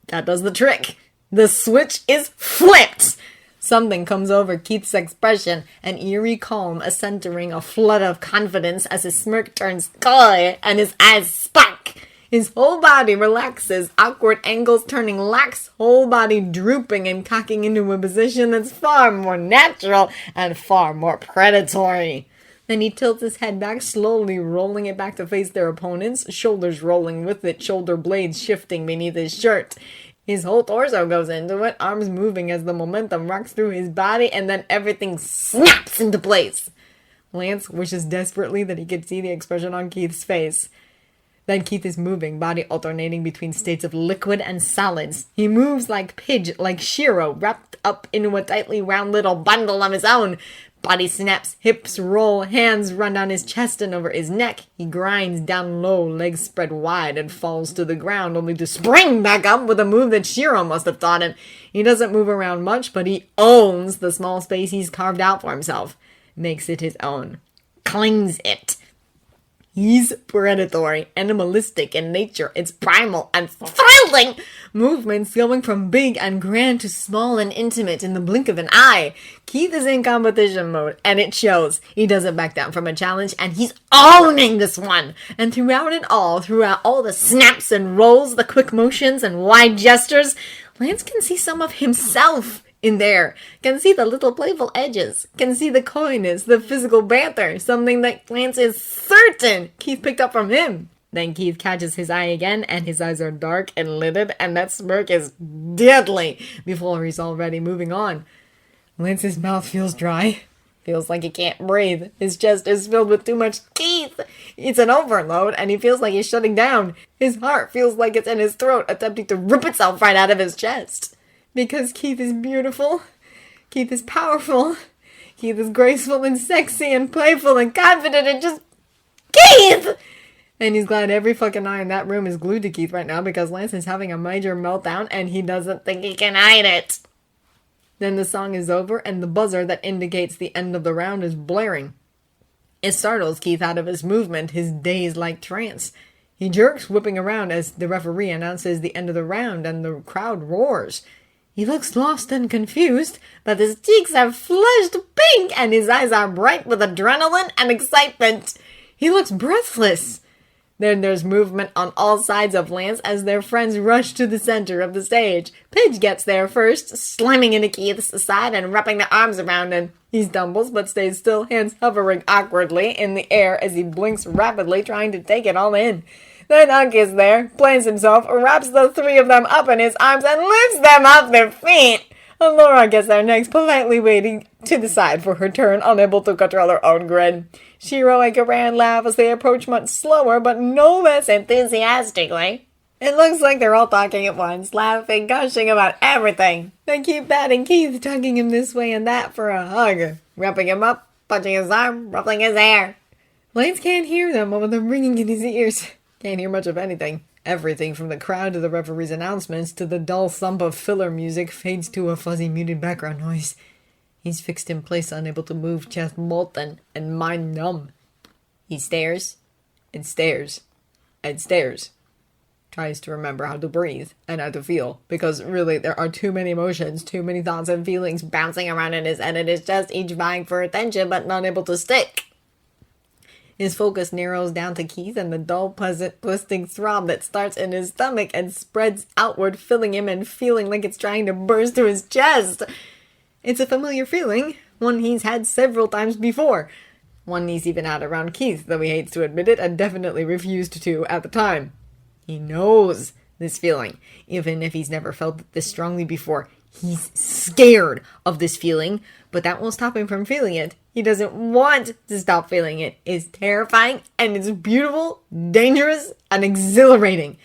that does the trick. The switch is flipped. Something comes over Keith's expression, an eerie calm, a centering, a flood of confidence as his smirk turns coy and his eyes spark. His whole body relaxes, awkward angles turning lax, whole body drooping and cocking into a position that's far more natural and far more predatory. Then he tilts his head back, slowly rolling it back to face their opponents, shoulders rolling with it, shoulder blades shifting beneath his shirt. His whole torso goes into it, arms moving as the momentum rocks through his body, and then everything snaps into place. Lance wishes desperately that he could see the expression on Keith's face. Then Keith is moving, body alternating between states of liquid and solids. He moves like Pidge, like Shiro, wrapped up into a tightly wound little bundle of his own. Body snaps, hips roll, hands run down his chest and over his neck. He grinds down low, legs spread wide, and falls to the ground, only to spring back up with a move that Shiro must have taught him. He doesn't move around much, but he owns the small space he's carved out for himself. Makes it his own. Claims it. He's predatory, animalistic in nature. It's primal and thrilling. Movements going from big and grand to small and intimate in the blink of an eye. Keith is in competition mode, and it shows. He doesn't back down from a challenge, and he's owning this one. And throughout all the snaps and rolls, the quick motions and wide gestures, Lance can see some of himself in there, can see the little playful edges, can see the coyness, the physical banter, something that Lance is certain Keith picked up from him. Then Keith catches his eye again, and his eyes are dark and lidded, and that smirk is deadly before he's already moving on. Lance's mouth feels dry, feels like he can't breathe. His chest is filled with too much Keith. It's an overload, and he feels like he's shutting down. His heart feels like it's in his throat, attempting to rip itself right out of his chest. Because Keith is beautiful, Keith is powerful, Keith is graceful and sexy and playful and confident and just Keith! And he's glad every fucking eye in that room is glued to Keith right now because Lance is having a major meltdown and he doesn't think he can hide it. Then the song is over and the buzzer that indicates the end of the round is blaring. It startles Keith out of his movement, his daze-like trance. He jerks, whipping around as the referee announces the end of the round and the crowd roars. He looks lost and confused, but his cheeks are flushed pink and his eyes are bright with adrenaline and excitement. He looks breathless. Then there's movement on all sides of Lance as their friends rush to the center of the stage. Pidge gets there first, slamming into Keith's side and wrapping their arms around him. He stumbles but stays still, hands hovering awkwardly in the air as he blinks rapidly, trying to take it all in. Then Unc is there, plants himself, wraps the three of them up in his arms, and lifts them off their feet. Laura gets there next, politely waiting to the side for her turn, unable to control her own grin. Shiro and Karan laugh as they approach much slower, but no less enthusiastically. It looks like they're all talking at once, laughing, gushing about everything. They keep patting Keith, tugging him this way and that for a hug, wrapping him up, punching his arm, ruffling his hair. Lance can't hear them over the ringing in his ears. Can't hear much of anything. Everything from the crowd to the referee's announcements to the dull thump of filler music fades to a fuzzy muted background noise. He's fixed in place, unable to move, chest molten and mind numb. He stares and stares and stares. Tries to remember how to breathe and how to feel, because really there are too many emotions, too many thoughts and feelings bouncing around in his head and his chest, each vying for attention but not able to stick. His focus narrows down to Keith and the dull, pleasant, twisting throb that starts in his stomach and spreads outward, filling him and feeling like it's trying to burst through his chest. It's a familiar feeling, one he's had several times before. One he's even had around Keith, though he hates to admit it and definitely refused to at the time. He knows this feeling, even if he's never felt it this strongly before. He's scared of this feeling, but that won't stop him from feeling it. He doesn't want to stop feeling it. It's terrifying, and it's beautiful, dangerous, and exhilarating.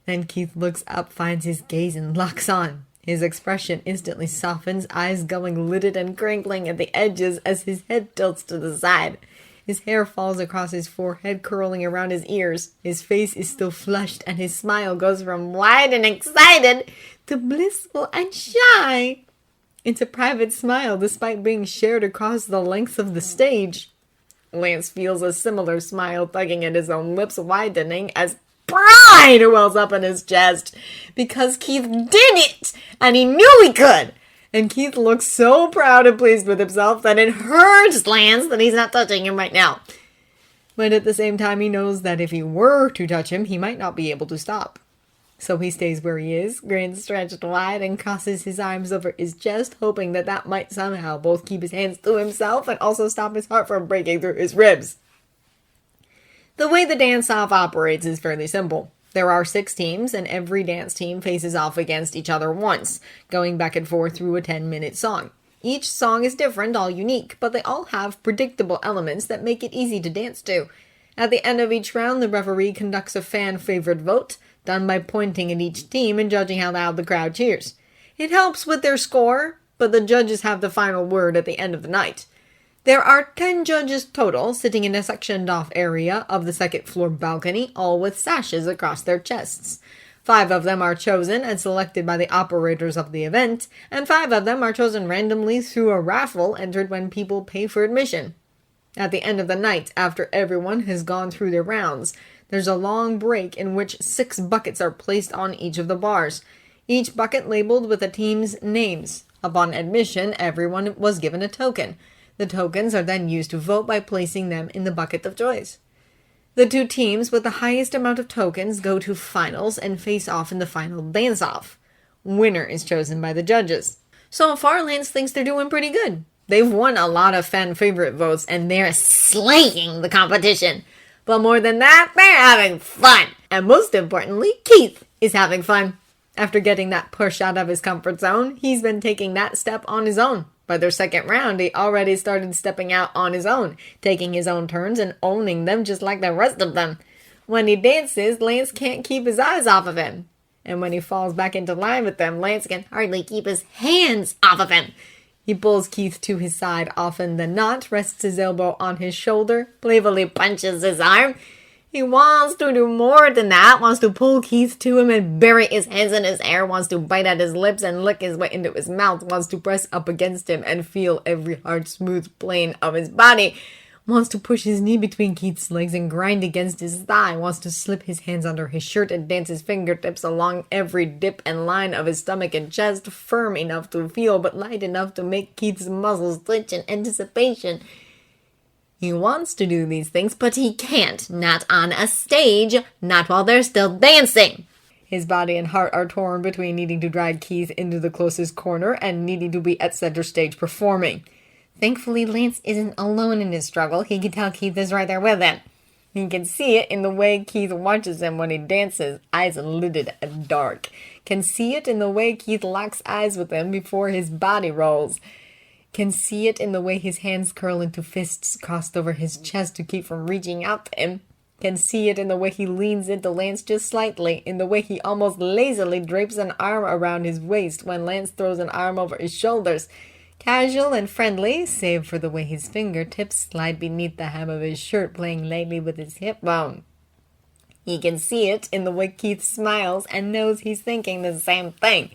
Then Keith looks up, finds his gaze, and locks on. His expression instantly softens, eyes going lidded and crinkling at the edges as his head tilts to the side. His hair falls across his forehead, curling around his ears. His face is still flushed, and his smile goes from wide and excited to blissful and shy. It's a private smile, despite being shared across the length of the stage. Lance feels a similar smile tugging at his own lips, widening as pride wells up in his chest. Because Keith did it! And he knew he could! And Keith looks so proud and pleased with himself that it hurts Lance that he's not touching him right now. But at the same time, he knows that if he were to touch him, he might not be able to stop. So he stays where he is, grins stretched wide, and crosses his arms over his chest, hoping that that might somehow both keep his hands to himself and also stop his heart from breaking through his ribs. The way the dance-off operates is fairly simple. There are 6 teams, and every dance team faces off against each other once, going back and forth through a 10-minute song. Each song is different, all unique, but they all have predictable elements that make it easy to dance to. At the end of each round, the referee conducts a fan-favorite vote, done by pointing at each team and judging how loud the crowd cheers. It helps with their score, but the judges have the final word at the end of the night. There are 10 judges total, sitting in a sectioned-off area of the second-floor balcony, all with sashes across their chests. 5 of them are chosen and selected by the operators of the event, and 5 of them are chosen randomly through a raffle entered when people pay for admission. At the end of the night, after everyone has gone through their rounds, there's a long break in which 6 buckets are placed on each of the bars, each bucket labeled with a team's names. Upon admission, everyone was given a token. The tokens are then used to vote by placing them in the bucket of choice. The 2 teams with the highest amount of tokens go to finals and face off in the final dance-off. Winner is chosen by the judges. So far, Lance thinks they're doing pretty good. They've won a lot of fan-favorite votes, and they're slaying the competition. But more than that, they're having fun. And most importantly, Keith is having fun. After getting that push out of his comfort zone, he's been taking that step on his own. By their second round, he already started stepping out on his own, taking his own turns and owning them just like the rest of them. When he dances, Lance can't keep his eyes off of him. And when he falls back into line with them, Lance can hardly keep his hands off of him. He pulls Keith to his side often than not, rests his elbow on his shoulder, playfully punches his arm. He wants to do more than that, wants to pull Keith to him and bury his hands in his hair, wants to bite at his lips and lick his way into his mouth, wants to press up against him and feel every hard, smooth plane of his body, wants to push his knee between Keith's legs and grind against his thigh, wants to slip his hands under his shirt and dance his fingertips along every dip and line of his stomach and chest, firm enough to feel but light enough to make Keith's muscles twitch in anticipation. He wants to do these things, but he can't. Not on a stage. Not while they're still dancing. His body and heart are torn between needing to drag Keith into the closest corner and needing to be at center stage performing. Thankfully, Lance isn't alone in his struggle. He can tell Keith is right there with him. He can see it in the way Keith watches him when he dances, eyes lidded and dark. Can see it in the way Keith locks eyes with him before his body rolls. Can see it in the way his hands curl into fists crossed over his chest to keep from reaching out to him. Can see it in the way he leans into Lance just slightly, in the way he almost lazily drapes an arm around his waist when Lance throws an arm over his shoulders. Casual and friendly, save for the way his fingertips slide beneath the hem of his shirt, playing lightly with his hip bone. He can see it in the way Keith smiles and knows he's thinking the same thing.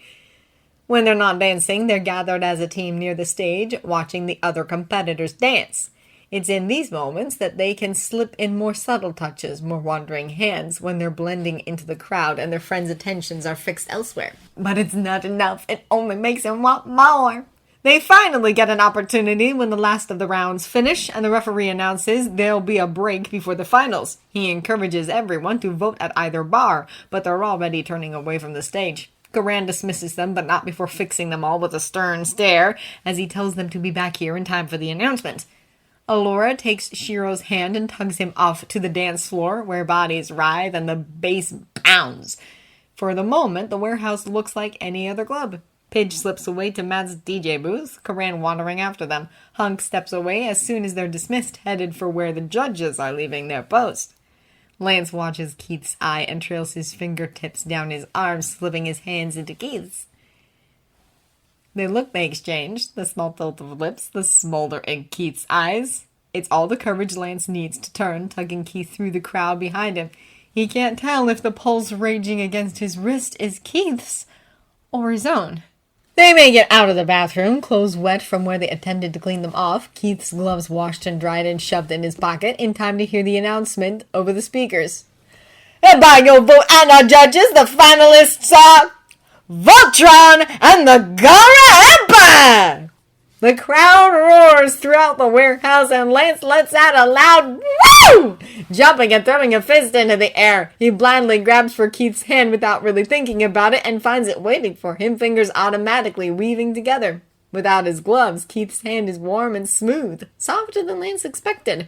When they're not dancing, they're gathered as a team near the stage, watching the other competitors dance. It's in these moments that they can slip in more subtle touches, more wandering hands, when they're blending into the crowd and their friends' attentions are fixed elsewhere. But it's not enough. It only makes them want more. They finally get an opportunity when the last of the rounds finish and the referee announces there'll be a break before the finals. He encourages everyone to vote at either bar, but they're already turning away from the stage. Karan dismisses them, but not before fixing them all with a stern stare, as he tells them to be back here in time for the announcement. Alora takes Shiro's hand and tugs him off to the dance floor, where bodies writhe and the bass pounds. For the moment, the warehouse looks like any other club. Pidge slips away to Matt's DJ booth, Karan wandering after them. Hunk steps away as soon as they're dismissed, headed for where the judges are leaving their post. Lance watches Keith's eye and trails his fingertips down his arm, slipping his hands into Keith's. They exchange, the small tilt of lips, the smolder in Keith's eyes. It's all the courage Lance needs to turn, tugging Keith through the crowd behind him. He can't tell if the pulse raging against his wrist is Keith's or his own. They make it out of the bathroom, clothes wet from where they attempted to clean them off, Keith's gloves washed and dried and shoved in his pocket, in time to hear the announcement over the speakers. And by your vote and our judges, the finalists are Voltron and the Gara Empire! The crowd roars throughout the warehouse and Lance lets out a loud woo! Jumping and throwing a fist into the air. He blindly grabs for Keith's hand without really thinking about it and finds it waiting for him, fingers automatically weaving together. Without his gloves, Keith's hand is warm and smooth, softer than Lance expected.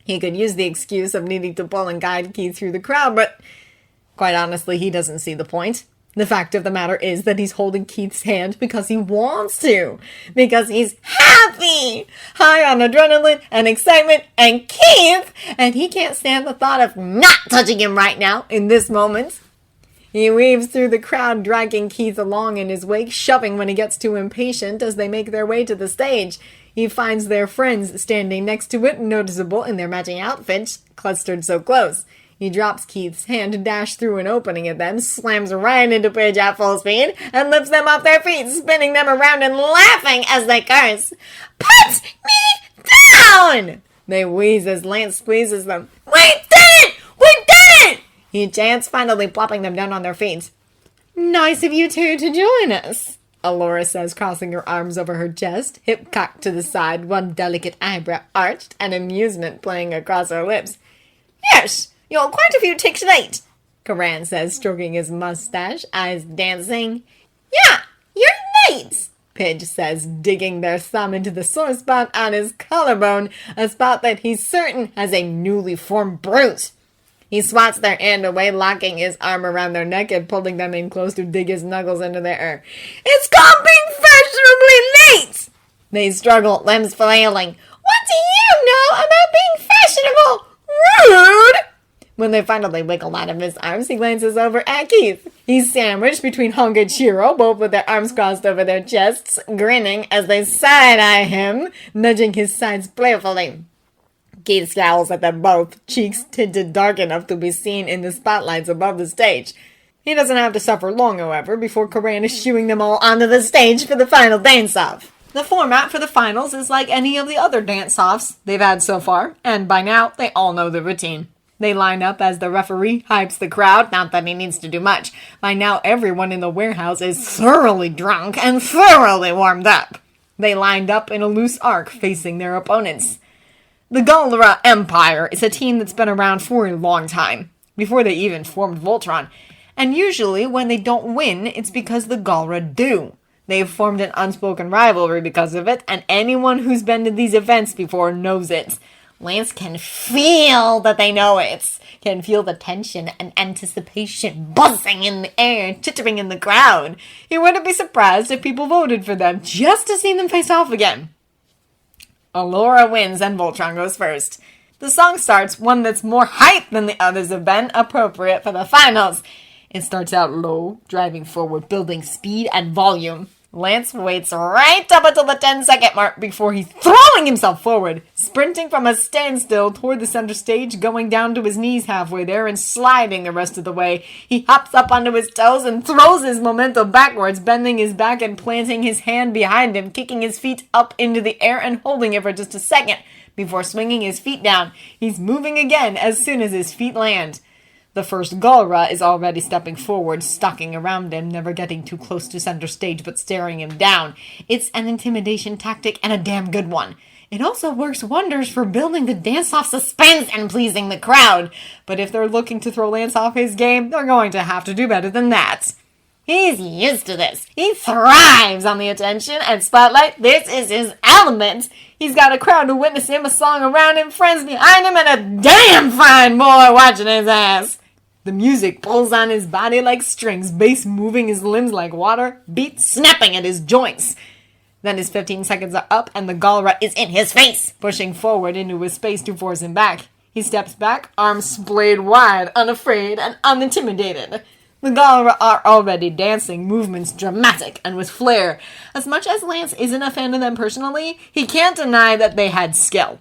He could use the excuse of needing to pull and guide Keith through the crowd, but quite honestly, he doesn't see the point. The fact of the matter is that he's holding Keith's hand because he wants to. Because he's happy! High on adrenaline and excitement and Keith! And he can't stand the thought of not touching him right now, in this moment. He weaves through the crowd, dragging Keith along in his wake, shoving when he gets too impatient as they make their way to the stage. He finds their friends standing next to it, noticeable in their matching outfits, clustered so close. He drops Keith's hand to dash through an opening at them, slams right into Pidge at full speed, and lifts them off their feet, spinning them around and laughing as they curse. "Put me down!" They wheeze as Lance squeezes them. "We did it! We did it!" he chants, finally plopping them down on their feet. "Nice of you two to join us," Alora says, crossing her arms over her chest, hip cocked to the side, one delicate eyebrow arched, and amusement playing across her lips. "Yes! You're quite a few ticks late," Karan says, stroking his mustache, eyes dancing. "Yeah, you're late," Pidge says, digging their thumb into the sore spot on his collarbone, a spot that he's certain has a newly formed bruise. He swats their hand away, locking his arm around their neck and pulling them in close to dig his knuckles into their ear. "It's called being fashionably late!" They struggle, limbs flailing. "What do you know about being fashionable? Rude!" When they finally wiggle out of his arms, he glances over at Keith. He's sandwiched between Hung and Shiro, both with their arms crossed over their chests, grinning as they side-eye him, nudging his sides playfully. Keith scowls at them both, cheeks tinted dark enough to be seen in the spotlights above the stage. He doesn't have to suffer long, however, before Karan is shooing them all onto the stage for the final dance-off. The format for the finals is like any of the other dance-offs they've had so far, and by now, they all know the routine. They line up as the referee hypes the crowd, not that he needs to do much. By now, everyone in the warehouse is thoroughly drunk and thoroughly warmed up. They lined up in a loose arc, facing their opponents. The Galra Empire is a team that's been around for a long time, before they even formed Voltron. And usually, when they don't win, it's because the Galra do. They've formed an unspoken rivalry because of it, and anyone who's been to these events before knows it. Lance can feel that they know it, can feel the tension and anticipation buzzing in the air, tittering in the crowd. He wouldn't be surprised if people voted for them just to see them face off again. Alora wins and Voltron goes first. The song starts, one that's more hype than the others have been, appropriate for the finals. It starts out low, driving forward, building speed and volume. Lance waits right up until the 10-second mark before he's throwing himself forward, sprinting from a standstill toward the center stage, going down to his knees halfway there and sliding the rest of the way. He hops up onto his toes and throws his momentum backwards, bending his back and planting his hand behind him, kicking his feet up into the air and holding it for just a second before swinging his feet down. He's moving again as soon as his feet land. The first Galra is already stepping forward, stalking around him, never getting too close to center stage but staring him down. It's an intimidation tactic and a damn good one. It also works wonders for building the dance-off suspense and pleasing the crowd. But if they're looking to throw Lance off his game, they're going to have to do better than that. He's used to this. He thrives on the attention and spotlight. This is his element. He's got a crowd to witness him, a song around him, friends behind him, and a damn fine boy watching his ass. The music pulls on his body like strings, bass moving his limbs like water, beat snapping at his joints. Then his 15 seconds are up and the Galra is in his face, pushing forward into his space to force him back. He steps back, arms splayed wide, unafraid and unintimidated. The Galra are already dancing, movements dramatic and with flair. As much as Lance isn't a fan of them personally, he can't deny that they had skill.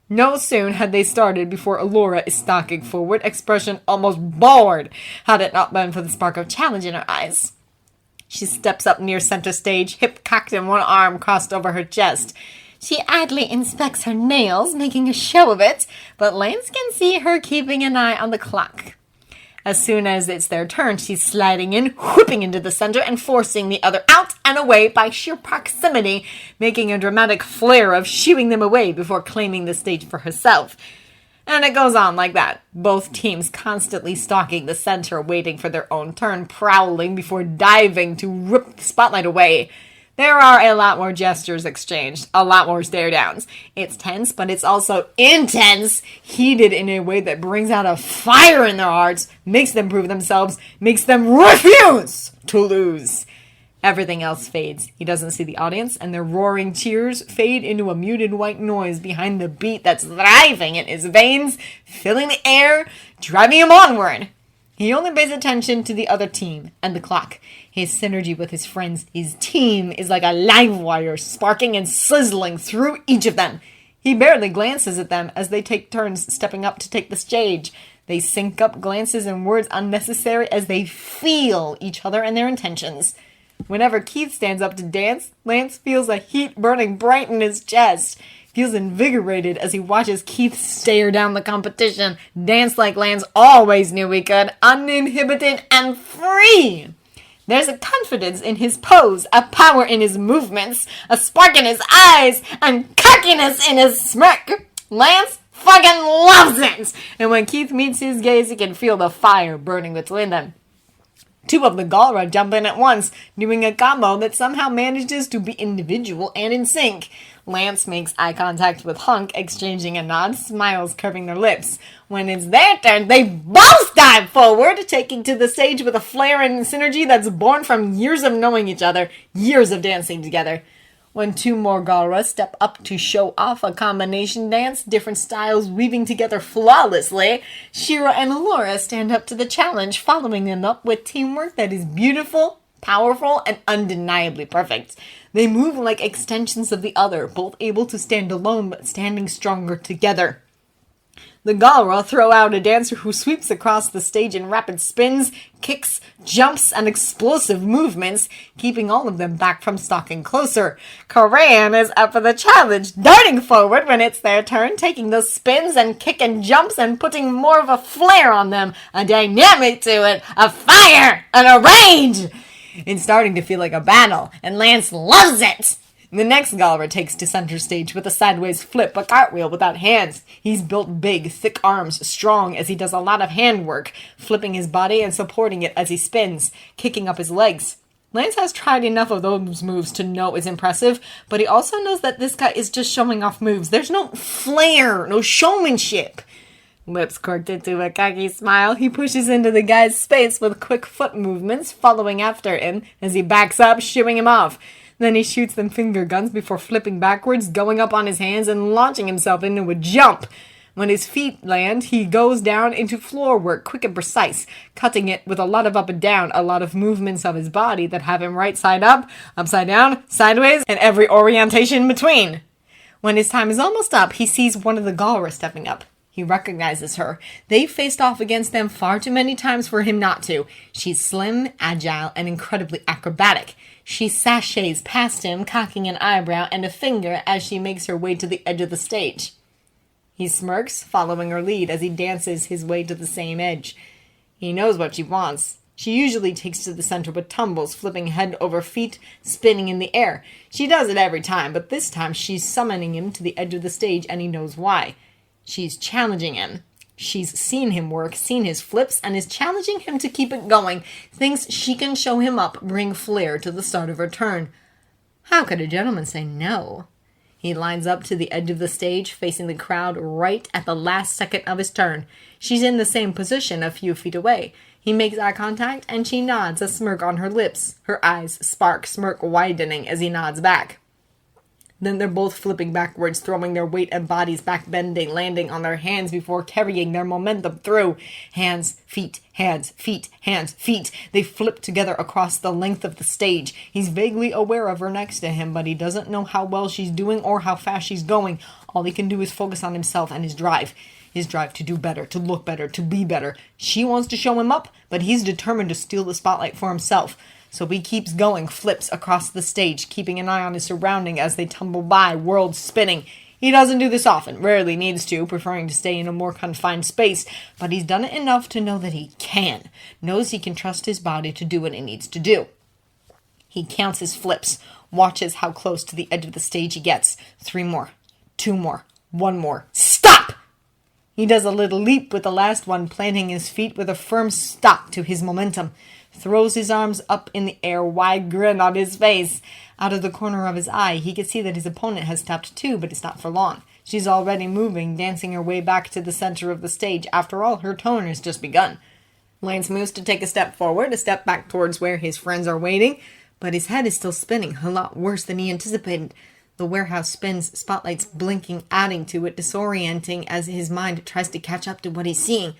No sooner had they started before Alora is stalking forward, expression almost bored, had it not been for the spark of challenge in her eyes. She steps up near center stage, hip cocked and one arm crossed over her chest. She idly inspects her nails, making a show of it, but Lance can see her keeping an eye on the clock. As soon as it's their turn, she's sliding in, whipping into the center, and forcing the other out and away by sheer proximity, making a dramatic flare of shooing them away before claiming the stage for herself. And it goes on like that, both teams constantly stalking the center, waiting for their own turn, prowling before diving to rip the spotlight away. There are a lot more gestures exchanged, a lot more stare downs. It's tense, but it's also intense, heated in a way that brings out a fire in their hearts, makes them prove themselves, makes them refuse to lose. Everything else fades. He doesn't see the audience, and their roaring cheers fade into a muted white noise behind the beat that's thriving in his veins, filling the air, driving him onward. He only pays attention to the other team and the clock. His synergy with his friends, his team, is like a live wire sparking and sizzling through each of them. He barely glances at them as they take turns stepping up to take the stage. They sync up glances and words unnecessary as they feel each other and their intentions. Whenever Keith stands up to dance, Lance feels a heat burning bright in his chest. Feels invigorated as he watches Keith stare down the competition, dance like Lance always knew he could, uninhibited and free. There's a confidence in his pose, a power in his movements, a spark in his eyes, and cockiness in his smirk. Lance fucking loves it! And when Keith meets his gaze, he can feel the fire burning between them. Two of the Galra jump in at once, doing a combo that somehow manages to be individual and in sync. Lance makes eye contact with Hunk, exchanging a nod, smiles curving their lips. When it's their turn, they both dive forward, taking to the stage with a flair and synergy that's born from years of knowing each other, years of dancing together. When two more Galra step up to show off a combination dance, different styles weaving together flawlessly, Shiro and Laura stand up to the challenge, following them up with teamwork that is beautiful, powerful, and undeniably perfect. They move like extensions of the other, both able to stand alone but standing stronger together. The Galra throw out a dancer who sweeps across the stage in rapid spins, kicks, jumps, and explosive movements, keeping all of them back from stalking closer. Korean is up for the challenge, darting forward when it's their turn, taking those spins and kick and jumps and putting more of a flair on them, a dynamic to it, a fire, and a rage. It's starting to feel like a battle, and Lance loves it! The next Galra takes to center stage with a sideways flip, a cartwheel without hands. He's built big, thick arms, strong as he does a lot of handwork, flipping his body and supporting it as he spins, kicking up his legs. Lance has tried enough of those moves to know it's impressive, but he also knows that this guy is just showing off moves. There's no flair, no showmanship. Lips corked into a cocky smile, he pushes into the guy's space with quick foot movements, following after him as he backs up, shooing him off. Then he shoots them finger guns before flipping backwards, going up on his hands and launching himself into a jump. When his feet land, he goes down into floor work, quick and precise, cutting it with a lot of up and down, a lot of movements of his body that have him right side up, upside down, sideways, and every orientation in between. When his time is almost up, he sees one of the Galra stepping up. He recognizes her. They've faced off against them far too many times for him not to. She's slim, agile, and incredibly acrobatic. She sashays past him, cocking an eyebrow and a finger as she makes her way to the edge of the stage. He smirks, following her lead as he dances his way to the same edge. He knows what she wants. She usually takes to the center with tumbles, flipping head over feet, spinning in the air. She does it every time, but this time she's summoning him to the edge of the stage, and he knows why. She's challenging him. She's seen him work, seen his flips, and is challenging him to keep it going. Thinks she can show him up, bring flair to the start of her turn. How could a gentleman say no? He lines up to the edge of the stage, facing the crowd right at the last second of his turn. She's in the same position a few feet away. He makes eye contact, and she nods, a smirk on her lips. Her eyes spark, smirk widening as he nods back. Then they're both flipping backwards, throwing their weight and bodies back, bending, landing on their hands before carrying their momentum through. Hands, feet, hands, feet, hands, feet. They flip together across the length of the stage. He's vaguely aware of her next to him, but he doesn't know how well she's doing or how fast she's going. All he can do is focus on himself and his drive. His drive to do better, to look better, to be better. She wants to show him up, but he's determined to steal the spotlight for himself. So he keeps going, flips across the stage, keeping an eye on his surrounding as they tumble by, worlds spinning. He doesn't do this often, rarely needs to, preferring to stay in a more confined space, but he's done it enough to know that he can, knows he can trust his body to do what it needs to do. He counts his flips, watches how close to the edge of the stage he gets. 3 more, 2 more, 1 more. Stop! He does a little leap with the last one, planting his feet with a firm stop to his momentum. Throws his arms up in the air, wide grin on his face. Out of the corner of his eye, he can see that his opponent has stopped too, but it's not for long. She's already moving, dancing her way back to the center of the stage. After all, her turn has just begun. Lance moves to take a step forward, a step back towards where his friends are waiting, but his head is still spinning, a lot worse than he anticipated. The warehouse spins, spotlights blinking, adding to it, disorienting as his mind tries to catch up to what he's seeing.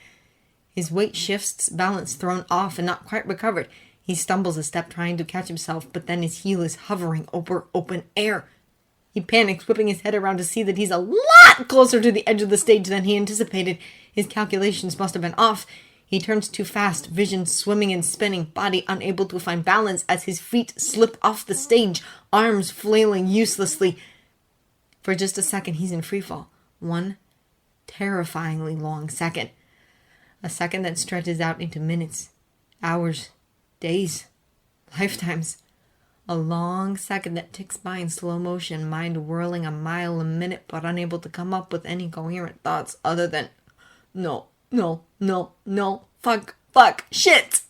His weight shifts, balance thrown off and not quite recovered. He stumbles a step trying to catch himself, but then his heel is hovering over open air. He panics, whipping his head around to see that he's a lot closer to the edge of the stage than he anticipated. His calculations must have been off. He turns too fast, vision swimming and spinning, body unable to find balance as his feet slip off the stage, arms flailing uselessly. For just a second, he's in freefall. 1 terrifyingly long second. A second that stretches out into minutes, hours, days, lifetimes. A long second that ticks by in slow motion, mind whirling a mile a minute, but unable to come up with any coherent thoughts other than, no, fuck, shit!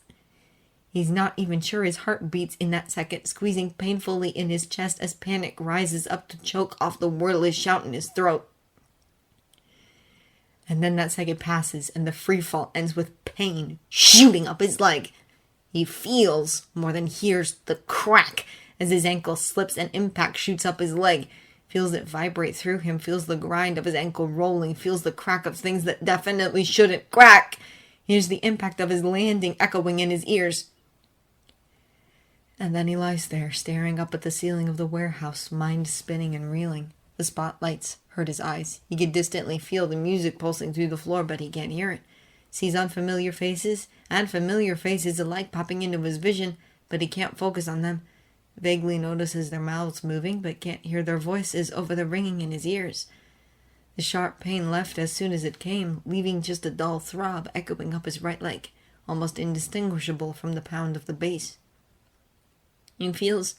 He's not even sure his heart beats in that second, squeezing painfully in his chest as panic rises up to choke off the wordless shout in his throat. And then that second passes, and the free fall ends with pain shooting up his leg. He feels, more than hears, the crack as his ankle slips and impact shoots up his leg. Feels it vibrate through him, feels the grind of his ankle rolling, feels the crack of things that definitely shouldn't crack. Hears the impact of his landing echoing in his ears. And then he lies there, staring up at the ceiling of the warehouse, mind spinning and reeling. The spotlights hurt his eyes. He can distantly feel the music pulsing through the floor, but he can't hear it. Sees unfamiliar faces and familiar faces alike popping into his vision, but he can't focus on them. Vaguely notices their mouths moving, but can't hear their voices over the ringing in his ears. The sharp pain left as soon as it came, leaving just a dull throb echoing up his right leg, almost indistinguishable from the pound of the bass. He feels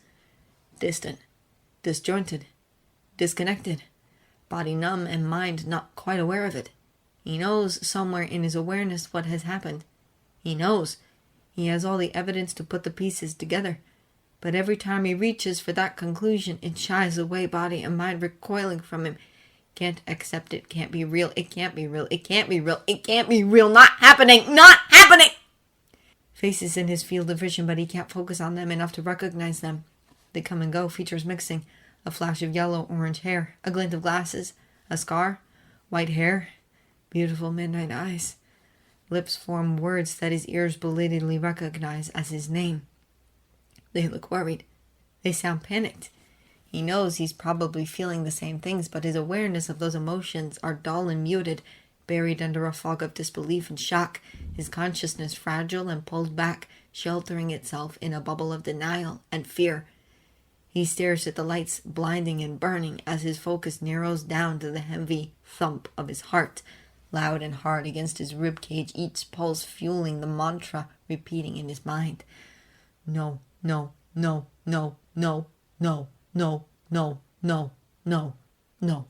distant, disjointed, disconnected, body numb and mind not quite aware of it. He knows somewhere in his awareness what has happened. He knows. He has all the evidence to put the pieces together. But every time he reaches for that conclusion, it shies away, body and mind recoiling from him. Can't accept it, can't be real, it can't be real, it can't be real, it can't be real, not happening, not happening! Faces in his field of vision, but he can't focus on them enough to recognize them. They come and go, features mixing. A flash of yellow-orange hair, a glint of glasses, a scar, white hair, beautiful midnight eyes. Lips form words that his ears belatedly recognize as his name. They look worried. They sound panicked. He knows he's probably feeling the same things, but his awareness of those emotions are dull and muted, buried under a fog of disbelief and shock, his consciousness fragile and pulled back, sheltering itself in a bubble of denial and fear. He stares at the lights, blinding and burning, as his focus narrows down to the heavy thump of his heart, loud and hard against his rib cage, each pulse fueling the mantra repeating in his mind. No, no, no, no, no, no, no, no, no, no, no.